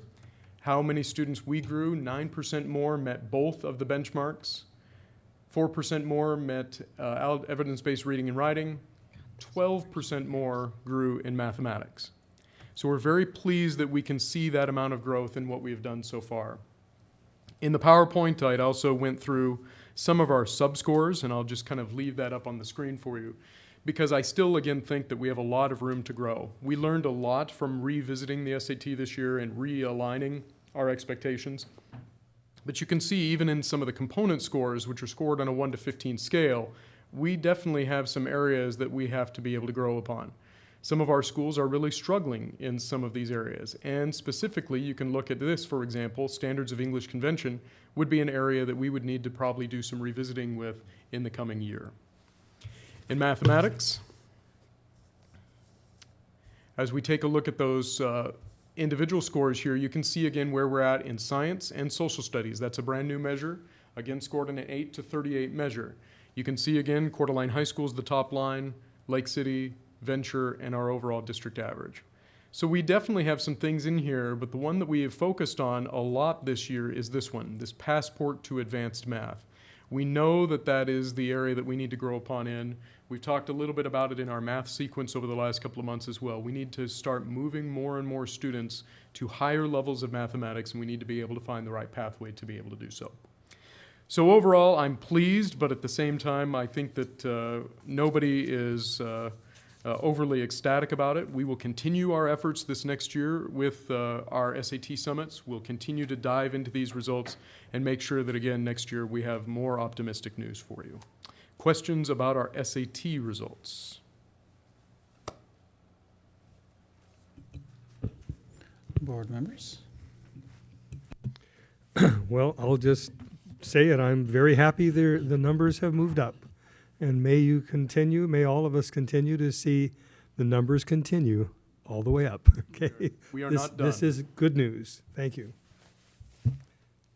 how many students we grew. 9% more met both of the benchmarks. 4% more met evidence-based reading and writing. 12% more grew in mathematics. So we're very pleased that we can see that amount of growth in what we have done so far. In the PowerPoint, I also went through some of our sub-scores, and I'll just kind of leave that up on the screen for you, because I still, again, think that we have a lot of room to grow. We learned a lot from revisiting the SAT this year and realigning our expectations. But you can see even in some of the component scores, which are scored on a 1 to 15 scale, we definitely have some areas that we have to be able to grow upon. Some of our schools are really struggling in some of these areas. And specifically, you can look at this, for example, Standards of English Convention would be an area that we would need to probably do some revisiting with in the coming year. In mathematics, as we take a look at those individual scores here, you can see again where we're at in science and social studies. That's a brand new measure, again scored on an 8 to 38 measure. You can see again Coeur d'Alene High School is the top line, Lake City, Venture, and our overall district average. So we definitely have some things in here, but the one that we have focused on a lot this year is this one, this Passport to Advanced Math. We know that that is the area that we need to grow upon in. We've talked a little bit about it in our math sequence over the last couple of months as well. We need to start moving more and more students to higher levels of mathematics, and we need to be able to find the right pathway to be able to do so. So overall, I'm pleased, but at the same time, I think that nobody is overly ecstatic about it. We will continue our efforts this next year with our SAT summits. We'll continue to dive into these results and make sure that, again, next year we have more optimistic news for you. Questions about our SAT results? Board members? Well, I'll just say it. I'm very happy the numbers have moved up. And may you continue, may all of us continue to see the numbers continue all the way up. Okay. We are not done. This is good news. Thank you.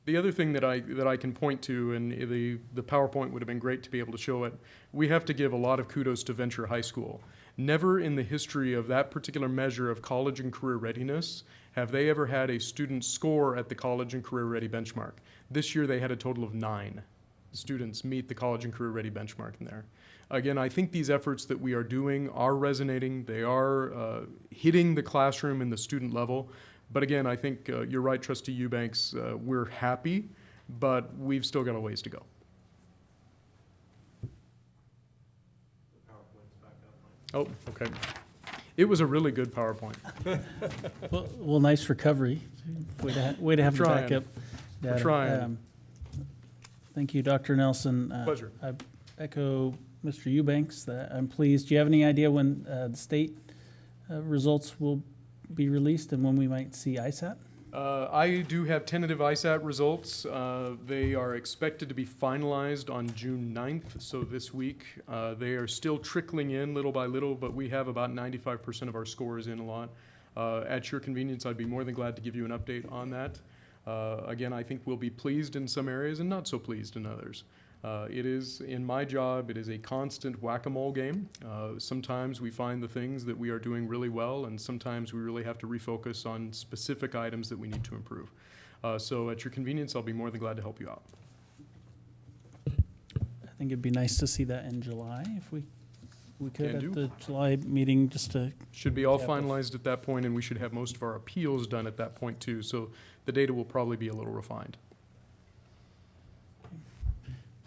The other thing that I can point to, and the PowerPoint would have been great to be able to show it, we have to give a lot of kudos to Venture High School. Never in the history of that particular measure of college and career readiness have they ever had a student score at the college and career ready benchmark. This year they had a total of 9 students meet the college and career ready benchmark in there. Again, I think these efforts that we are doing are resonating. They are hitting the classroom and the student level. But again, I think you're right, Trustee Eubanks. We're happy, but we've still got a ways to go. Oh, okay. It was a really good PowerPoint. Well, nice recovery. Way to have the trying. backup data. We're trying. Thank you, Dr. Nelson. Pleasure. I echo Mr. Eubanks that I'm pleased. Do you have any idea when the state results will be released and when we might see ISAT? I do have tentative ISAT results. They are expected to be finalized on June 9th, so this week. They are still trickling in little by little, but we have about 95% of our scores in a lot. At your convenience, I'd be more than glad to give you an update on that. Again, I think we'll be pleased in some areas and not so pleased in others. It is, in my job, it is a constant whack-a-mole game. Sometimes we find the things that we are doing really well, and sometimes we really have to refocus on specific items that we need to improve. So at your convenience, I'll be more than glad to help you out. I think it'd be nice to see that in July if we could Can at do. the July meeting, just to. Should be all Yeah, finalized at that point, and we should have most of our appeals done at that point too. So the data will probably be a little refined.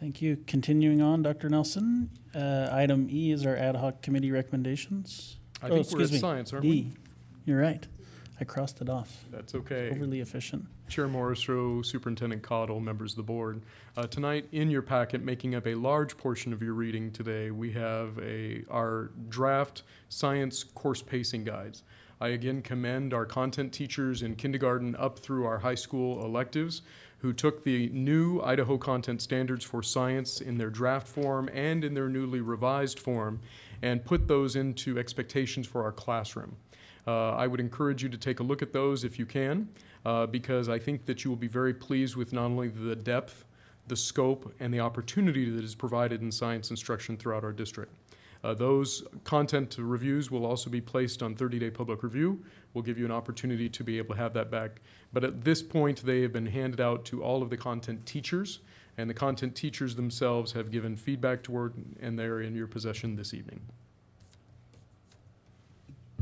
Thank you. Continuing on, Dr. Nelson, item E is our ad hoc committee recommendations. I think we're excuse at me, science, aren't D. we? You're right. I crossed it off. That's okay. Overly efficient. Chair Morrisroe, Superintendent Cottle, members of the board. Tonight, in your packet, making up a large portion of your reading today, we have our draft science course pacing guides. I again commend our content teachers in kindergarten up through our high school electives who took the new Idaho content standards for science in their draft form and in their newly revised form and put those into expectations for our classroom. I would encourage you to take a look at those if you can, because I think that you will be very pleased with not only the depth, the scope, and the opportunity that is provided in science instruction throughout our district. Those content reviews will also be placed on 30-day public review. We'll give you an opportunity to be able to have that back. But at this point, they have been handed out to all of the content teachers, and the content teachers themselves have given feedback toward, and they're in your possession this evening.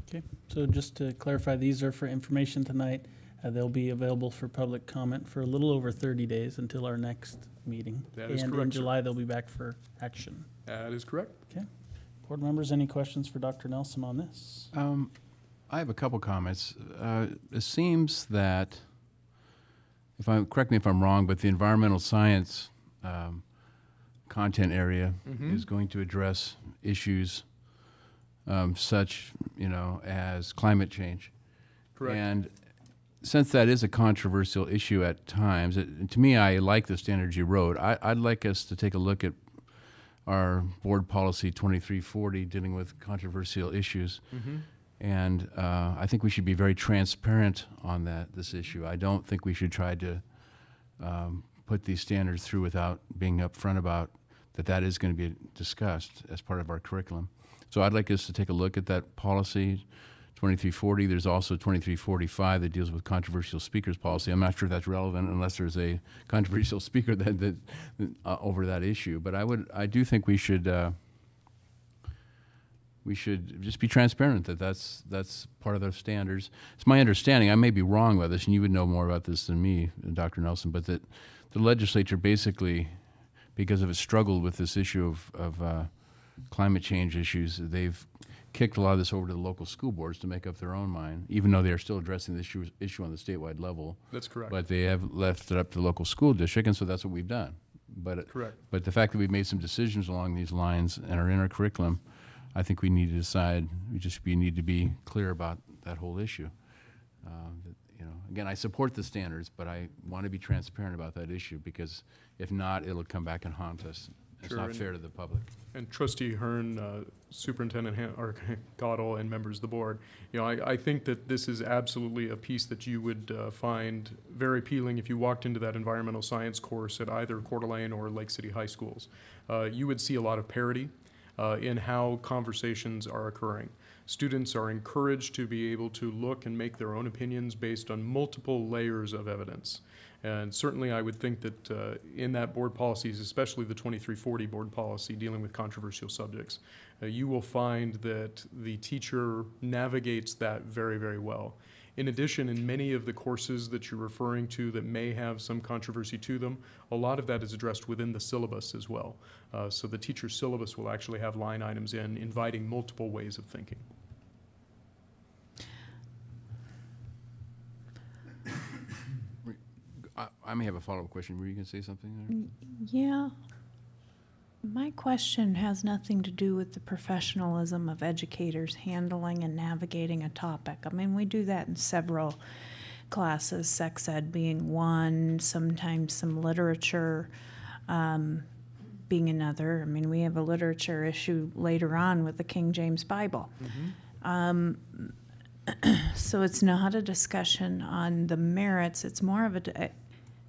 Okay, so just to clarify, these are for information tonight. They'll be available for public comment for a little over 30 days until our next meeting. That is And in correct, sir. July, they'll be back for action. That is correct. Okay. Board members, any questions for Dr. Nelson on this? I have a couple comments. It seems that, correct me if I'm wrong, but the environmental science content area is going to address issues such, as climate change. Correct. And since that is a controversial issue at times, to me, I like the standards you wrote. I'd like us to take a look at our board policy 2340 dealing with controversial issues. And I think we should be very transparent on this issue. I don't think we should try to put these standards through without being upfront about that is going to be discussed as part of our curriculum. So I'd like us to take a look at that policy 2340. There's also 2345 that deals with controversial speakers policy. I'm not sure if that's relevant unless there's a controversial speaker that over that issue. But I do think we should just be transparent that's part of those standards. It's my understanding, I may be wrong about this, and you would know more about this than me, Dr. Nelson, but that the legislature basically, because of its struggle with this issue of climate change issues, they've kicked a lot of this over to the local school boards to make up their own mind, even though they are still addressing this issue on the statewide level. That's correct. But they have left it up to the local school district, and so that's what we've done. Correct. But the fact that we've made some decisions along these lines and are in our curriculum, I think we need to decide, we need to be clear about that whole issue. Again, I support the standards, but I want to be transparent about that issue, because if not, it'll come back and haunt us. It's Sure, not and- fair to the public. And Trustee Hearn, Superintendent Cottle, and members of the board, I think that this is absolutely a piece that you would find very appealing if you walked into that environmental science course at either Coeur d'Alene or Lake City High Schools. You would see a lot of parity in how conversations are occurring. Students are encouraged to be able to look and make their own opinions based on multiple layers of evidence. And certainly I would think that in that board policies, especially the 2340 board policy dealing with controversial subjects, you will find that the teacher navigates that very, very well. In addition, in many of the courses that you're referring to that may have some controversy to them, a lot of that is addressed within the syllabus as well. So the teacher's syllabus will actually have line items in inviting multiple ways of thinking. I may have a follow-up question. Were you going to say something there? Yeah. My question has nothing to do with the professionalism of educators handling and navigating a topic. I mean, we do that in several classes, sex ed being one, sometimes some literature being another. I mean, we have a literature issue later on with the King James Bible. So it's not a discussion on the merits. It's more of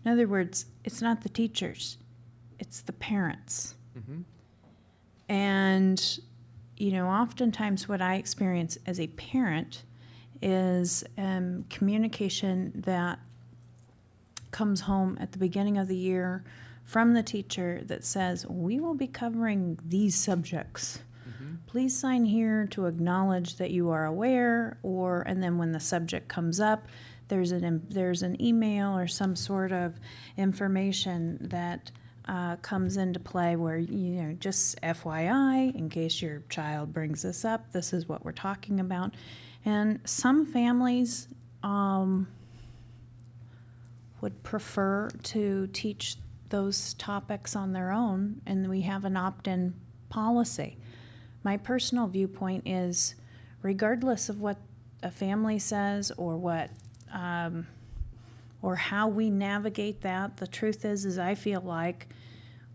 in other words, it's not the teachers. it's the parents. Mm-hmm. And, you know, oftentimes what I experience as a parent is communication that comes home at the beginning of the year from the teacher that says, we will be covering these subjects. Mm-hmm. Please sign here to acknowledge that you are aware, and then when the subject comes up, there's an email or some sort of information that comes into play where, you know, just FYI, in case your child brings this up, this is what we're talking about. And some families would prefer to teach those topics on their own, and we have an opt-in policy. My personal viewpoint is, regardless of what a family says or what or how we navigate that, the truth is I feel like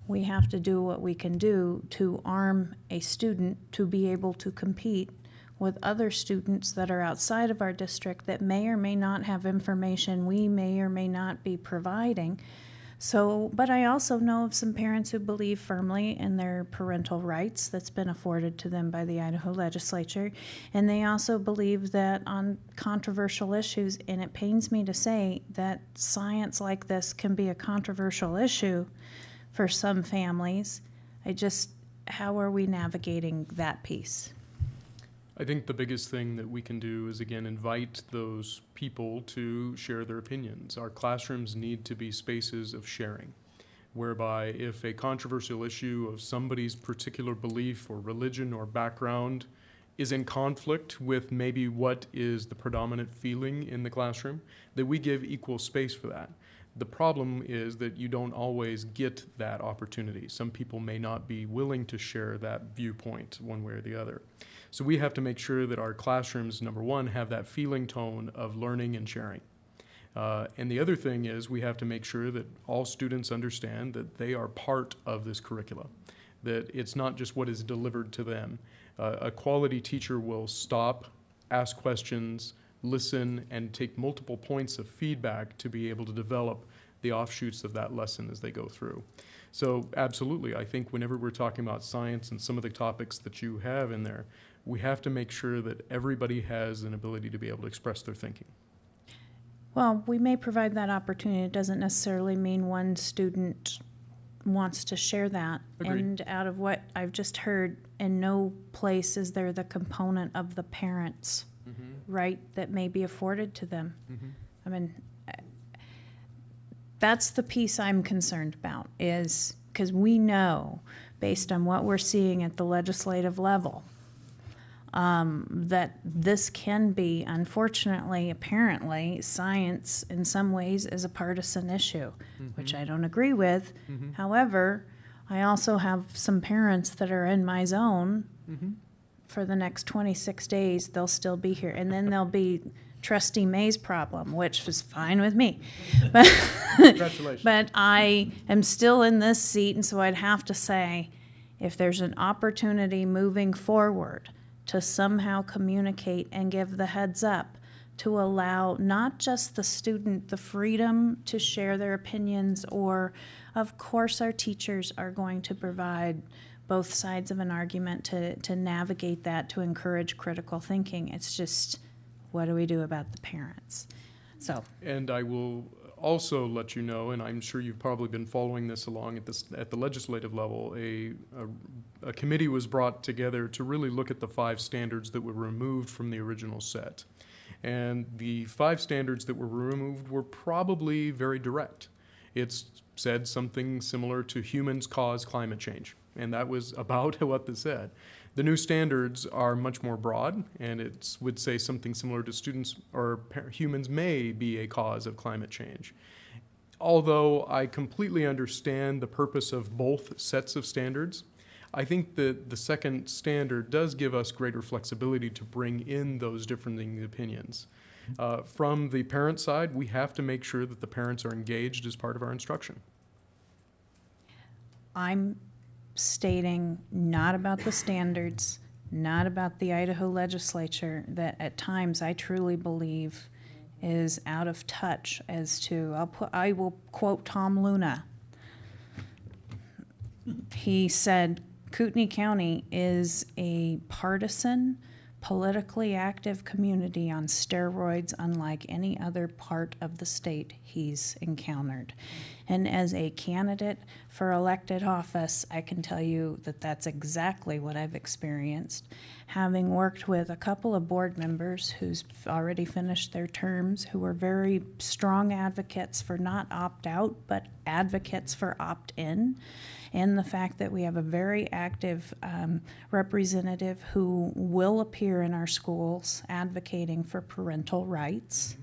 we have to do what we can do to arm a student to be able to compete with other students that are outside of our district that may or may not have information we may or may not be providing. So, but I also know of some parents who believe firmly in their parental rights that's been afforded to them by the Idaho legislature. And they also believe that on controversial issues, and it pains me to say that science like this can be a controversial issue for some families. How are we navigating that piece? I think the biggest thing that we can do is, again, invite those people to share their opinions. Our classrooms need to be spaces of sharing, whereby if a controversial issue of somebody's particular belief or religion or background is in conflict with maybe what is the predominant feeling in the classroom, that we give equal space for that. The problem is that you don't always get that opportunity. Some people may not be willing to share that viewpoint one way or the other. So we have to make sure that our classrooms, number one, have that feeling tone of learning and sharing. And the other thing is we have to make sure that all students understand that they are part of this curricula, that it's not just what is delivered to them. A quality teacher will stop, ask questions, listen, and take multiple points of feedback to be able to develop the offshoots of that lesson as they go through. So absolutely, I think whenever we're talking about science and some of the topics that you have in there, we have to make sure that everybody has an ability to be able to express their thinking. Well, we may provide that opportunity. It doesn't necessarily mean one student wants to share that. Agreed. And out of what I've just heard, in no place is there the component of the parents' right that may be afforded to them. I mean, that's the piece I'm concerned about, is because we know, based on what we're seeing at the legislative level, that this can be, unfortunately, apparently, science in some ways is a partisan issue, which I don't agree with. However, I also have some parents that are in my zone. For the next 26 days, they'll still be here. And then there'll be Trustee May's problem, which was fine with me. But, Congratulations. but I am still in this seat, and so I'd have to say, if there's an opportunity moving forward to somehow communicate and give the heads up to allow not just the student the freedom to share their opinions, or of course our teachers are going to provide both sides of an argument to navigate that, to encourage critical thinking. It's just, what do we do about the parents? So. And I will also let you know, and I'm sure you've probably been following this along at the legislative level, a committee was brought together to really look at the 5 standards that were removed from the original set. And the 5 standards that were removed were probably very direct. It's said something similar to humans cause climate change, and that was about what this said. The new standards are much more broad, and it would say something similar to students or humans may be a cause of climate change. Although I completely understand the purpose of both sets of standards, I think that the second standard does give us greater flexibility to bring in those differing opinions. From the parent side, we have to make sure that the parents are engaged as part of our instruction. I'm stating not about the standards, not about the Idaho legislature, that at times I truly believe is out of touch as to, I will quote Tom Luna. He said Kootenai County is a partisan, politically active community on steroids unlike any other part of the state he's encountered. And as a candidate for elected office, I can tell you that that's exactly what I've experienced. Having worked with a couple of board members who's already finished their terms, who are very strong advocates for not opt-out, but advocates for opt-in, and the fact that we have a very active representative who will appear in our schools advocating for parental rights,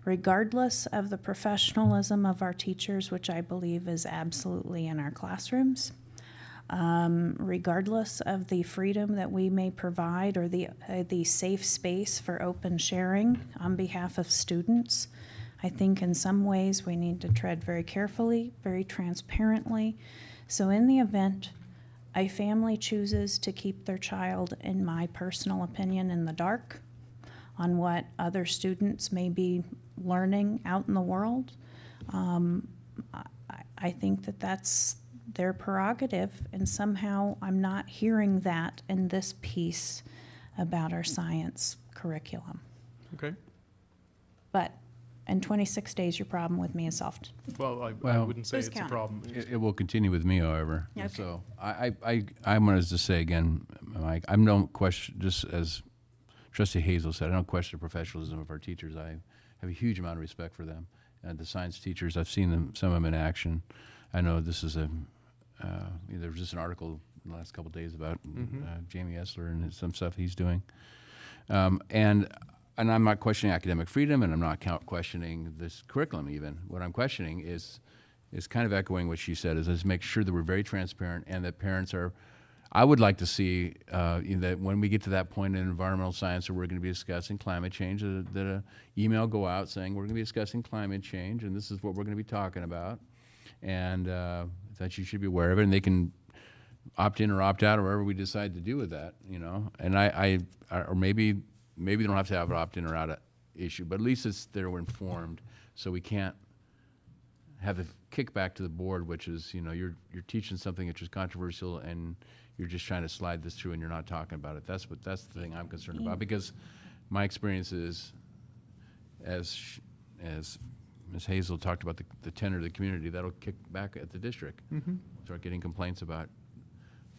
regardless of the professionalism of our teachers, which I believe is absolutely in our classrooms, regardless of the freedom that we may provide or the safe space for open sharing on behalf of students. I think in some ways we need to tread very carefully, very transparently. So in the event a family chooses to keep their child, in my personal opinion, in the dark on what other students may be learning out in the world, I think that that's their prerogative, and somehow I'm not hearing that in this piece about our science curriculum. Okay. But in 26 days, your problem with me is solved. Well, I Well- wouldn't say Who's it's a counting? problem. It will continue with me, however. Okay. So I'm going to just say again, Mike, I don't question, just as Trustee Hazel said, I don't question the professionalism of our teachers. I have a huge amount of respect for them. And the science teachers, I've seen them, some of them in action. I know this is there was just an article in the last couple of days about Jamie Essler and some stuff he's doing. And I'm not questioning academic freedom, and I'm not questioning this curriculum even. What I'm questioning is kind of echoing what she said, is make sure that we're very transparent and that parents are. I would like to see that when we get to that point in environmental science where we're going to be discussing climate change, that an email go out saying we're going to be discussing climate change and this is what we're going to be talking about, and that you should be aware of it, and they can opt in or opt out or whatever we decide to do with that, And or maybe they don't have to have an opt in or out issue, but at least they're informed, so we can't have the kickback to the board, which is you're teaching something which is controversial and you're just trying to slide this through and you're not talking about it. That's the thing I'm concerned about, because my experience is, as Ms. Hazel talked about the tenor of the community, that'll kick back at the district. Start getting complaints about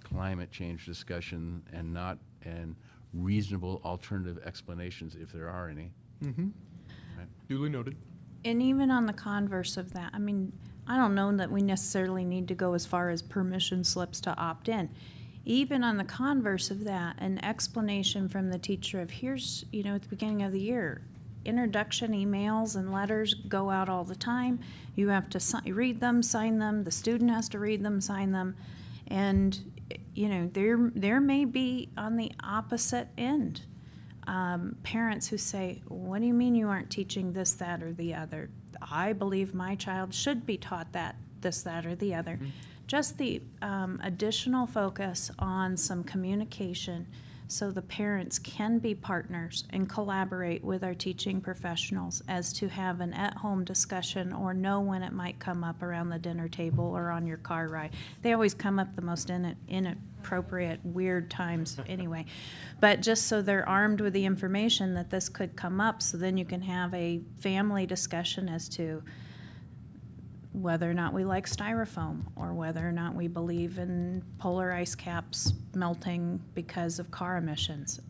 climate change discussion and reasonable alternative explanations if there are any. Right. Duly noted. And even on the converse of that, I mean, I don't know that we necessarily need to go as far as permission slips to opt in. Even on the converse of that, an explanation from the teacher of here's, at the beginning of the year, introduction emails and letters go out all the time. You have to read them, sign them. The student has to read them, sign them. And, there may be on the opposite end parents who say, what do you mean you aren't teaching this, that, or the other? I believe my child should be taught that, this, that, or the other. Just the additional focus on some communication so the parents can be partners and collaborate with our teaching professionals as to have an at-home discussion or know when it might come up around the dinner table or on your car ride. They always come up the most inappropriate, weird times anyway. But just so they're armed with the information that this could come up, so then you can have a family discussion as to whether or not we like styrofoam or whether or not we believe in polar ice caps melting because of car emissions.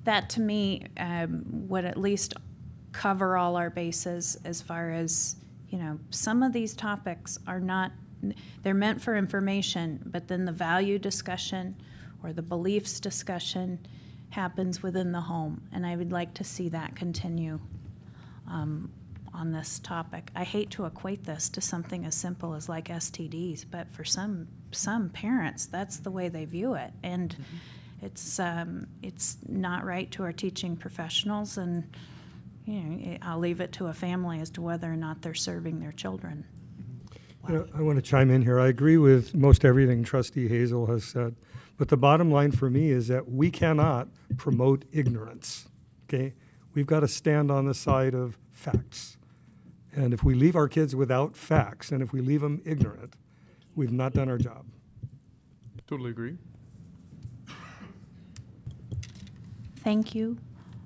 That to me would at least cover all our bases as far as, some of these topics are not, they're meant for information, but then the value discussion or the beliefs discussion happens within the home. And I would like to see that continue on this topic. I hate to equate this to something as simple as like STDs, but for some parents, that's the way they view it. And it's not right to our teaching professionals, and I'll leave it to a family as to whether or not they're serving their children. I want to chime in here. I agree with most everything Trustee Hazel has said, but the bottom line for me is that we cannot promote ignorance, okay? We've got to stand on the side of facts. And if we leave our kids without facts, and if we leave them ignorant, we've not done our job. Totally agree. Thank you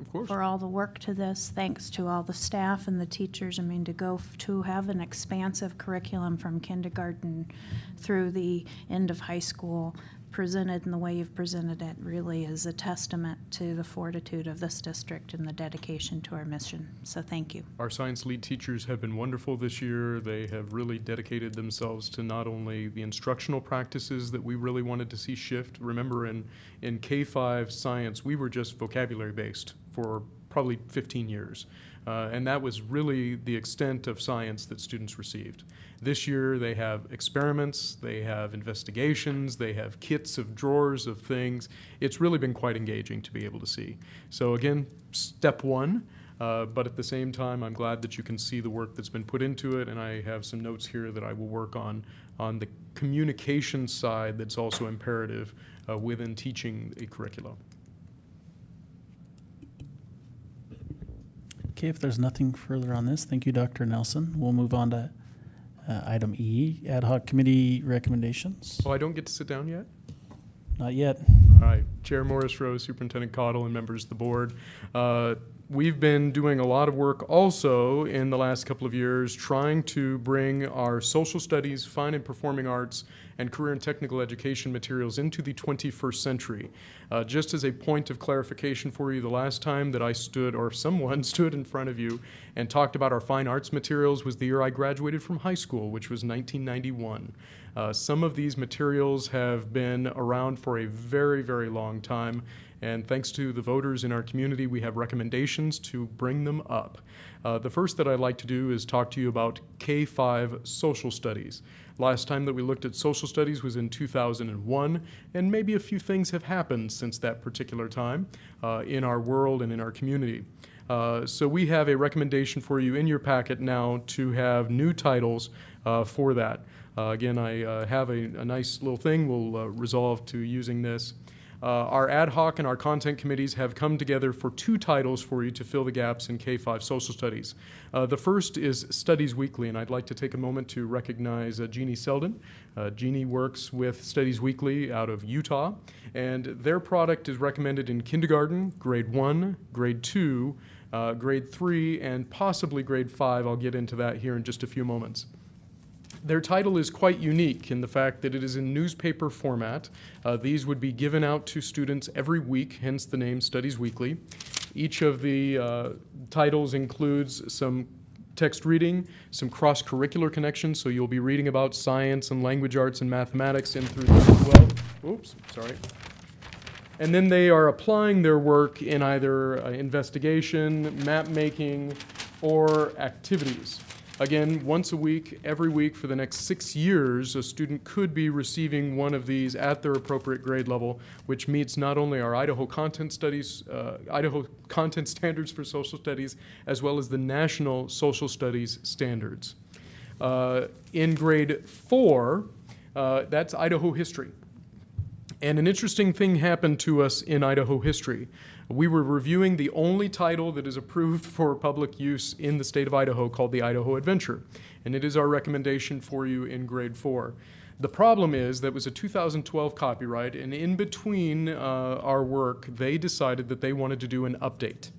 Of course. for all the work to this. Thanks to all the staff and the teachers. I mean, to have an expansive curriculum from kindergarten through the end of high school presented in the way you've presented it really is a testament to the fortitude of this district and the dedication to our mission. So thank you. Our science lead teachers have been wonderful this year. They have really dedicated themselves to not only the instructional practices that we really wanted to see shift. Remember, in K-5 science, we were just vocabulary based for probably 15 years. And that was really the extent of science that students received. This year they have experiments, they have investigations, they have kits of drawers of things. It's really been quite engaging to be able to see. So again, step one, but at the same time I'm glad that you can see the work that's been put into it, and I have some notes here that I will work on the communication side that's also imperative within teaching a curriculum. Okay, if there's nothing further on this, thank you, Dr. Nelson. We'll move on to item E, ad hoc committee recommendations. Oh, I don't get to sit down yet? Not yet. All right, Chair Morris Rose, Superintendent Cottle, and members of the board. We've been doing a lot of work also in the last couple of years trying to bring our social studies, fine and performing arts, and career and technical education materials into the 21st century. Just as a point of clarification for you, the last time that I stood, or someone stood in front of you and talked about our fine arts materials was the year I graduated from high school, which was 1991. Some of these materials have been around for a very, very long time, and thanks to the voters in our community, we have recommendations to bring them up. The first that I'd like to do is talk to you about K-5 social studies. Last time that we looked at social studies was in 2001, and maybe a few things have happened since that particular time in our world and in our community. So we have a recommendation for you in your packet now to have new titles for that. Again, I have a nice little thing. We'll resolve to using this. Our ad hoc and our content committees have come together for two titles for you to fill the gaps in K-5 social studies. The first is Studies Weekly, and I'd like to take a moment to recognize Jeannie Selden. Jeannie works with Studies Weekly out of Utah, and their product is recommended in kindergarten, grade 1, grade 2, grade 3, and possibly grade 5. I'll get into that here in just a few moments. Their title is quite unique in the fact that it is in newspaper format. These would be given out to students every week, hence the name Studies Weekly. Each of the titles includes some text reading, some cross-curricular connections, so you'll be reading about science and language arts and mathematics in through this as well. Oops, sorry. And then they are applying their work in either investigation, map making, or activities. Again, once a week, every week for the next 6 years, a student could be receiving one of these at their appropriate grade level, which meets not only our Idaho content studies, Idaho content standards for social studies, as well as the national social studies standards. In grade 4, that's Idaho history. And an interesting thing happened to us in Idaho history. We were reviewing the only title that is approved for public use in the state of Idaho called the Idaho Adventure, and it is our recommendation for you in grade 4. The problem is that was a 2012 copyright, and in between our work, they decided that they wanted to do an update.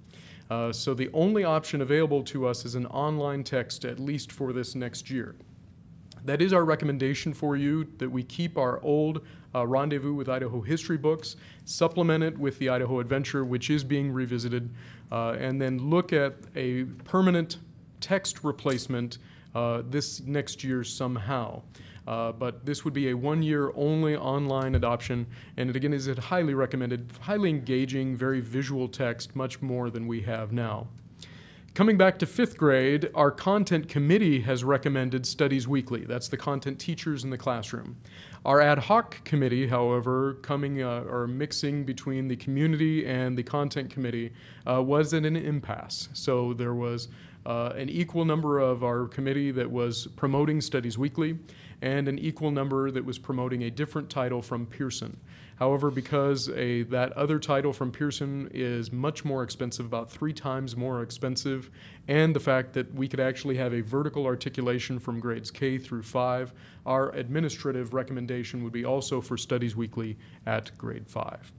So the only option available to us is an online text, at least for this next year. That is our recommendation for you, that we keep our old Rendezvous with Idaho history books, supplement it with the Idaho Adventure, which is being revisited, and then look at a permanent text replacement this next year somehow. But this would be a 1-year only online adoption, and it again is highly recommended, highly engaging, very visual text, much more than we have now. Coming back to 5th grade, our content committee has recommended Studies Weekly. That's the content teachers in the classroom. Our ad hoc committee, however, or mixing between the community and the content committee, was at an impasse. So there was an equal number of our committee that was promoting Studies Weekly, and an equal number that was promoting a different title from Pearson. However, because that other title from Pearson is much more expensive, about 3 times more expensive, and the fact that we could actually have a vertical articulation from grades K through 5, our administrative recommendation would be also for Studies Weekly at grade 5.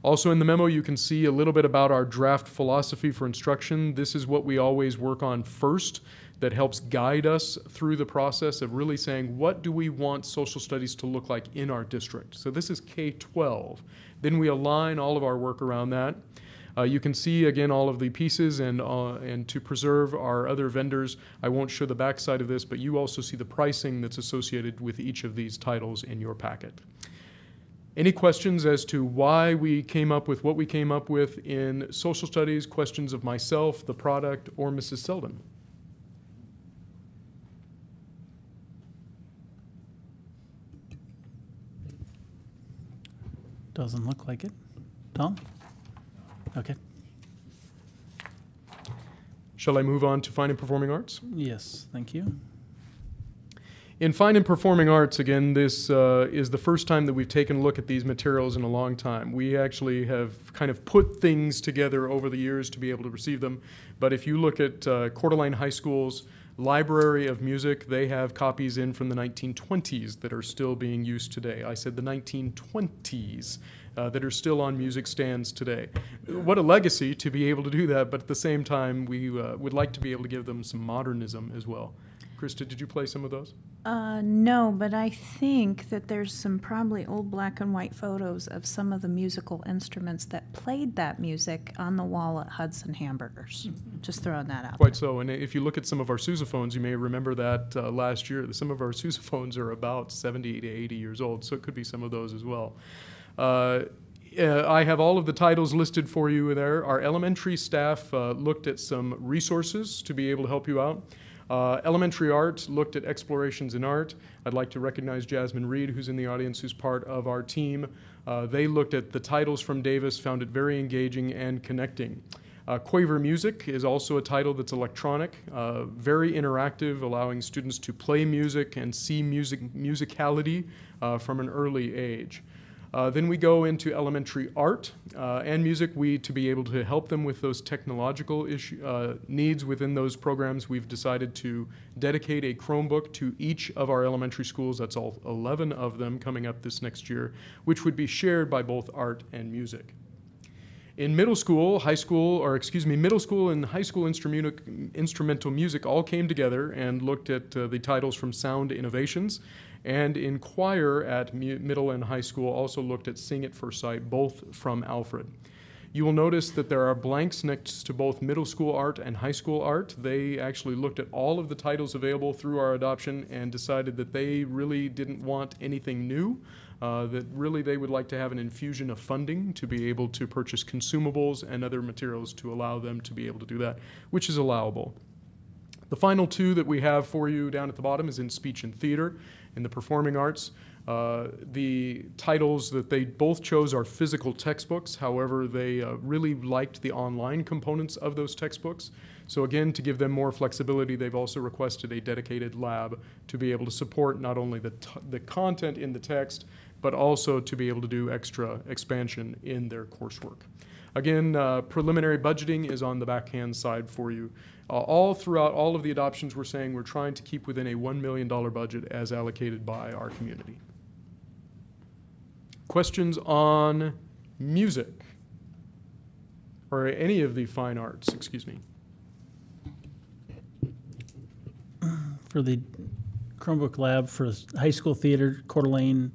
Also in the memo, you can see a little bit about our draft philosophy for instruction. This is what we always work on first, that helps guide us through the process of really saying, what do we want social studies to look like in our district? So this is K-12. Then we align all of our work around that. You can see, again, all of the pieces, and to preserve our other vendors, I won't show the backside of this, but you also see the pricing that's associated with each of these titles in your packet. Any questions as to why we came up with what we came up with in social studies, questions of myself, the product, or Mrs. Selden? Doesn't look like it. Tom? Okay. Shall I move on to Fine and Performing Arts? Yes, thank you. In Fine and Performing Arts, again, this is the first time that we've taken a look at these materials in a long time. We actually have kind of put things together over the years to be able to receive them. But if you look at Coeur d'Alene High School's Library of Music, they have copies in from the 1920s that are still being used today. I said the 1920s. That are still on music stands today. What a legacy to be able to do that, but at the same time, we would like to be able to give them some modernism as well. Krista, did you play some of those? No, but I think that there's some probably old black and white photos of some of the musical instruments that played that music on the wall at Hudson Hamburgers. Just throwing that out. Quite so, and if you look at some of our sousaphones, you may remember that last year, some of our sousaphones are about 70 to 80 years old, so it could be some of those as well. I have all of the titles listed for you there. Our elementary staff looked at some resources to be able to help you out. Elementary art looked at explorations in art. I'd like to recognize Jasmine Reed, who's in the audience, who's part of our team. They looked at the titles from Davis, found it very engaging and connecting. Quaver Music is also a title that's electronic, very interactive, allowing students to play music and see musicality from an early age. Then we go into elementary art and music. To be able to help them with those technological needs within those programs, we've decided to dedicate a Chromebook to each of our elementary schools. That's all 11 of them coming up this next year, which would be shared by both art and music. In middle school, middle school and high school instrumental music all came together and looked at the titles from Sound Innovations. And in choir at middle and high school also looked at Sing at First Sight, both from Alfred. You will notice that there are blanks next to both middle school art and high school art. They actually looked at all of the titles available through our adoption and decided that they really didn't want anything new, that really they would like to have an infusion of funding to be able to purchase consumables and other materials to allow them to be able to do that, which is allowable. The final two that we have for you down at the bottom is in speech and theater. In the performing arts, the titles that they both chose are physical textbooks. However, they really liked the online components of those textbooks. So again, to give them more flexibility, they've also requested a dedicated lab to be able to support not only the content in the text, but also to be able to do extra expansion in their coursework. Again, preliminary budgeting is on the backhand side for you. All throughout all of the adoptions, we're saying we're trying to keep within a $1 million budget as allocated by our community. Questions on music or any of the fine arts, excuse me. For the Chromebook lab for high school theater, Coeur d'Alene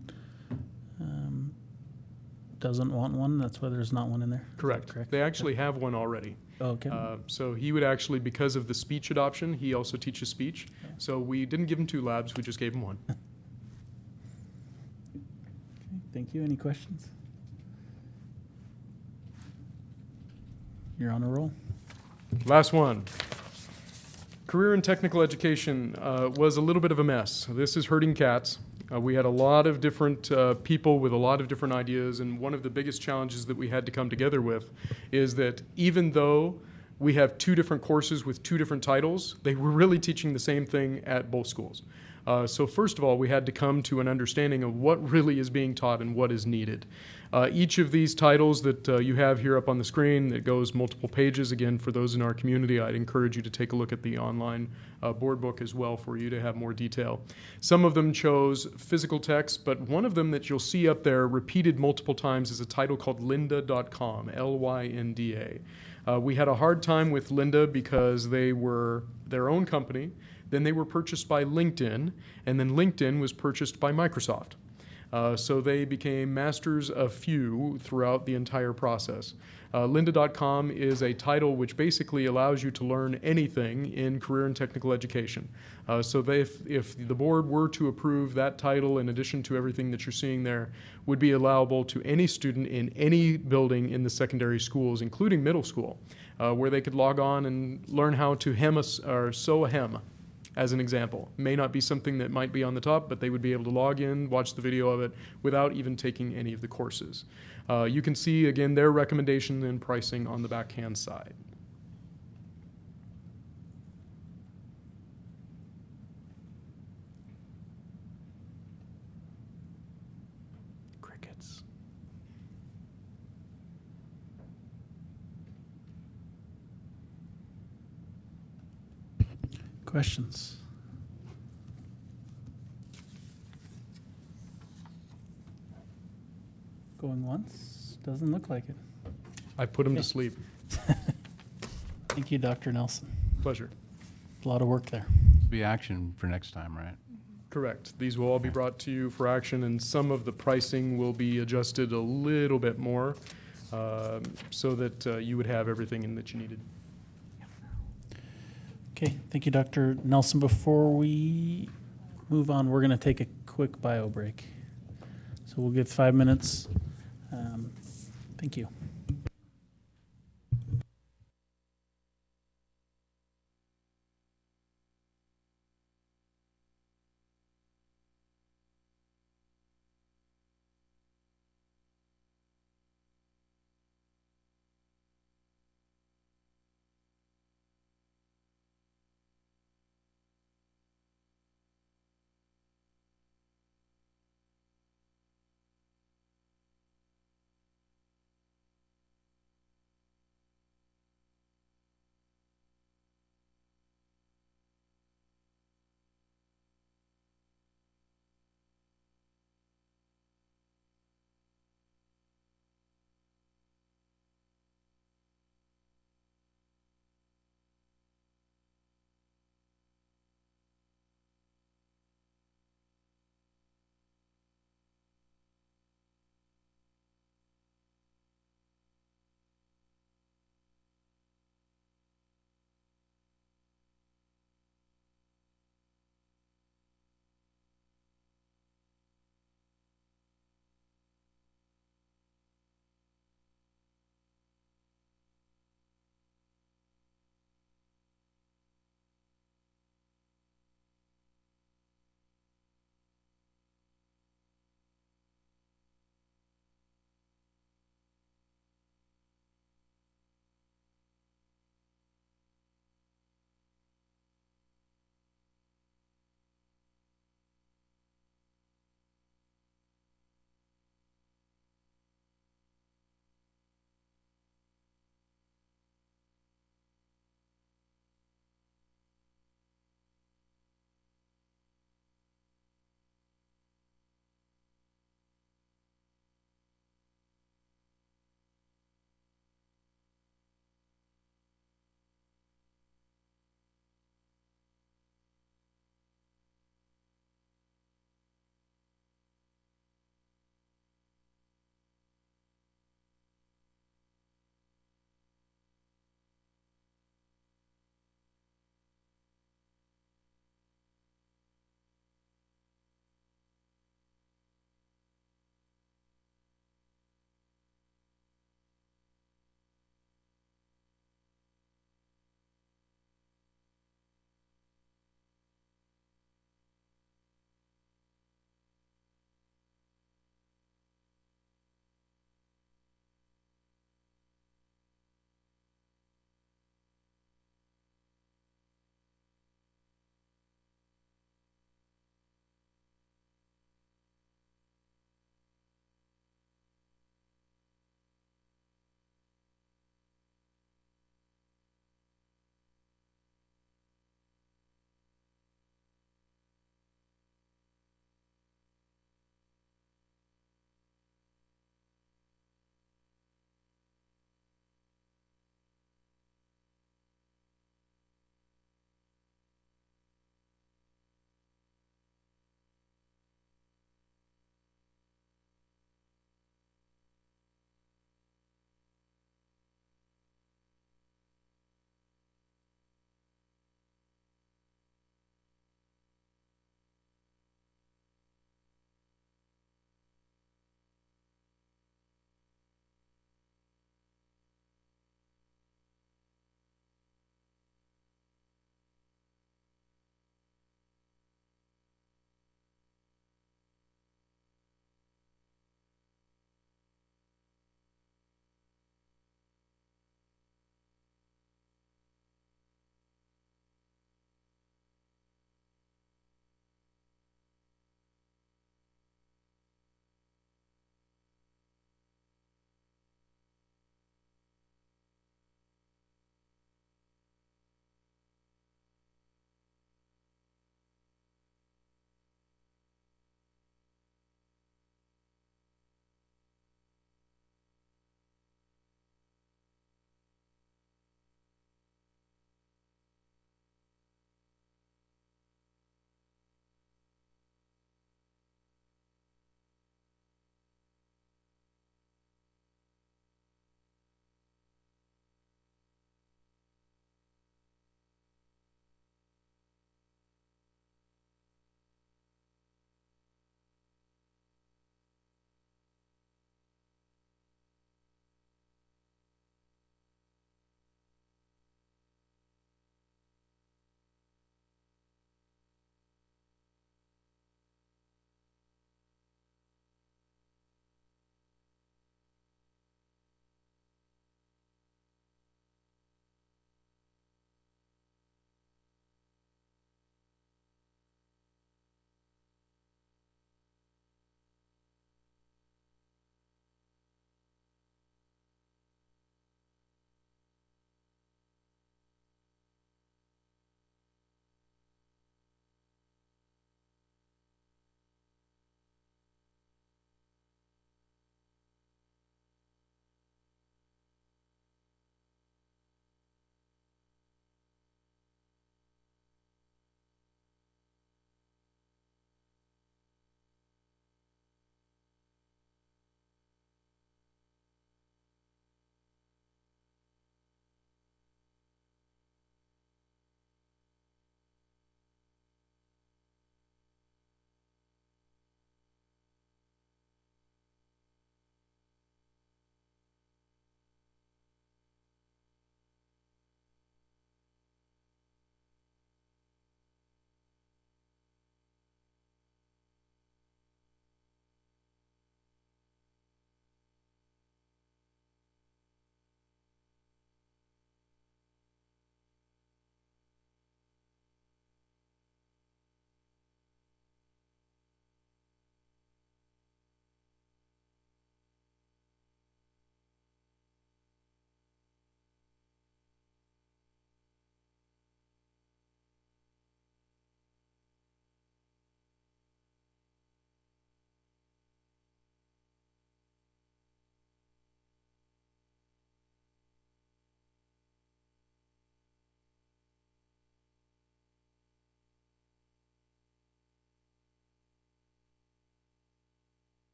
doesn't want one. That's why there's not one in there. Correct. They actually have one already. Okay. So he would actually, because of the speech adoption, he also teaches speech. So we didn't give him 2 labs, we just gave him 1. Okay, thank you. Any questions? You're on a roll. Last one. Career and technical education was a little bit of a mess. This is herding cats. We had a lot of different people with a lot of different ideas, and one of the biggest challenges that we had to come together with is that even though we have 2 different courses with 2 different titles. They were really teaching the same thing at both schools. So first of all, we had to come to an understanding of what really is being taught and what is needed. Each of these titles that you have here up on the screen that goes multiple pages, again, for those in our community, I'd encourage you to take a look at the online board book as well for you to have more detail. Some of them chose physical text, but one of them that you'll see up there repeated multiple times is a title called lynda.com, L-Y-N-D-A. We had a hard time with Lynda because they were their own company. Then they were purchased by LinkedIn, and then LinkedIn was purchased by Microsoft. So they became masters of few throughout the entire process. Lynda.com is a title which basically allows you to learn anything in career and technical education. So if the board were to approve that title, in addition to everything that you're seeing there, would be allowable to any student in any building in the secondary schools, including middle school, where they could log on and learn how to or sew a hem, as an example. May not be something that might be on the top, but they would be able to log in, watch the video of it, without even taking any of the courses. You can see, again, their recommendation and pricing on the backhand side. Crickets. Questions? Going once? Doesn't look like it. I put them Okay. to sleep. Thank you, Dr. Nelson. Pleasure. A lot of work there. Be action for next time, right? Correct. These will all be brought to you for action, and some of the pricing will be adjusted a little bit more so that you would have everything in that you needed. Okay, thank you, Dr. Nelson. Before we move on, we're going to take a quick bio break. So we'll give 5 minutes. Thank you.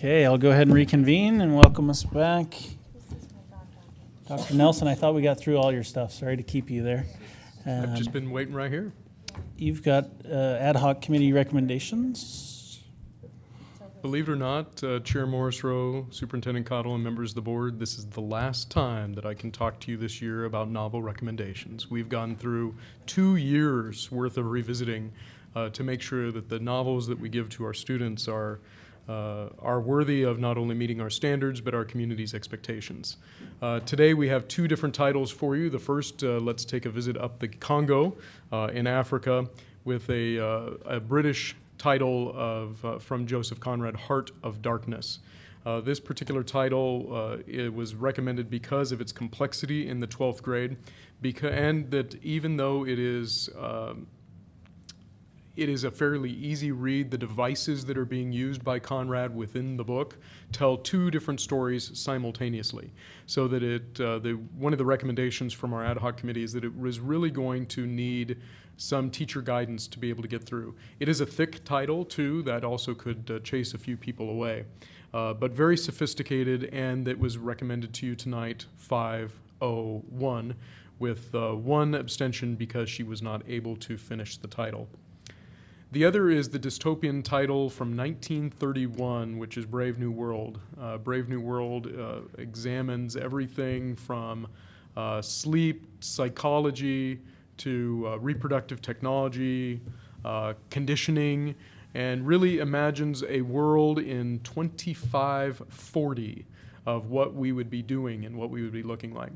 Okay, I'll go ahead and reconvene and welcome us back. Dr. Nelson, I thought we got through all your stuff. Sorry to keep you there. I've just been waiting right here. You've got ad hoc committee recommendations. Believe it or not, Chair Morris Rowe, Superintendent Cottle, and members of the board, this is the last time that I can talk to you this year about novel recommendations. We've gone through 2 years worth of revisiting to make sure that the novels that we give to our students are worthy of not only meeting our standards, but our community's expectations. Today we have 2 different titles for you. The first, let's take a visit up the Congo in Africa with a British title of, from Joseph Conrad, Heart of Darkness. This particular title it was recommended because of its complexity in the 12th grade, and that even though it is a fairly easy read, the devices that are being used by Conrad within the book tell 2 different stories simultaneously. So that one of the recommendations from our ad hoc committee is that it was really going to need some teacher guidance to be able to get through. It is a thick title too, that also could chase a few people away. But very sophisticated, and that was recommended to you tonight, 501, with 1 abstention because she was not able to finish the title. The other is the dystopian title from 1931, which is Brave New World. Brave New World examines everything from sleep, psychology, to reproductive technology, conditioning, and really imagines a world in 2540 of what we would be doing and what we would be looking like.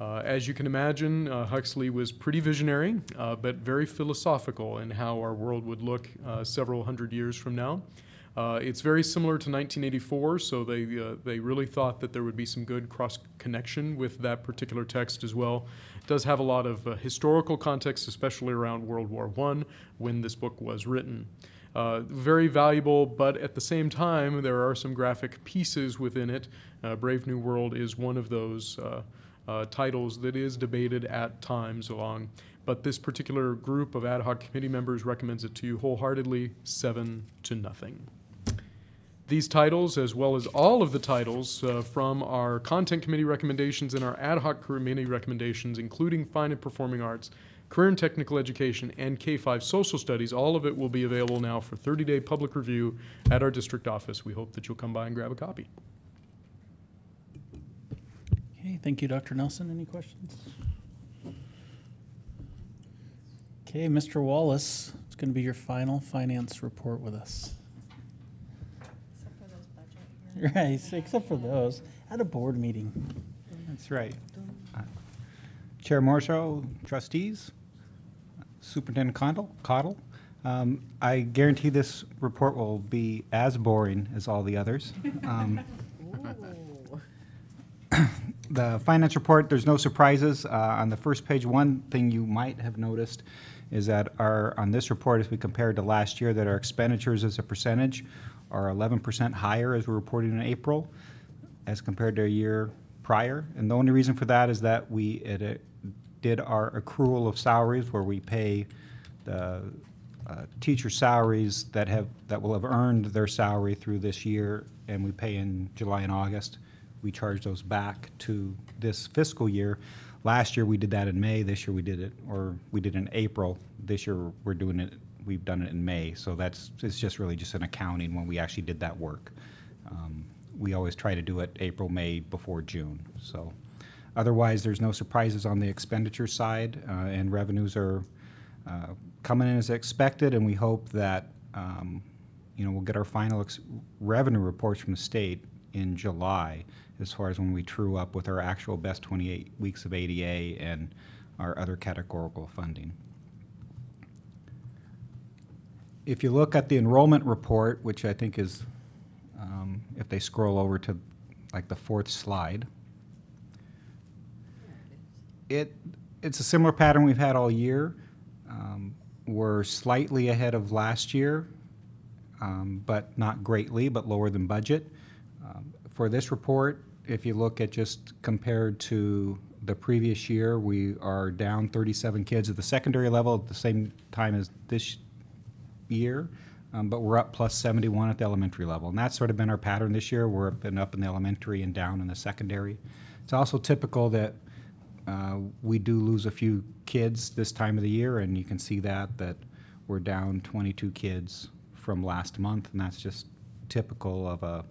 As you can imagine, Huxley was pretty visionary, but very philosophical in how our world would look several hundred years from now. It's very similar to 1984, so they really thought that there would be some good cross-connection with that particular text as well. It does have a lot of historical context, especially around World War I, when this book was written. Very valuable, but at the same time, there are some graphic pieces within it. Brave New World is one of those titles that is debated at times along, but this particular group of ad hoc committee members recommends it to you wholeheartedly, 7-0. These titles, as well as all of the titles from our content committee recommendations and our ad hoc committee recommendations, including fine and performing arts, career and technical education, and K-5 social studies, all of it will be available now for 30-day public review at our district office. We hope that you'll come by and grab a copy. Okay, thank you, Dr. Nelson. Any questions? Okay, Mr. Wallace, it's going to be your final finance report with us. Except for those budget hearings. Right, except for those. At a board meeting. That's right. Chair Morshow, trustees, Superintendent Cottle. I guarantee this report will be as boring as all the others. The finance report, there's no surprises. On the first page, one thing you might have noticed is that on this report, as we compared to last year, that our expenditures as a percentage are 11% higher as we reported in April as compared to a year prior. And the only reason for that is that we did our accrual of salaries, where we pay the teacher salaries that will have earned their salary through this year, and we pay in July and August. We charge those back to this fiscal year. Last year we did that in May. This year we did it in April. This year we've done it in May. So it's just really just an accounting when we actually did that work. We always try to do it April, May, before June. So otherwise there's no surprises on the expenditure side, and revenues are coming in as expected, and we hope that we'll get our final revenue reports from the state in July, as far as when we true up with our actual best 28 weeks of ADA and our other categorical funding. If you look at the enrollment report, which I think is, if they scroll over to like the 4th slide, it's a similar pattern we've had all year. We're slightly ahead of last year, but not greatly, but lower than budget. For this report, if you look at just compared to the previous year, we are down 37 kids at the secondary level at the same time as this year. but we're up plus 71 at the elementary level. And that's sort of been our pattern this year. We're been up in the elementary and down in the secondary. It's also typical that we do lose a few kids this time of the year, and you can see that we're down 22 kids from last month, and that's just typical of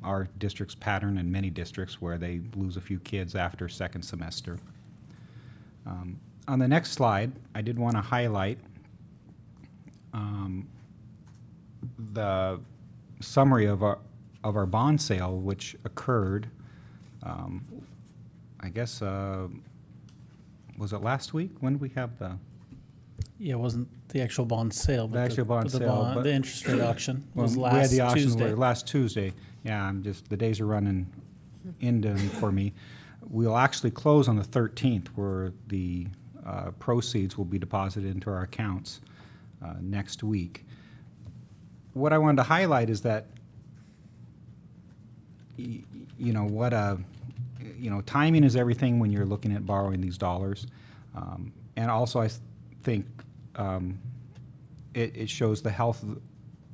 our district's pattern and many districts where they lose a few kids after second semester. On the next slide, I did want to highlight the summary of our bond sale, which occurred, I guess, was it last week? When did we have the? Yeah, it wasn't the actual bond sale, but The actual bond sale, but- the interest rate auction was Well, we had last the auction Tuesday. last Tuesday. Yeah, the days are running into for me. We'll actually close on the 13th, where the proceeds will be deposited into our accounts next week. What I wanted to highlight is that, timing is everything when you're looking at borrowing these dollars. And also, I think it shows the health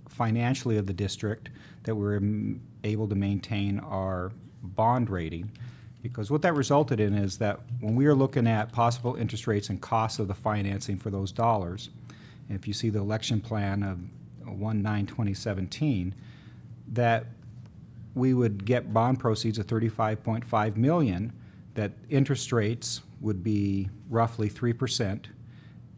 financially of the district that we're able to maintain our bond rating. Because what that resulted in is that when we are looking at possible interest rates and costs of the financing for those dollars, and if you see the election plan of 1/9/2017, that we would get bond proceeds of $35.5 million, that interest rates would be roughly 3%,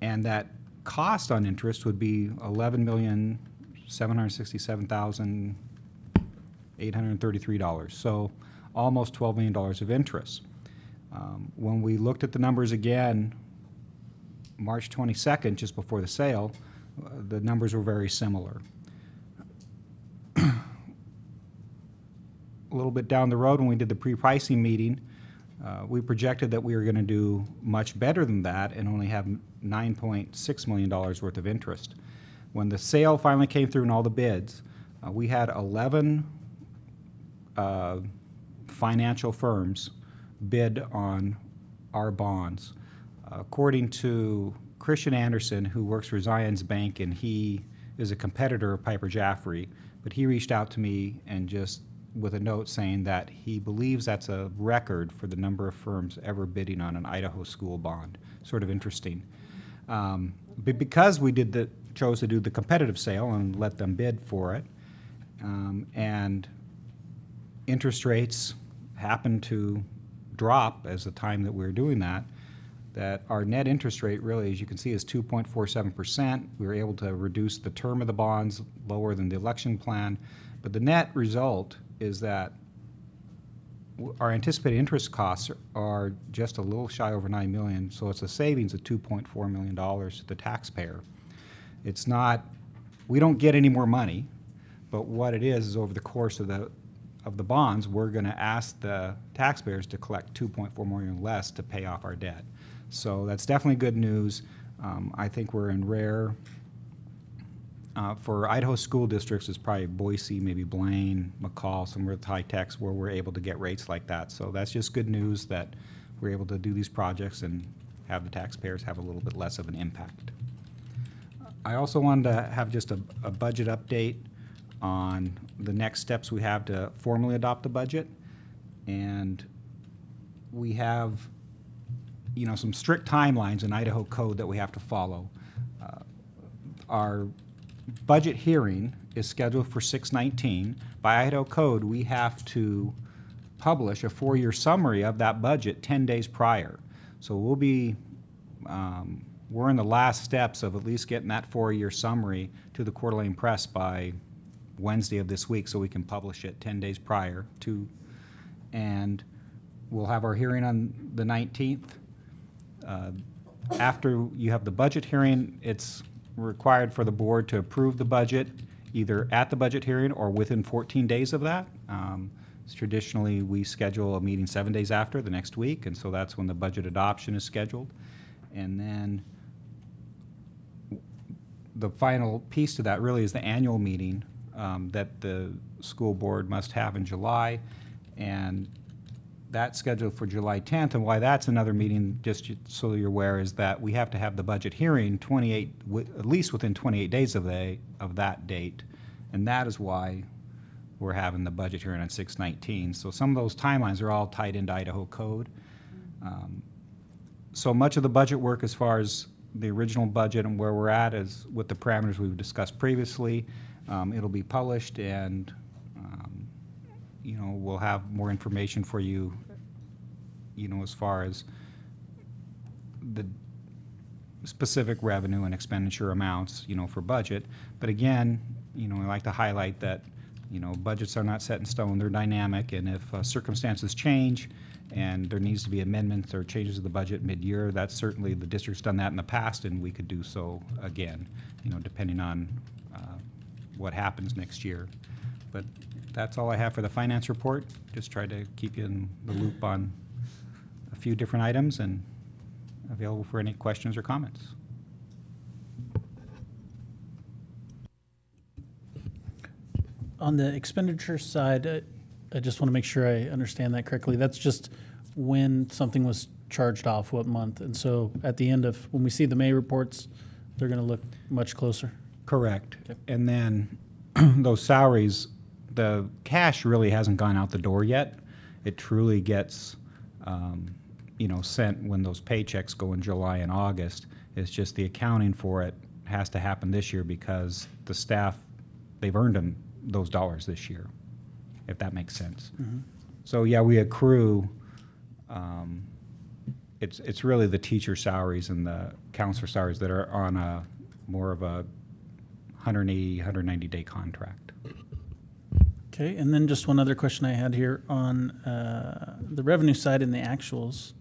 and that cost on interest would be $11,767,833. So almost $12 million of interest. When we looked at the numbers again, March 22nd, just before the sale, the numbers were very similar. A little bit down the road, when we did the pre-pricing meeting, we projected that we were going to do much better than that and only have $9.6 million worth of interest. When the sale finally came through and all the bids, we had 11 financial firms bid on our bonds. According to Christian Anderson, who works for Zions Bank, and he is a competitor of Piper Jaffray, but he reached out to me and just with a note saying that he believes that's a record for the number of firms ever bidding on an Idaho school bond. Sort of interesting. But because we chose to do the competitive sale and let them bid for it, and interest rates happened to drop as the time that we were doing that our net interest rate really, as you can see, is 2.47%. We were able to reduce the term of the bonds lower than the election plan. But the net result is that our anticipated interest costs are just a little shy over $9 million, so it's a savings of $2.4 million to the taxpayer. It's not, we don't get any more money, but what it is over the course of the bonds, we're going to ask the taxpayers to collect $2.4 million less to pay off our debt. So that's definitely good news. I think we're in rare, for Idaho school districts, it's probably Boise, maybe Blaine, McCall, somewhere with high techs where we're able to get rates like that. So that's just good news that we're able to do these projects and have the taxpayers have a little bit less of an impact. I also wanted to have just a budget update on the next steps we have to formally adopt the budget. And we have, some strict timelines in Idaho code that we have to follow. Our budget hearing is scheduled for 6/19. By Idaho code, we have to publish a 4-year summary of that budget 10 days prior. So we'll be, we're in the last steps of at least getting that 4-year summary to the Coeur d'Alene Press by Wednesday of this week so we can publish it 10 days prior to, and we'll have our hearing on the 19th. After you have the budget hearing, it's required for the board to approve the budget either at the budget hearing or within 14 days of that. Traditionally, we schedule a meeting 7 days after, the next week, and so that's when the budget adoption is scheduled. And then the final piece to that really is the annual meeting that the school board must have in July. And that's scheduled for July 10th, and why that's another meeting, just so you're aware, is that we have to have the budget hearing at least within 28 days of that date, and that is why we're having the budget hearing on 6/19. So some of those timelines are all tied into Idaho code. So much of the budget work as far as the original budget and where we're at is with the parameters we've discussed previously. It'll be published, and we'll have more information for you, as far as the specific revenue and expenditure amounts, for budget. But again, I like to highlight that, budgets are not set in stone, they're dynamic, and if circumstances change and there needs to be amendments or changes to the budget mid-year, that's certainly, the district's done that in the past, and we could do so again, depending on what happens next year. But that's all I have for the finance report. Just try to keep you in the loop on a few different items, and available for any questions or comments. On the expenditure side, I just want to make sure I understand that correctly. That's just when something was charged off, what month. And so at the end of, when we see the May reports, they're going to look much closer. Correct. Okay. And then those salaries, the cash really hasn't gone out the door yet. It truly gets, sent when those paychecks go in July and August. It's just the accounting for it has to happen this year because the staff, they've earned those dollars this year, if that makes sense. Mm-hmm. So yeah, we accrue, it's really the teacher salaries and the counselor salaries that are on a more of a 180, 190-day contract. Okay, and then just one other question I had here on the revenue side in the actuals.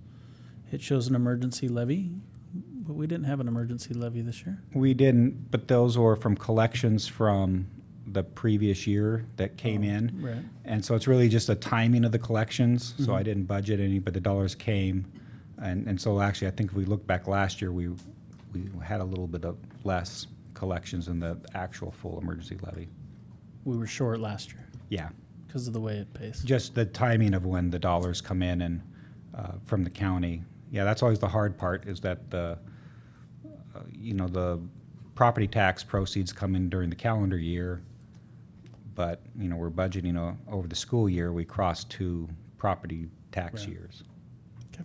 It shows an emergency levy, but we didn't have an emergency levy this year. We didn't, but those were from collections from the previous year that came in. Right. And so it's really just a timing of the collections. Mm-hmm. So I didn't budget any, but the dollars came. And so actually, I think if we look back last year, we had a little bit of less collections in the actual full emergency levy. We were short last year. Yeah. Because of the way it pays. Just the timing of when the dollars come in and from the county. Yeah, that's always the hard part, is that the property tax proceeds come in during the calendar year, but we're budgeting over the school year. We cross 2 property tax years. Okay.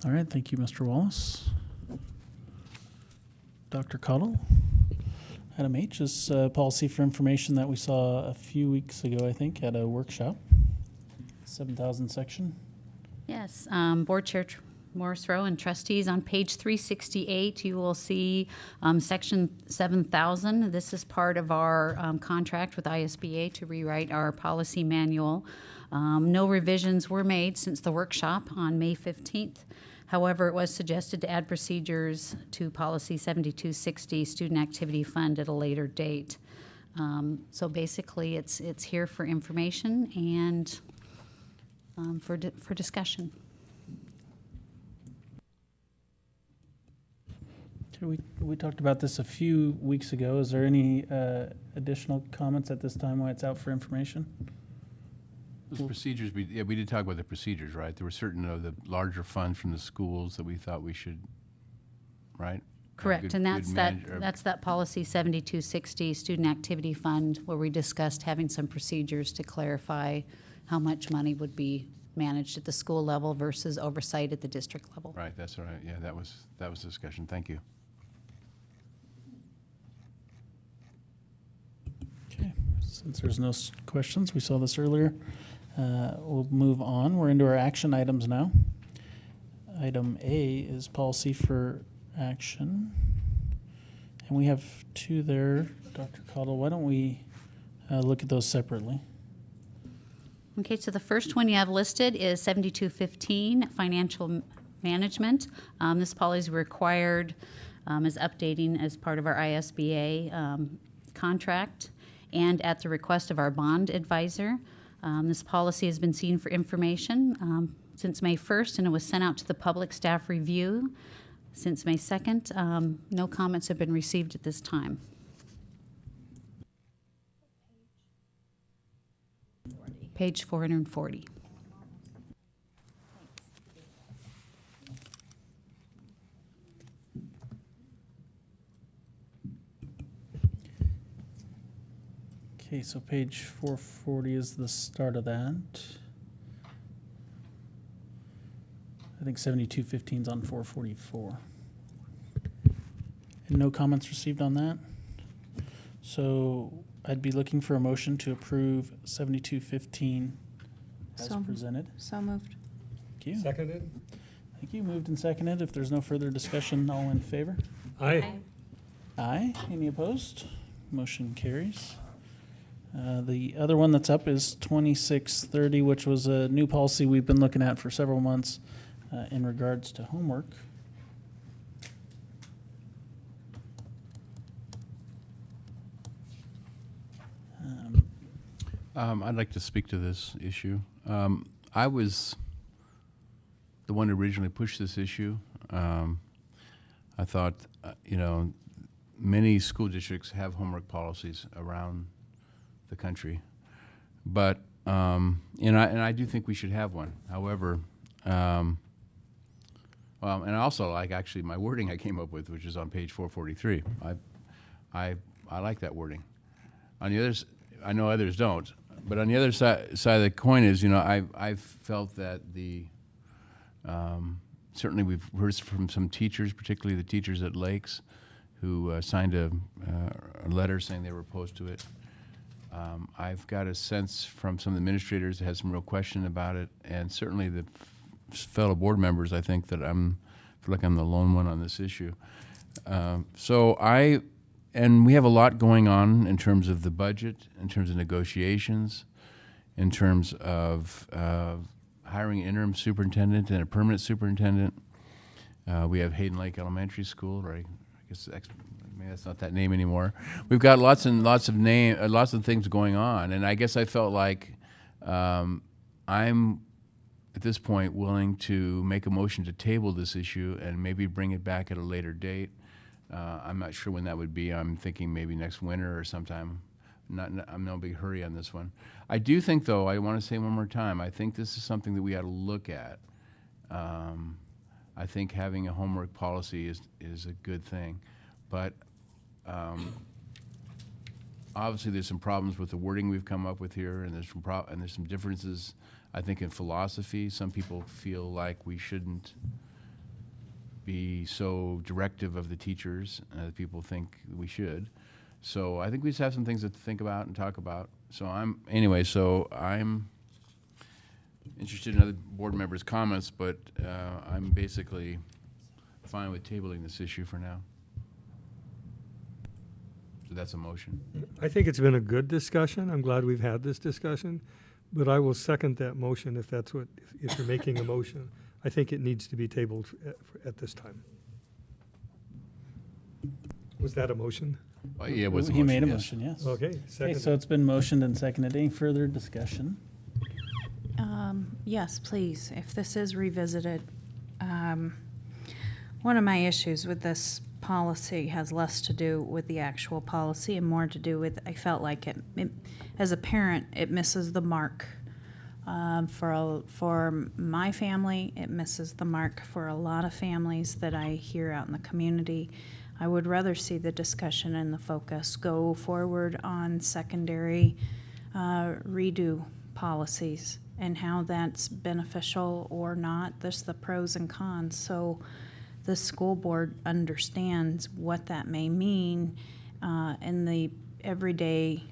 All right, thank you, Mr. Wallace. Dr. Cottle. Item H is policy for information that we saw a few weeks ago, I think, at a workshop. 7,000 section. Yes, Board Chair Morris Rowe and trustees, on page 368, you will see section 7,000. This is part of our contract with ISBA to rewrite our policy manual. No revisions were made since the workshop on May 15th. However, it was suggested to add procedures to policy 7260, student activity fund, at a later date. So basically, it's here for information and for discussion. Okay, we talked about this a few weeks ago. Is there any additional comments at this time why it's out for information? Those procedures, we did talk about the procedures, right? There were certain of the larger funds from the schools that we thought we should, right? Correct, and that's that policy 7260, student activity fund, where we discussed having some procedures to clarify how much money would be managed at the school level versus oversight at the district level. Right, that's right. Yeah, that was the discussion. Thank you. Okay, since there's no questions, we saw this earlier. We'll move on. We're into our action items now. Item A is policy for action. And we have 2 there. Dr. Cottle, why don't we look at those separately? Okay, so the first one you have listed is 7215, financial management. This policy is required as updating as part of our ISBA contract and at the request of our bond advisor. This policy has been seen for information since May 1st, and it was sent out to the public staff review since May 2nd. No comments have been received at this time. page 440. Okay, so page 440 is the start of that. I think 7215 is on 444. And no comments received on that. So I'd be looking for a motion to approve 7215 as presented. So moved. Thank you. Seconded? Thank you. Moved and seconded. If there's no further discussion, all in favor? Aye. Aye. Any opposed? Motion carries. The other one that's up is 2630, which was a new policy we've been looking at for several months in regards to homework. I'd like to speak to this issue. I was the one who originally pushed this issue. I thought, many school districts have homework policies around the country, but and I do think we should have one. However, and I also like actually my wording I came up with, which is on page 443. I like that wording. On the others, I know others don't, but on the other side of the coin is, I've felt that certainly we've heard from some teachers, particularly the teachers at Lakes, who signed a letter saying they were opposed to it. I've got a sense from some administrators that has some real question about it, and certainly the fellow board members, I think that I feel like I'm the lone one on this issue. And we have a lot going on in terms of the budget, in terms of negotiations, in terms of hiring an interim superintendent and a permanent superintendent. We have Hayden Lake Elementary School, or I guess maybe that's not that name anymore. We've got lots of things going on, and I guess I felt like I'm at this point willing to make a motion to table this issue and maybe bring it back at a later date. I'm not sure when that would be. I'm thinking maybe next winter or sometime. I'm in no big hurry on this one. I do think, though, I want to say one more time, I think this is something that we ought to look at. I think having a homework policy is a good thing. But obviously there's some problems with the wording we've come up with here, and there's some differences, I think, in philosophy. Some people feel like we shouldn't be so directive of the teachers as people think we should. So I think we just have some things to think about and talk about. So I'm interested in other board members' comments, but I'm basically fine with tabling this issue for now. So that's a motion. I think it's been a good discussion. I'm glad we've had this discussion, but I will second that motion if you're making a motion. I think it needs to be tabled at this time. Was that a motion? Yeah, it was a He motion, made a yes. motion, yes. Okay, Okay, second. so it's been motioned and seconded. Any further discussion? Yes, please, if this is revisited. One of my issues with this policy has less to do with the actual policy and more to do with, I felt like it as a parent, it misses the mark. For my family, it misses the mark for a lot of families that I hear out in the community. I would rather see the discussion and the focus go forward on secondary redo policies and how that's beneficial or not. There's the pros and cons. So the school board understands what that may mean in the everyday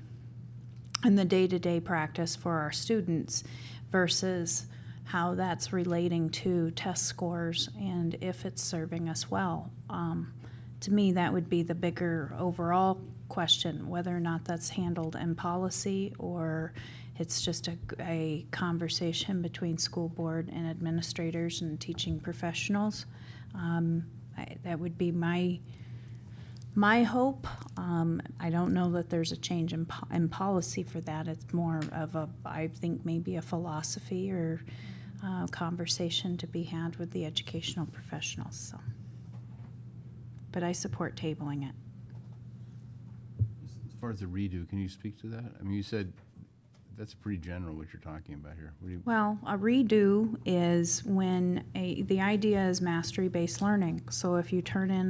and the day-to-day practice for our students versus how that's relating to test scores and if it's serving us well. To me, that would be the bigger overall question, whether or not that's handled in policy or it's just a conversation between school board and administrators and teaching professionals. That would be my hope. I don't know that there's a change in policy for that. It's more of I think maybe a philosophy or conversation to be had with the educational professionals. So, but I support tabling it. As far as the redo, can you speak to that? I mean, you said That's pretty general what you're talking about here. What do you, Well, a redo is when the idea is mastery-based learning. So if you turn in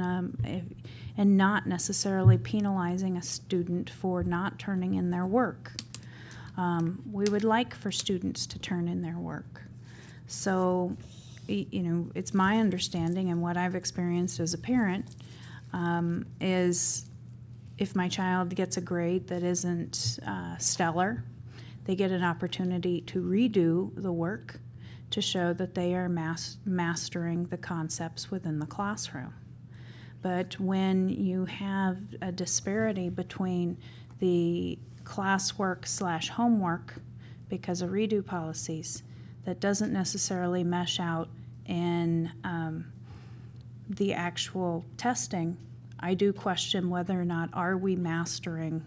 and not necessarily penalizing a student for not turning in their work. We would like for students to turn in their work. So, you know, it's my understanding and what I've experienced as a parent is if my child gets a grade that isn't stellar, they get an opportunity to redo the work to show that they are mastering the concepts within the classroom. But when you have a disparity between the classwork / homework because of redo policies, that doesn't necessarily mesh out in the actual testing, I do question whether or not are we mastering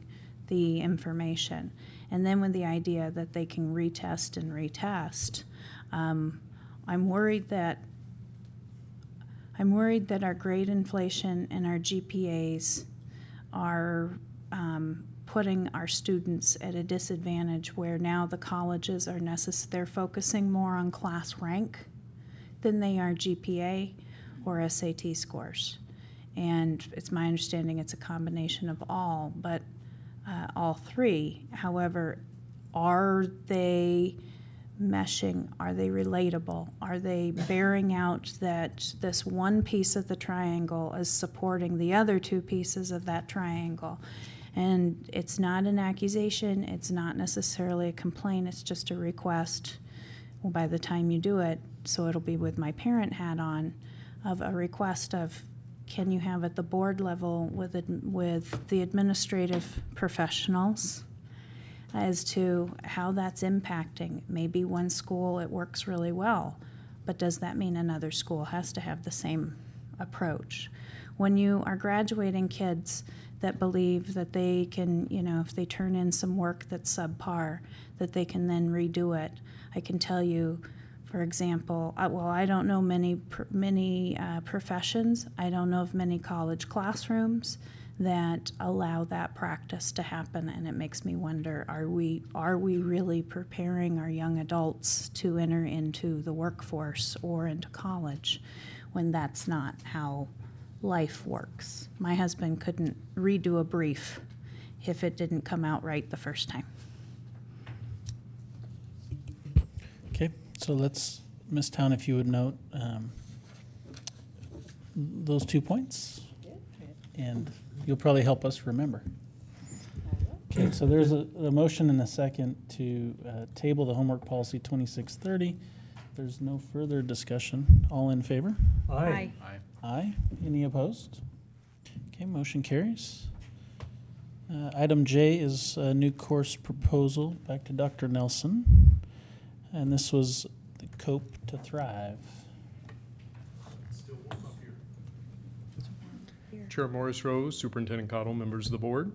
the information. And then with the idea that they can retest and retest, I'm worried that our grade inflation and our GPAs are putting our students at a disadvantage where now the colleges are they're focusing more on class rank than they are GPA or SAT scores. And it's my understanding it's a combination of all, but all three. However, are they meshing? Are they relatable? Are they bearing out that this one piece of the triangle is supporting the other two pieces of that triangle? And it's not an accusation, it's not necessarily a complaint, it's just a request. Well, by the time you do it, so it'll be with my parent hat on, of a request of, can you have at the board level with the administrative professionals as to how that's impacting. Maybe one school it works really well, but does that mean another school has to have the same approach? When you are graduating kids that believe that they can, you know, if they turn in some work that's subpar, that they can then redo it. I can tell you, for example, I don't know many professions. I don't know of many college classrooms that allow that practice to happen, and it makes me wonder: are we really preparing our young adults to enter into the workforce or into college when that's not how life works? My husband couldn't redo a brief if it didn't come out right the first time. Okay, so let's, Ms. Town, if you would note those 2 points, and you'll probably help us remember. Okay, so there's a motion and a second to table the homework policy 2630. There's no further discussion. All in favor? Aye. Aye. Aye. Any opposed? Okay, motion carries. Item J is a new course proposal. Back to Dr. Nelson. And this was the Cope to Thrive. Chair Morris Rose, Superintendent Cottle, members of the board.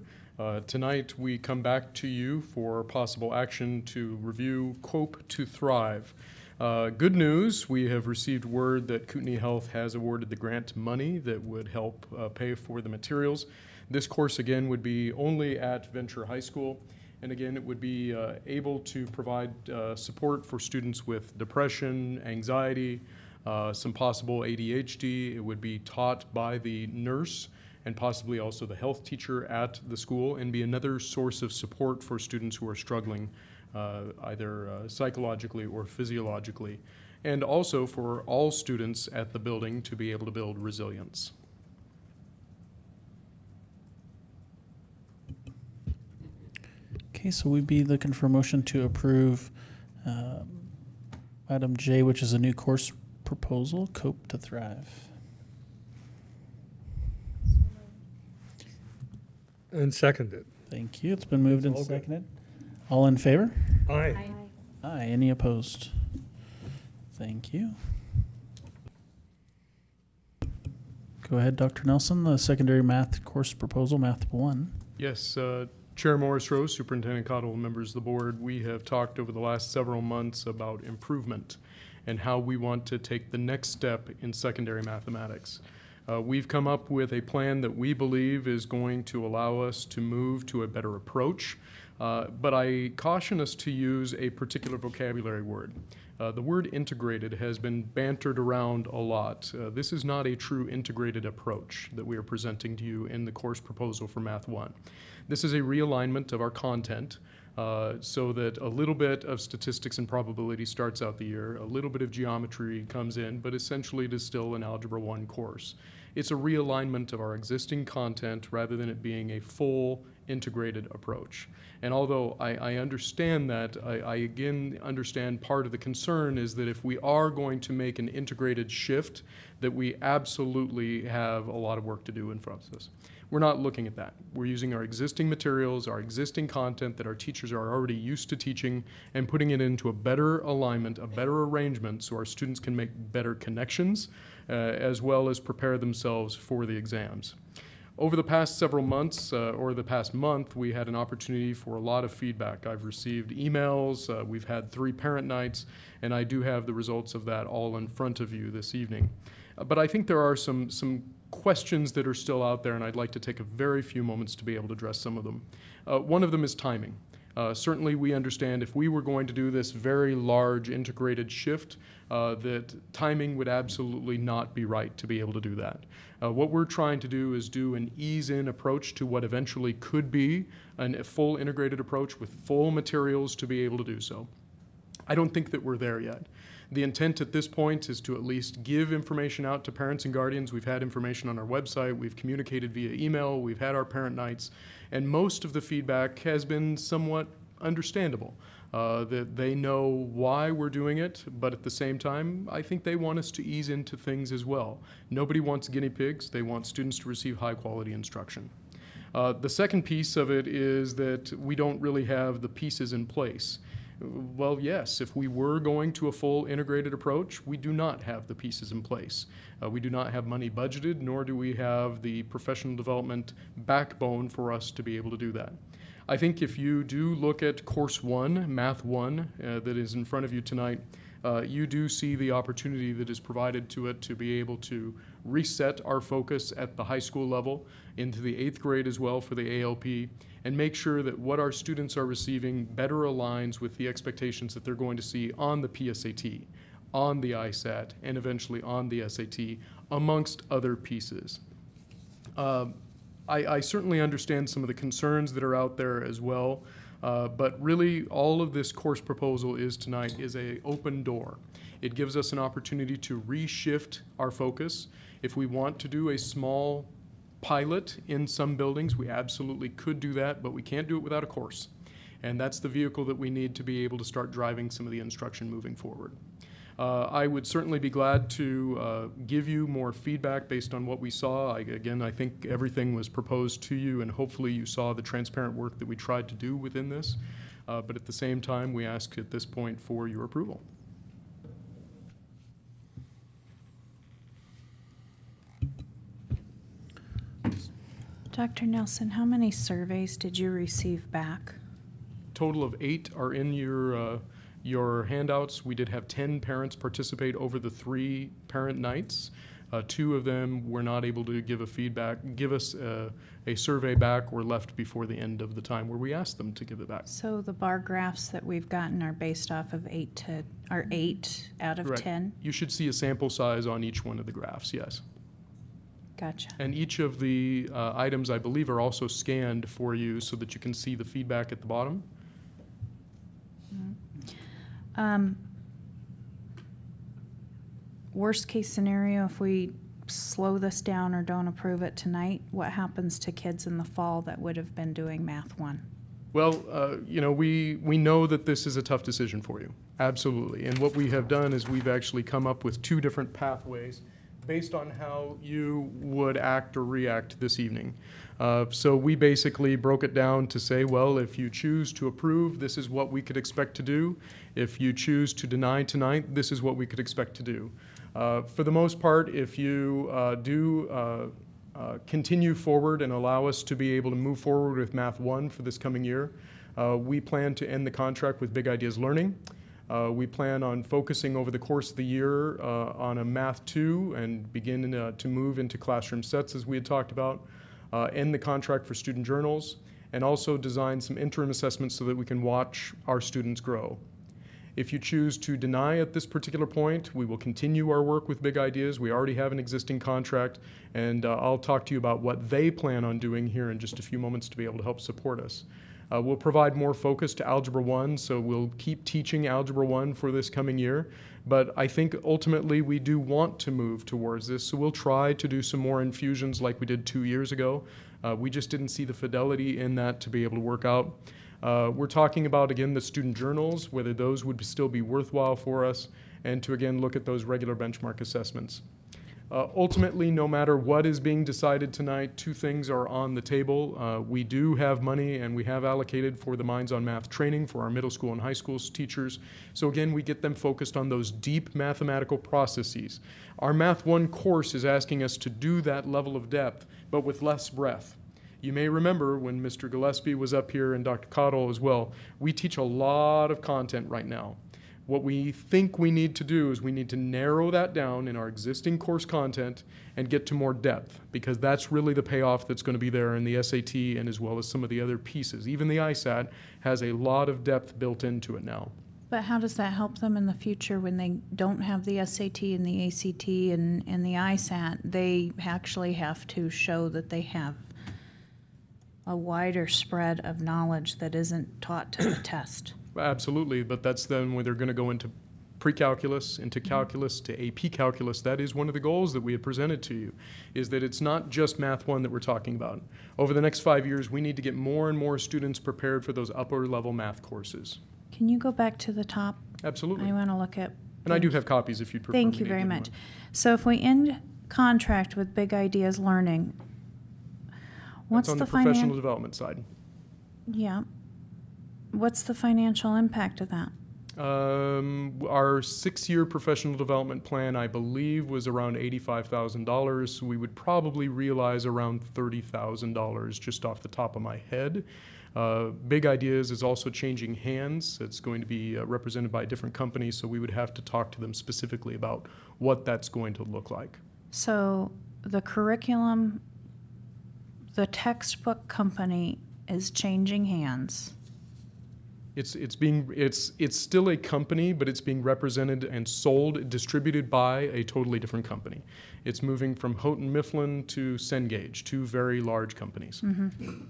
Tonight, we come back to you for possible action to review Cope to Thrive. Good news, we have received word that Kootenai Health has awarded the grant money that would help pay for the materials. This course, again, would be only at Venture High School. And again, it would be able to provide support for students with depression, anxiety, some possible ADHD. It would be taught by the nurse and possibly also the health teacher at the school, and be another source of support for students who are struggling either psychologically or physiologically, and also for all students at the building to be able to build resilience. Okay, so we'd be looking for a motion to approve item J, which is a new course proposal, Cope to Thrive. And seconded. Thank you. It's been moved and All good. seconded. All in favor? Aye. Aye. Any opposed? Thank you. Go ahead, Dr. Nelson, the secondary math course proposal, Math 1. Yes, Chair Morris Rose, Superintendent Cottle, members of the board, we have talked over the last several months about improvement and how we want to take the next step in secondary mathematics. We've come up with a plan that we believe is going to allow us to move to a better approach, but I caution us to use a particular vocabulary word. The word integrated has been bantered around a lot. This is not a true integrated approach that we are presenting to you in the course proposal for Math 1. This is a realignment of our content so that a little bit of statistics and probability starts out the year, a little bit of geometry comes in, but essentially it is still an Algebra 1 course. It's a realignment of our existing content rather than it being a full integrated approach. And although I understand that, I again understand part of the concern is that if we are going to make an integrated shift, that we absolutely have a lot of work to do in front of us. We're not looking at that. We're using our existing materials, our existing content that our teachers are already used to teaching, and putting it into a better alignment, a better arrangement so our students can make better connections as well as prepare themselves for the exams. Over the past several months, or the past month, we had an opportunity for a lot of feedback. I've received emails, we've had 3 parent nights, and I do have the results of that all in front of you this evening. But I think there are some questions that are still out there, and I'd like to take a very few moments to be able to address some of them. One of them is timing. Certainly we understand if we were going to do this very large integrated shift, that timing would absolutely not be right to be able to do that. What we're trying to do is do an ease-in approach to what eventually could be a full integrated approach with full materials to be able to do so. I don't think that we're there yet. The intent at this point is to at least give information out to parents and guardians. We've had information on our website, we've communicated via email, we've had our parent nights, and most of the feedback has been somewhat understandable. That they know why we're doing it, but at the same time, I think they want us to ease into things as well. Nobody wants guinea pigs, they want students to receive high quality instruction. The second piece of it is that we don't really have the pieces in place. Well, yes, if we were going to a full integrated approach, we do not have the pieces in place. We do not have money budgeted, nor do we have the professional development backbone for us to be able to do that. I think if you do look at Course 1, Math 1, that is in front of you tonight, you do see the opportunity that is provided to it to be able to reset our focus at the high school level into the 8th grade as well for the ALP, and make sure that what our students are receiving better aligns with the expectations that they're going to see on the PSAT, on the ISAT, and eventually on the SAT, amongst other pieces. I certainly understand some of the concerns that are out there as well, but really all of this course proposal is tonight is an open door. It gives us an opportunity to reshift our focus. If we want to do a small pilot in some buildings, we absolutely could do that, but we can't do it without a course. And that's the vehicle that we need to be able to start driving some of the instruction moving forward. I would certainly be glad to give you more feedback based on what we saw. Again, I think everything was proposed to you, and hopefully you saw the transparent work that we tried to do within this. But at the same time, we ask at this point for your approval. Dr. Nelson, how many surveys did you receive back? Total of 8 are in your handouts. We did have 10 parents participate over the 3 parent nights. 2 of them were not able to give us a survey back or left before the end of the time where we asked them to give it back. So the bar graphs that we've gotten are based off of 8 out of Correct. 10? You should see a sample size on each one of the graphs, yes. Gotcha. And each of the items, I believe, are also scanned for you so that you can see the feedback at the bottom. Worst case scenario, if we slow this down or don't approve it tonight, what happens to kids in the fall that would have been doing Math 1? Well, you know, we know that this is a tough decision for you, absolutely. And what we have done is we've actually come up with 2 different pathways based on how you would act or react this evening. So we basically broke it down to say, well, if you choose to approve, this is what we could expect to do. If you choose to deny tonight, this is what we could expect to do. For the most part, if you do continue forward and allow us to be able to move forward with Math 1 for this coming year, we plan to end the contract with Big Ideas Learning. We plan on focusing over the course of the year on a Math 2 and begin to move into classroom sets as we had talked about, end the contract for student journals, and also design some interim assessments so that we can watch our students grow. If you choose to deny at this particular point, we will continue our work with Big Ideas. We already have an existing contract, and I'll talk to you about what they plan on doing here in just a few moments to be able to help support us. We'll provide more focus to Algebra 1, so we'll keep teaching Algebra 1 for this coming year. But I think ultimately we do want to move towards this, so we'll try to do some more infusions like we did 2 years ago. We just didn't see the fidelity in that to be able to work out. We're talking about, again, the student journals, whether those would still be worthwhile for us, and to, again, look at those regular benchmark assessments. Ultimately, no matter what is being decided tonight, two things are on the table. We do have money, and we have allocated for the Minds on Math training for our middle school and high school teachers. So again, we get them focused on those deep mathematical processes. Our Math 1 course is asking us to do that level of depth, but with less breadth. You may remember when Mr. Gillespie was up here and Dr. Cottle as well, we teach a lot of content right now. What we think we need to do is we need to narrow that down in our existing course content and get to more depth, because that's really the payoff that's going to be there in the SAT and as well as some of the other pieces. Even the ISAT has a lot of depth built into it now. But how does that help them in the future when they don't have the SAT and the ACT and the ISAT? They actually have to show that they have a wider spread of knowledge that isn't taught to the test. Absolutely, but that's then when they're going to go into pre-calculus, into calculus, to AP calculus. That is one of the goals that we have presented to you, is that it's not just Math 1 that we're talking about. Over the next 5 years, we need to get more and more students prepared for those upper level math courses. Can you go back to the top? Absolutely. I want to look at. And I do have copies if you'd prefer. Thank you very much. So if we end contract with Big Ideas Learning, what's That's on the the professional development side. Yeah. What's the financial impact of that? Our 6-year professional development plan, I believe, was around $85,000. So we would probably realize around $30,000 just off the top of my head. Big Ideas is also changing hands. It's going to be represented by a different company, so we would have to talk to them specifically about what that's going to look like. So the curriculum, the textbook company is changing hands. It's still a company, but it's being represented and sold, distributed by a totally different company. It's moving from Houghton Mifflin to Cengage, two very large companies. Mm-hmm.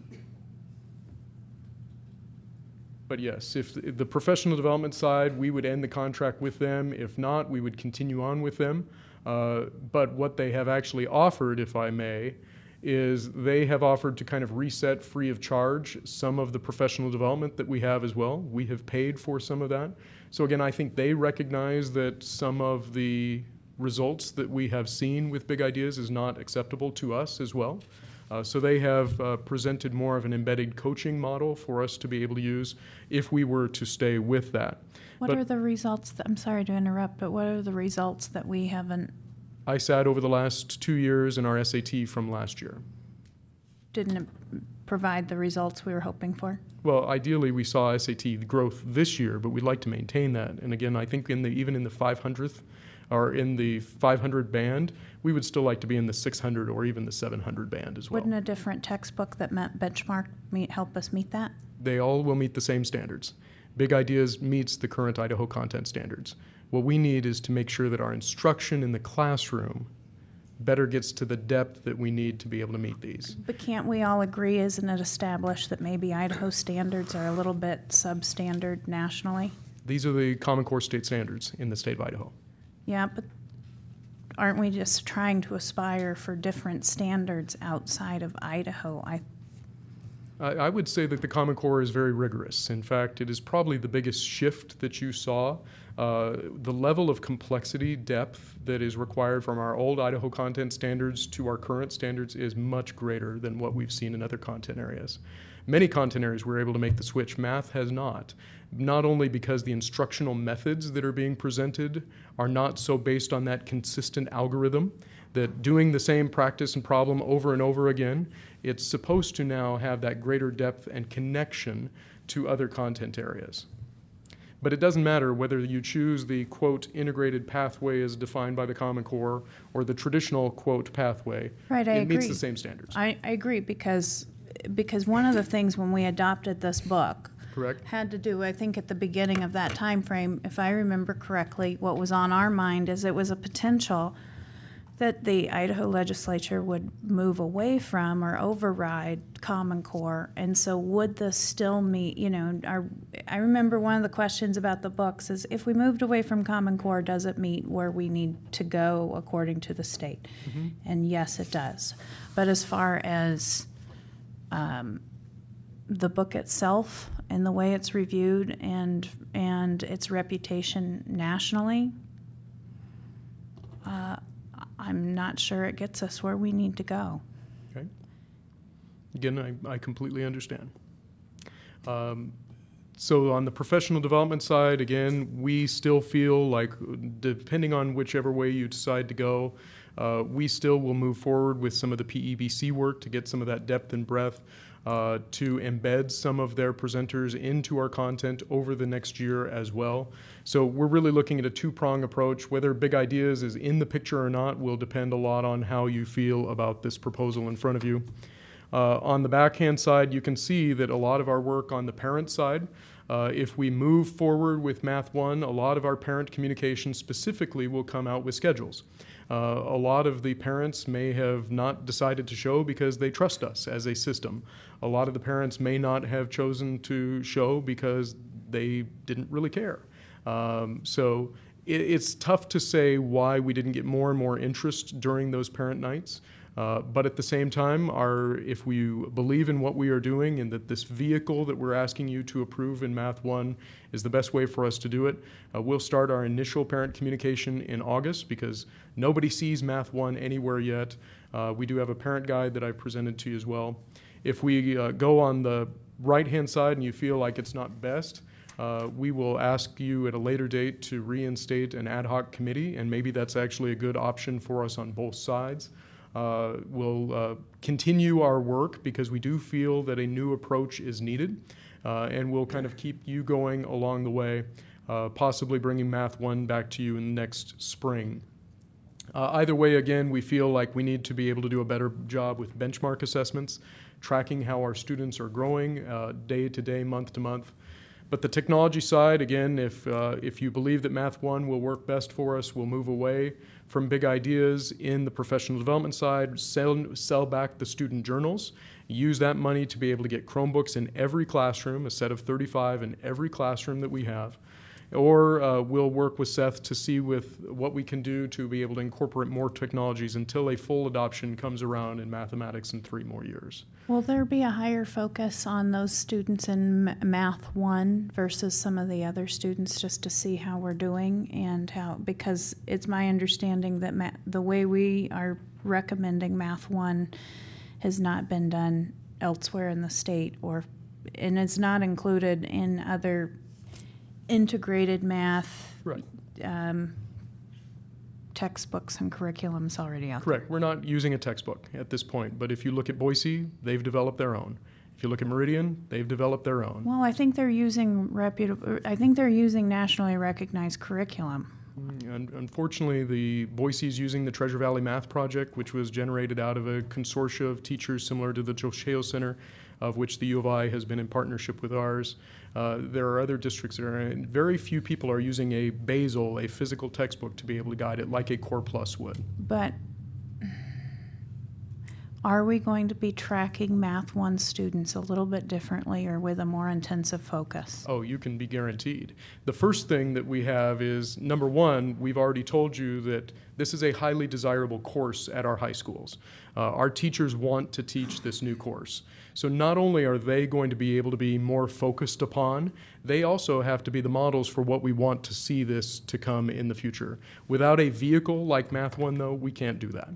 But yes, if the professional development side, we would end the contract with them. If not, we would continue on with them. But what they have actually offered, if I may, is they have offered to kind of reset free of charge some of the professional development that we have as well. We have paid for some of that. So again, I think they recognize that some of the results that we have seen with Big Ideas is not acceptable to us as well. So they have presented more of an embedded coaching model for us to be able to use if we were to stay with that. What are the results, I'm sorry to interrupt, but what are the results that we haven't? ISAT over the last 2 years and our SAT from last year. Didn't provide the results we were hoping for? Well, ideally we saw SAT growth this year, but we'd like to maintain that. And again, I think even in the 500th or in the 500 band, we would still like to be in the 600 or even the 700 band as well. Wouldn't a different textbook that met benchmark help us meet that? They all will meet the same standards. Big Ideas meets the current Idaho content standards. What we need is to make sure that our instruction in the classroom better gets to the depth that we need to be able to meet these. But can't we all agree, isn't it established that maybe Idaho standards are a little bit substandard nationally? These are the Common Core state standards in the state of Idaho. Yeah, but aren't we just trying to aspire for different standards outside of Idaho? I would say that the Common Core is very rigorous. In fact, it is probably the biggest shift that you saw. The level of complexity, depth that is required from our old Idaho content standards to our current standards is much greater than what we've seen in other content areas. Many content areas were able to make the switch. Math has not only because the instructional methods that are being presented are not so based on that consistent algorithm, that doing the same practice and problem over and over again, it's supposed to now have that greater depth and connection to other content areas. But it doesn't matter whether you choose the, quote, integrated pathway as defined by the Common Core or the traditional, quote, pathway. Right, I It agree. meets the same standards. I agree, because one of the things when we adopted this book Correct? had to do, I think at the beginning of that time frame, if I remember correctly, what was on our mind is it was a potential that the Idaho legislature would move away from or override Common Core. And so would this still meet, I remember one of the questions about the books is, if we moved away from Common Core, does it meet where we need to go according to the state? Mm-hmm. And yes, it does. But as far as the book itself and the way it's reviewed and its reputation nationally, I'm not sure it gets us where we need to go. Okay. Again, I completely understand. So on the professional development side, again, we still feel like, depending on whichever way you decide to go, we still will move forward with some of the PEBC work to get some of that depth and breadth, to embed some of their presenters into our content over the next year as well. So we're really looking at a two-prong approach. Whether Big Ideas is in the picture or not will depend a lot on how you feel about this proposal in front of you. On the backhand side, you can see that a lot of our work on the parent side, if we move forward with Math 1, a lot of our parent communication specifically will come out with schedules. A lot of the parents may have not decided to show because they trust us as a system. A lot of the parents may not have chosen to show because they didn't really care. So it's tough to say why we didn't get more and more interest during those parent nights. But at the same time, if we believe in what we are doing and that this vehicle that we're asking you to approve in Math 1 is the best way for us to do it, we'll start our initial parent communication in August, because nobody sees Math 1 anywhere yet. We do have a parent guide that I presented to you as well. If we go on the right-hand side and you feel like it's not best, we will ask you at a later date to reinstate an ad hoc committee, and maybe that's actually a good option for us on both sides. We'll continue our work because we do feel that a new approach is needed, and we'll kind of keep you going along the way, possibly bringing Math 1 back to you in next spring. Either way, again, we feel like we need to be able to do a better job with benchmark assessments, tracking how our students are growing day to day, month to month. But the technology side, again, if you believe that Math 1 will work best for us, we'll move away from Big Ideas in the professional development side, sell back the student journals, use that money to be able to get Chromebooks in every classroom, a set of 35 in every classroom that we have. Or we'll work with Seth to see with what we can do to be able to incorporate more technologies until a full adoption comes around in mathematics in 3 more years. Will there be a higher focus on those students in Math 1 versus some of the other students, just to see how we're doing and how, because it's my understanding that the way we are recommending Math 1 has not been done elsewhere in the state, and it's not included in other integrated math textbooks and curriculums already out there. Correct. We're not using a textbook at this point, but if you look at Boise, they've developed their own. If you look at Meridian, they've developed their own. Well, I think they're using nationally recognized curriculum. Unfortunately, Boise's using the Treasure Valley Math Project, which was generated out of a consortia of teachers similar to the Josheo Center, of which the U of I has been in partnership with ours. There are other districts that are in. Very few people are using a BASIL, a physical textbook, to be able to guide it like a Core Plus would. But are we going to be tracking Math 1 students a little bit differently or with a more intensive focus? Oh, you can be guaranteed. The first thing that we have is, number one, we've already told you that this is a highly desirable course at our high schools. Our teachers want to teach this new course. So not only are they going to be able to be more focused upon, they also have to be the models for what we want to see this to come in the future. Without a vehicle like Math 1, though, we can't do that.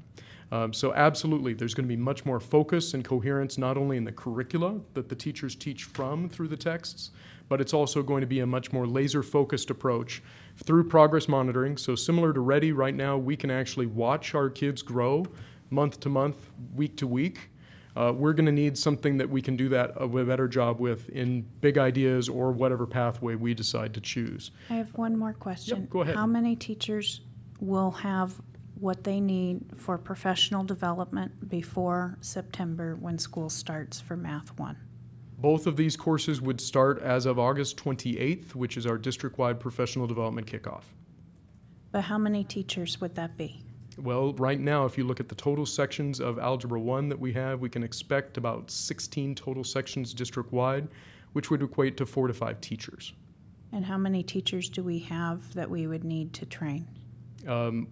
So absolutely, there's going to be much more focus and coherence, not only in the curricula that the teachers teach from through the texts, but it's also going to be a much more laser-focused approach through progress monitoring. So similar to Ready, right now, we can actually watch our kids grow month to month, week to week. We're going to need something that we can do that a better job with in big ideas or whatever pathway we decide to choose. I have one more question. Yep, go ahead. How many teachers will have what they need for professional development before September when school starts for Math 1? Both of these courses would start as of August 28th, which is our district-wide professional development kickoff. But how many teachers would that be? Well, right now, if you look at the total sections of Algebra 1 that we have, we can expect about 16 total sections district-wide, which would equate to 4 to 5 teachers. And how many teachers do we have that we would need to train?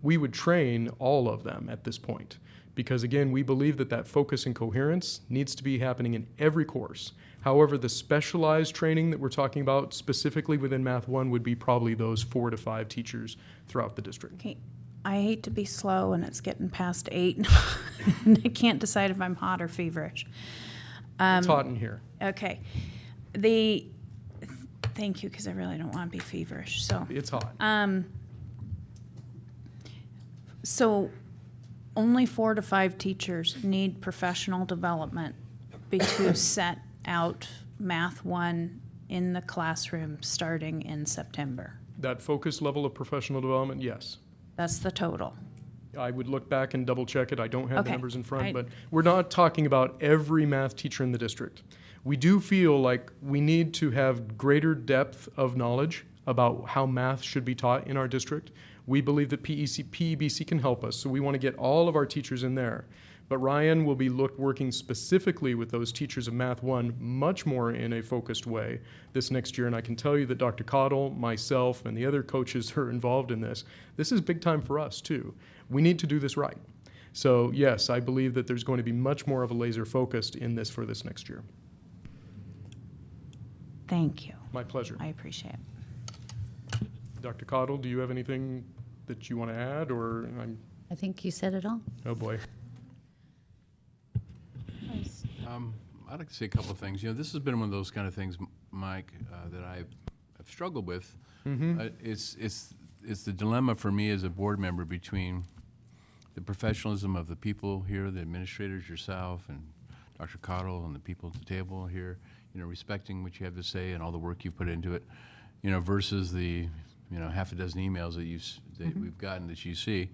We would train all of them at this point because, again, we believe that that focus and coherence needs to be happening in every course. However, the specialized training that we're talking about specifically within Math 1 would be probably those 4 to 5 teachers throughout the district. Okay. I hate to be slow and it's getting past 8 and I can't decide if I'm hot or feverish. It's hot in here. Okay. Thank you, because I really don't want to be feverish. So It's hot. So only 4 to 5 teachers need professional development to set out Math 1 in the classroom starting in September. That focus level of professional development, yes. That's the total. I would look back and double check it. I don't have the Okay. numbers in front, but we're not talking about every math teacher in the district. We do feel like we need to have greater depth of knowledge about how math should be taught in our district. We believe that PEBC can help us, so we want to get all of our teachers in there. But Ryan will be working specifically with those teachers of Math 1 much more in a focused way this next year. And I can tell you that Dr. Cottle, myself, and the other coaches who are involved in this is big time for us too. We need to do this right. So yes, I believe that there's going to be much more of a laser focused in this for this next year. Thank you. My pleasure. I appreciate it. Dr. Cottle, do you have anything that you want to add, or I think you said it all. Oh boy. I'd like to say a couple of things. You know, this has been one of those kind of things, Mike, that I've struggled with. It's the dilemma for me as a board member between the professionalism of the people here, the administrators, yourself, and Dr. Cottle, and the people at the table here, you know, respecting what you have to say and all the work you put into it, you know, versus the, you know, half a dozen emails that we've gotten that you see.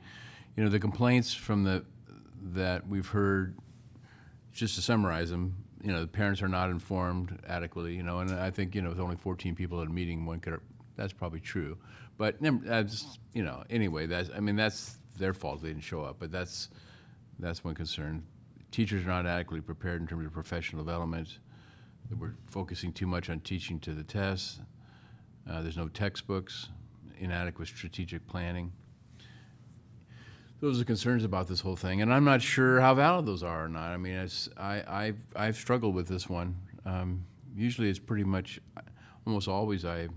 You know, the complaints from that we've heard, just to summarize them, you know, the parents are not informed adequately, you know, and I think, you know, with only 14 people at a meeting, that's probably true. But, you know, anyway, that's their fault they didn't show up, but that's one concern. Teachers are not adequately prepared in terms of professional development. We're focusing too much on teaching to the test. There's no textbooks, inadequate strategic planning. Those are the concerns about this whole thing, and I'm not sure how valid those are or not. I mean, I've struggled with this one. Usually it's pretty much, almost always I kind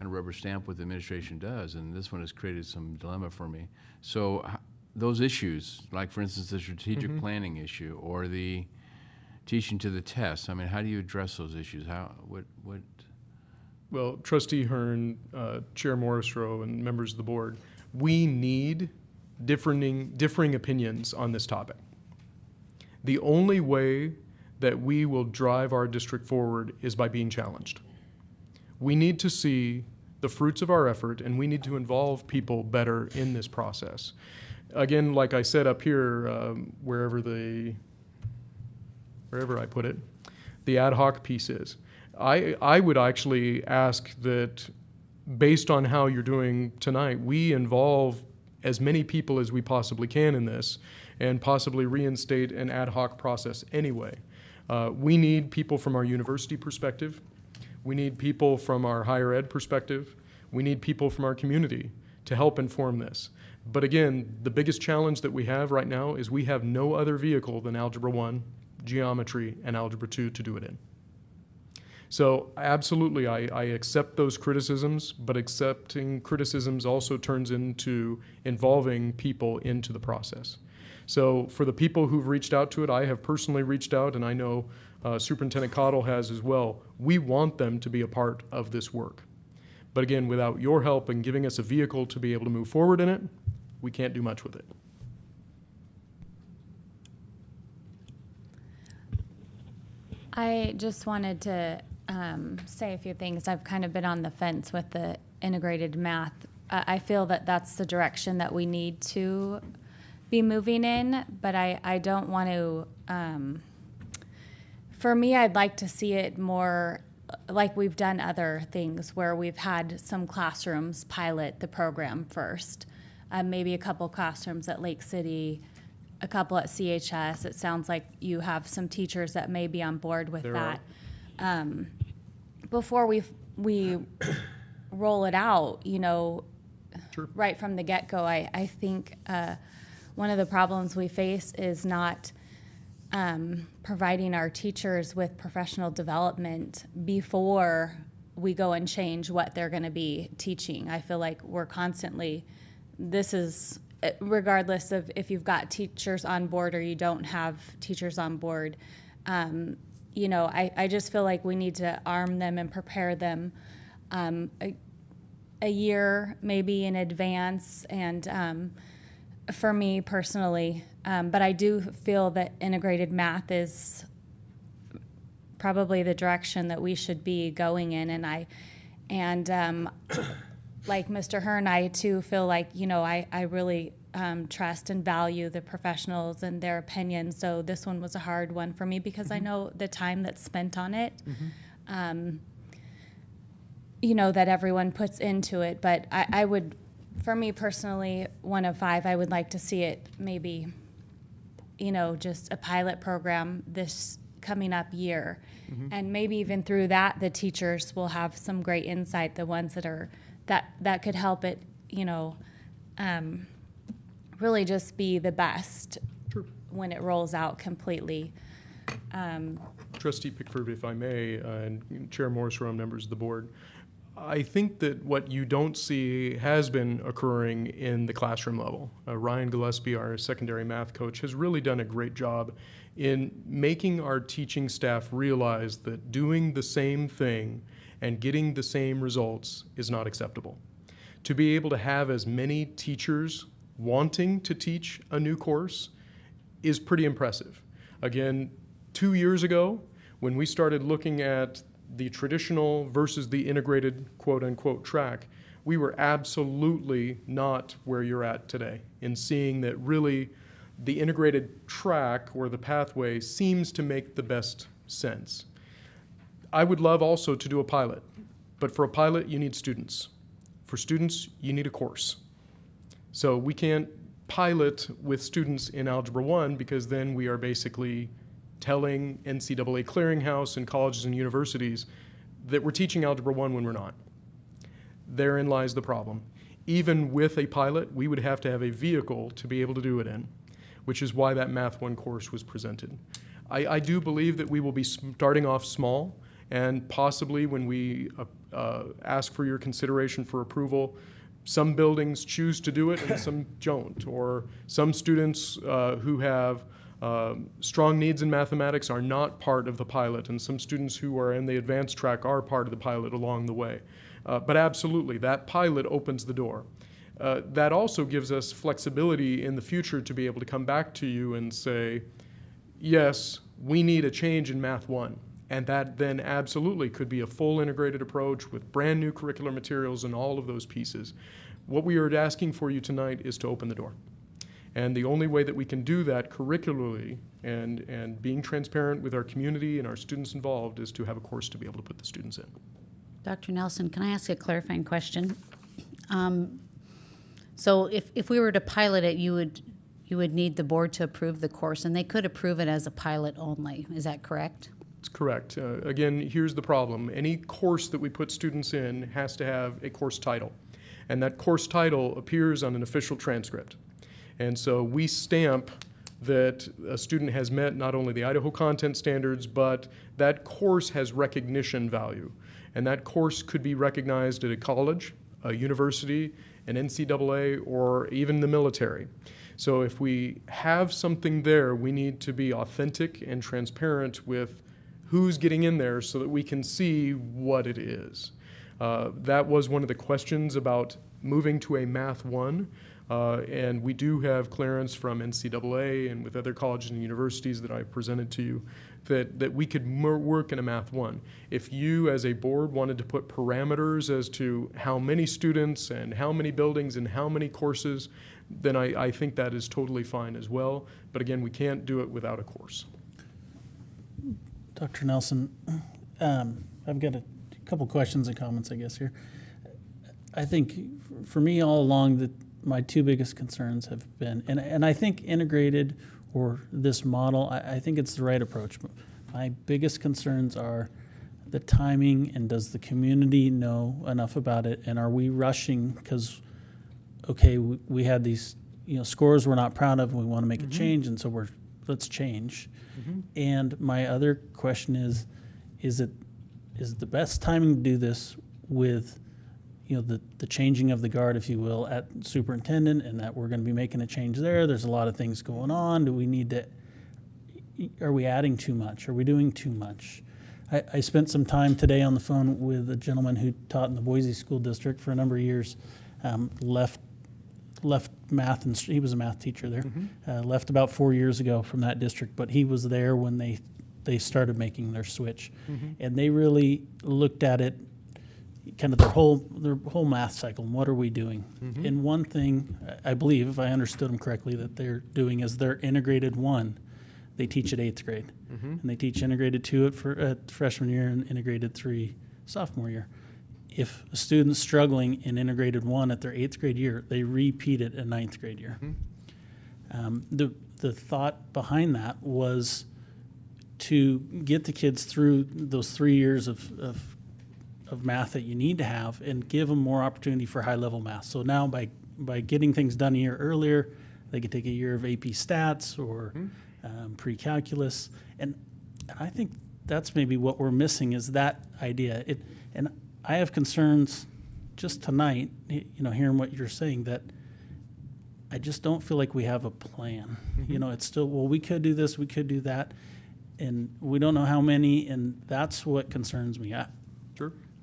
of rubber stamp what the administration does, and this one has created some dilemma for me. So those issues, like for instance the strategic planning issue or the teaching to the test, I mean, how do you address those issues? What? Well, Trustee Hearn, Chair Morrisroe, and members of the board, we need differing opinions on this topic. The only way that we will drive our district forward is by being challenged. We need to see the fruits of our effort, and we need to involve people better in this process. Again, like I said up here, wherever I put it, the ad hoc piece is. I would actually ask that, based on how you're doing tonight, we involve as many people as we possibly can in this and possibly reinstate an ad hoc process anyway. We need people from our university perspective. We need people from our higher ed perspective. We need people from our community to help inform this. But again, the biggest challenge that we have right now is we have no other vehicle than Algebra 1, Geometry, and Algebra 2 to do it in. So absolutely, I accept those criticisms, but accepting criticisms also turns into involving people into the process. So for the people who've reached out to it, I have personally reached out, and I know Superintendent Cottle has as well. We want them to be a part of this work. But again, without your help and giving us a vehicle to be able to move forward in it, we can't do much with it. I just wanted to say a few things. I've kind of been on the fence with the integrated math. I feel that that's the direction that we need to be moving in, but I don't want to, for me, I'd like to see it more like we've done other things where we've had some classrooms pilot the program first. Maybe a couple classrooms at Lake City, a couple at CHS. It sounds like you have some teachers that may be on board with that. Before we roll it out, you know, right from the get-go, I think one of the problems we face is not providing our teachers with professional development before we go and change what they're going to be teaching. I feel like we're constantly, this is regardless of if you've got teachers on board or you don't have teachers on board, you know, I just feel like we need to arm them and prepare them a year maybe in advance, and for me personally, but I do feel that integrated math is probably the direction that we should be going in, and like Mr. Hearn, I too feel like, you know, I really trust and value the professionals and their opinions. So this one was a hard one for me because I know the time that's spent on it, you know, that everyone puts into it. But I would, for me personally, 1 of 5, I would like to see it maybe, you know, just a pilot program this coming up year. And maybe even through that, the teachers will have some great insight, the ones that are, that could help it, you know, really just be the best when it rolls out completely. Trustee Pickford, if I may, and Chair Morrisroe, members of the board, I think that what you don't see has been occurring in the classroom level. Ryan Gillespie, our secondary math coach, has really done a great job in making our teaching staff realize that doing the same thing and getting the same results is not acceptable. To be able to have as many teachers wanting to teach a new course is pretty impressive. Again, 2 years ago, when we started looking at the traditional versus the integrated quote-unquote track, we were absolutely not where you're at today in seeing that really the integrated track or the pathway seems to make the best sense. I would love also to do a pilot, but for a pilot you need students. For students you need a course. So we can't pilot with students in Algebra 1 because then we are basically telling NCAA clearinghouse and colleges and universities that we're teaching Algebra 1 when we're not. Therein lies the problem. Even with a pilot, we would have to have a vehicle to be able to do it in, which is why that Math 1 course was presented. I do believe that we will be starting off small, and possibly when we ask for your consideration for approval, some buildings choose to do it and some don't, or some students who have strong needs in mathematics are not part of the pilot, and some students who are in the advanced track are part of the pilot along the way. But absolutely, that pilot opens the door. That also gives us flexibility in the future to be able to come back to you and say, yes, we need a change in Math 1. And that then absolutely could be a full integrated approach with brand new curricular materials and all of those pieces. What we are asking for you tonight is to open the door. And the only way that we can do that curricularly and being transparent with our community and our students involved is to have a course to be able to put the students in. Dr. Nelson, can I ask a clarifying question? So if we were to pilot it, you would need the board to approve the course, and they could approve it as a pilot only. Is that correct? That's correct. Again, here's the problem. Any course that we put students in has to have a course title, and that course title appears on an official transcript. And so we stamp that a student has met not only the Idaho content standards, but that course has recognition value. And that course could be recognized at a college, a university, an NCAA, or even the military. So if we have something there, we need to be authentic and transparent with who's getting in there so that we can see what it is. That was one of the questions about moving to a Math 1, And we do have clearance from NCAA and with other colleges and universities that I presented to you that we could work in a Math 1. If you as a board wanted to put parameters as to how many students and how many buildings and how many courses, then I think that is totally fine as well. But again, we can't do it without a course. Dr. Nelson, I've got a couple questions and comments, I guess, here. I think for me all along that my two biggest concerns have been, and I think integrated or this model, I think it's the right approach. My biggest concerns are the timing, and does the community know enough about it, and are we rushing because, okay, we had these scores we're not proud of and we want to make a change, and so let's change. And my other question is it the best timing to do this with the changing of the guard, if you will, at superintendent, and that we're going to be making a change there? There's a lot of things going on. Are we adding too much? Are we doing too much? I spent some time today on the phone with a gentleman who taught in the Boise School District for a number of years, left math, and he was a math teacher there, left about 4 years ago from that district, but he was there when they started making their switch. And they really looked at it, kind of their whole math cycle, and what are we doing? And one thing, I believe, if I understood them correctly, that they're doing is their integrated 1. They teach at 8th grade, and they teach integrated 2 at freshman year and integrated 3 sophomore year. If a student's struggling in integrated 1 at their 8th grade year, they repeat it at 9th grade year. The thought behind that was to get the kids through those 3 years of math that you need to have and give them more opportunity for high-level math. So now by getting things done a year earlier, they could take a year of AP Stats or pre-calculus. And I think that's maybe what we're missing, is that idea. And I have concerns just tonight, hearing what you're saying, that I just don't feel like we have a plan. It's still, well, we could do this, we could do that, and we don't know how many, and that's what concerns me.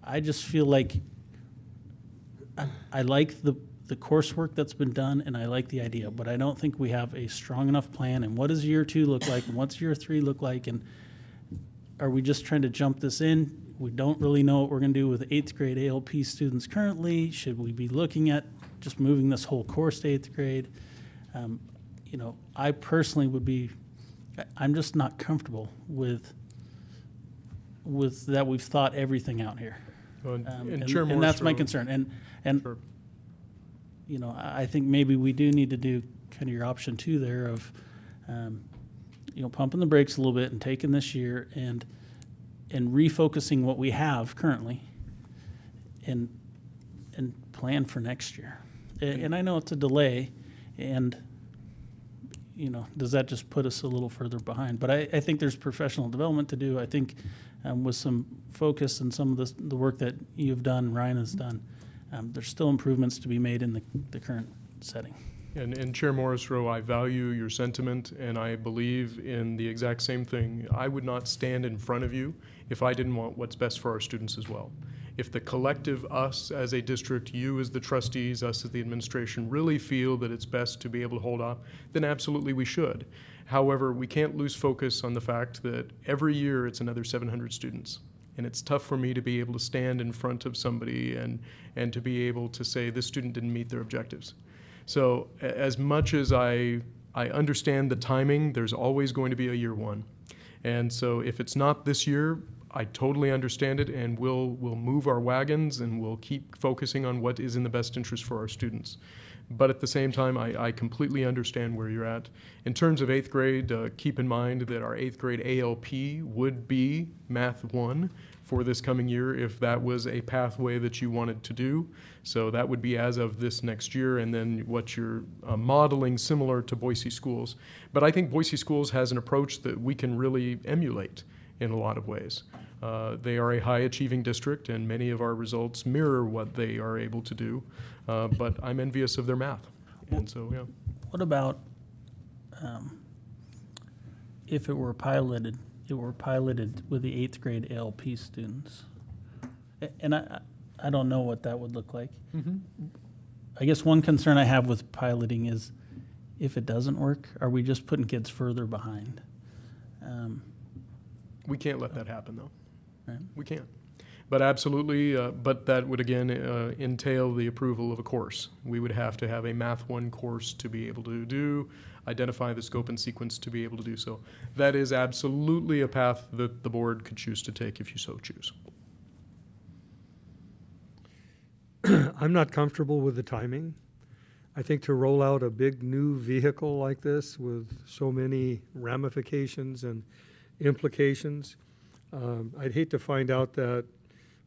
I just feel like I like the coursework that's been done, and I like the idea, but I don't think we have a strong enough plan. And what does year 2 look like, and what's year 3 look like, and are we just trying to jump this in? We don't really know what we're going to do with 8th grade ALP students currently. Should we be looking at just moving this whole course to 8th grade? I personally I'm just not comfortable with that we've thought everything out here. And that's my concern. And I think maybe we do need to do kind of your option 2 there of, pumping the brakes a little bit and taking this year and refocusing what we have currently and plan for next year. And I know it's a delay, and does that just put us a little further behind? But I think there's professional development to do. I think with some focus and some of the work that you've done, Ryan has done, there's still improvements to be made in the current setting. And Chair Morrisroe, I value your sentiment, and I believe in the exact same thing. I would not stand in front of you if I didn't want what's best for our students as well. If the collective, us as a district, you as the trustees, us as the administration, really feel that it's best to be able to hold off, then absolutely we should. However, we can't lose focus on the fact that every year it's another 700 students. And it's tough for me to be able to stand in front of somebody and to be able to say this student didn't meet their objectives. So as much as I understand the timing, there's always going to be a year 1. And so if it's not this year, I totally understand it, and we'll move our wagons and we'll keep focusing on what is in the best interest for our students. But at the same time, I completely understand where you're at. In terms of 8th grade, keep in mind that our 8th grade ALP would be Math 1 for this coming year if that was a pathway that you wanted to do. So that would be as of this next year, and then what you're modeling similar to Boise Schools. But I think Boise Schools has an approach that we can really emulate in a lot of ways. They are a high-achieving district, and many of our results mirror what they are able to do, but I'm envious of their math. And so, yeah. What about if it were piloted with the 8th grade ALP students? And I don't know what that would look like. I guess one concern I have with piloting is if it doesn't work, are we just putting kids further behind? We can't let that happen, though. Right. We can't. But absolutely, but that would again entail the approval of a course. We would have to have a Math 1 course to be able to identify the scope and sequence to be able to do so. That is absolutely a path that the board could choose to take if you so choose. I'm not comfortable with the timing. I think to roll out a big new vehicle like this with so many ramifications and implications, I'd hate to find out that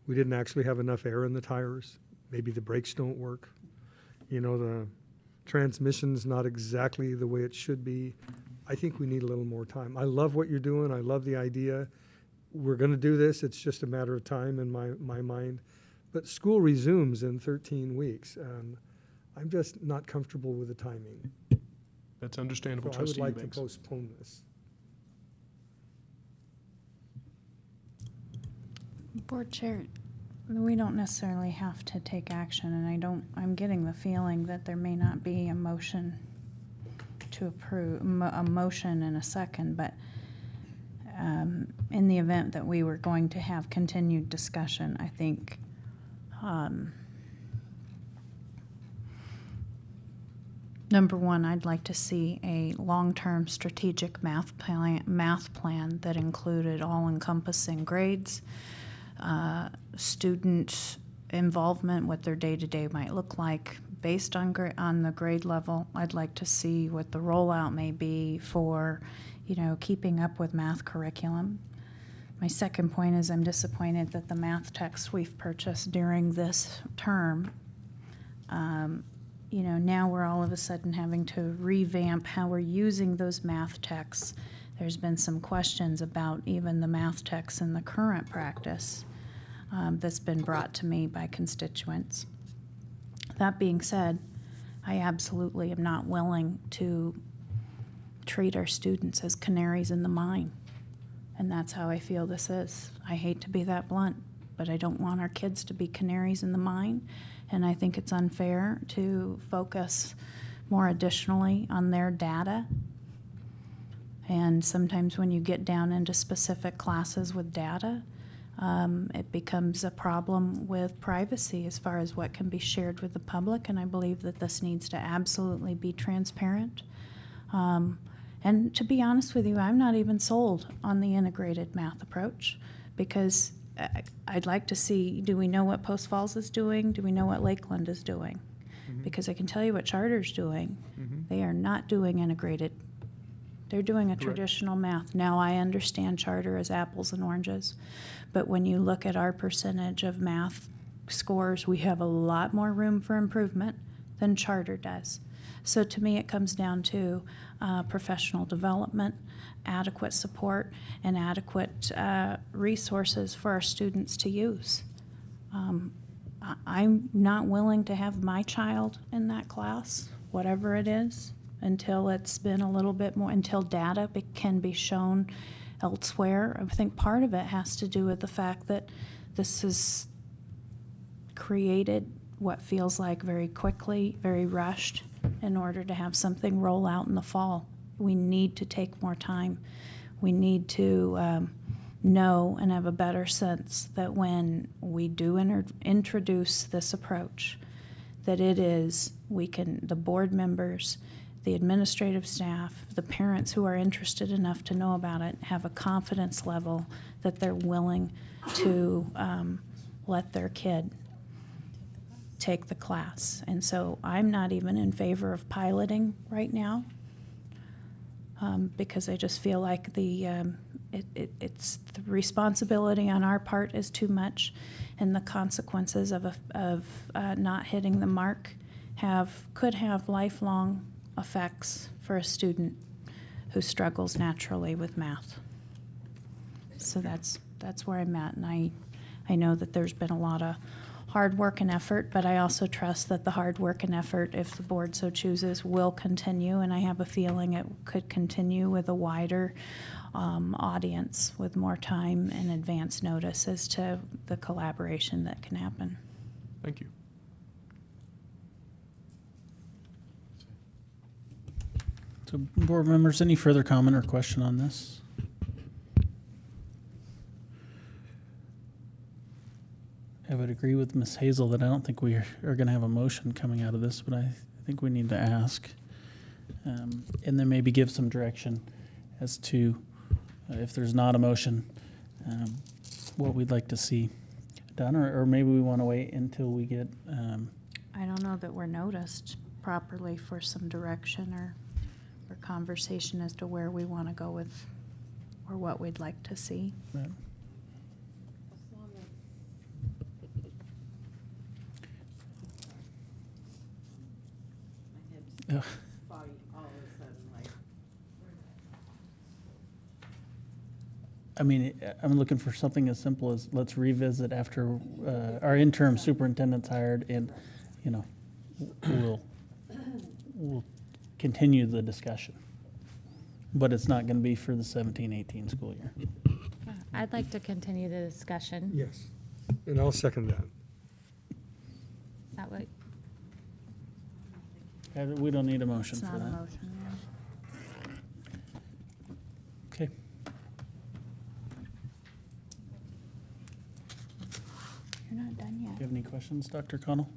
we didn't actually have enough air in the tires. Maybe the brakes don't work. You know, the transmission's not exactly the way it should be. I think we need a little more time. I love what you're doing. I love the idea. We're going to do this. It's just a matter of time in my mind. But school resumes in 13 weeks, and I'm just not comfortable with the timing. That's understandable, So I would Trustee like to Eubanks. postpone this. Board Chair, we don't necessarily have to take action, and I'm getting the feeling that there may not be a motion to approve, a motion and a second, but in the event that we were going to have continued discussion, I think number one, I'd like to see a long-term strategic math plan that included all-encompassing grades, student involvement, what their day-to-day might look like based on the grade level. I'd like to see what the rollout may be for, keeping up with math curriculum. My second point is I'm disappointed that the math texts we've purchased during this term, now we're all of a sudden having to revamp how we're using those math texts. There's been some questions about even the math texts in the current practice that's been brought to me by constituents. That being said, I absolutely am not willing to treat our students as canaries in the mine. And that's how I feel this is. I hate to be that blunt, but I don't want our kids to be canaries in the mine. And I think it's unfair to focus more additionally on their data. And sometimes when you get down into specific classes with data, it becomes a problem with privacy as far as what can be shared with the public. And I believe that this needs to absolutely be transparent. And to be honest with you, I'm not even sold on the integrated math approach because I'd like to see, do we know what Post Falls is doing? Do we know what Lakeland is doing? Because I can tell you what Charter's doing. They are not doing integrated. They're doing a traditional math. Now, I understand Charter is apples and oranges, but when you look at our percentage of math scores, we have a lot more room for improvement than Charter does. So to me, it comes down to professional development, adequate support, and adequate resources for our students to use. I'm not willing to have my child in that class, whatever it is, until it's been a little bit more, until data can be shown elsewhere. I think part of it has to do with the fact that this has created what feels like very quickly, very rushed, in order to have something roll out in the fall. We need to take more time. We need to know and have a better sense that when we do introduce this approach, that it is, the board members, the administrative staff, the parents who are interested enough to know about it, have a confidence level that they're willing to let their kid take the class. And so I'm not even in favor of piloting right now because I just feel like it's the responsibility on our part is too much, and the consequences of not hitting the mark could have lifelong effects for a student who struggles naturally with math. So that's where I'm at, and I know that there's been a lot of hard work and effort, but I also trust that the hard work and effort, if the board so chooses, will continue, and I have a feeling it could continue with a wider audience with more time and advance notice as to the collaboration that can happen. Thank you. So, board members, any further comment or question on this? I would agree with Ms. Hazel that I don't think we are going to have a motion coming out of this, but I think we need to ask. And then maybe give some direction as to, if there's not a motion, what we'd like to see done, or maybe we want to wait until we get, I don't know that we're noticed properly for some direction or conversation as to where we want to go with, or what we'd like to see. Right. Ugh. I mean, I'm looking for something as simple as, let's revisit after our interim superintendent's hired, and, you know, we'll continue the discussion. But it's not going to be for the 17-18 school year. I'd like to continue the discussion. Yes, and I'll second that. That way, We don't need a motion It's for not a that. motion, yeah. Okay. You're not done Do you yet. have any questions, Dr. Connell,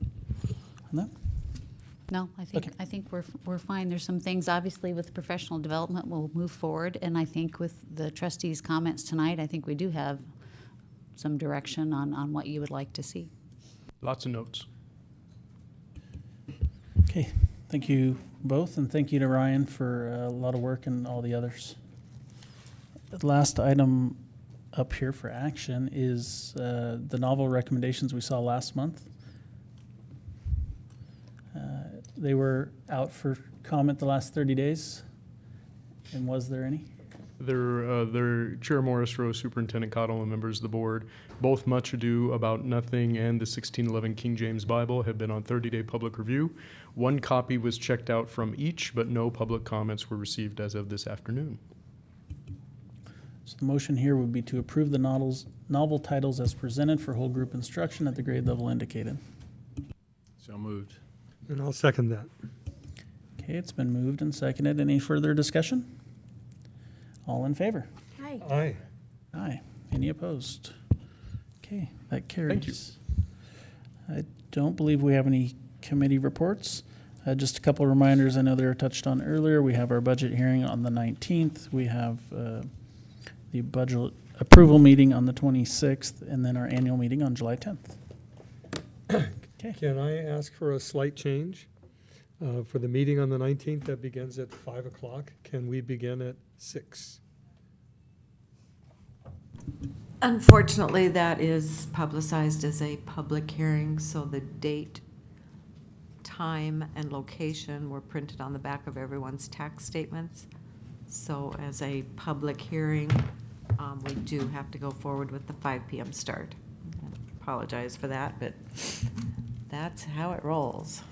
on that? No, I think we're fine. There's some things, obviously, with professional development, we'll move forward. And I think with the trustees' comments tonight, I think we do have some direction on what you would like to see. Lots of notes. Okay, thank you both, and thank you to Ryan for a lot of work and all the others. The last item up here for action is the novel recommendations we saw last month. They were out for comment the last 30 days, and was there any? They're Chair Morris Rowe, Superintendent Cottle, and members of the board. Both Much Ado About Nothing and the 1611 King James Bible have been on 30-day public review. One copy was checked out from each, but no public comments were received as of this afternoon. So the motion here would be to approve the novel titles as presented for whole group instruction at the grade level indicated. So moved. And I'll second that. Okay, it's been moved and seconded. Any further discussion? All in favor? Hi. Aye. Aye. Any opposed? Okay, that carries. I don't believe we have any committee reports. Just a couple of reminders. I know they were touched on earlier. We have our budget hearing on the 19th. We have the budget approval meeting on the 26th, and then our annual meeting on July 10th. Okay. Can I ask for a slight change? For the meeting on the 19th, that begins at 5 o'clock. Can we begin at 6? Unfortunately, that is publicized as a public hearing, so the date, time, and location were printed on the back of everyone's tax statements. So as a public hearing, we do have to go forward with the 5 p.m. start. I apologize for that, but that's how it rolls.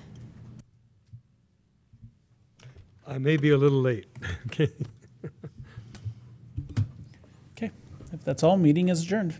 I may be a little late. Okay. Okay, if that's all, meeting is adjourned.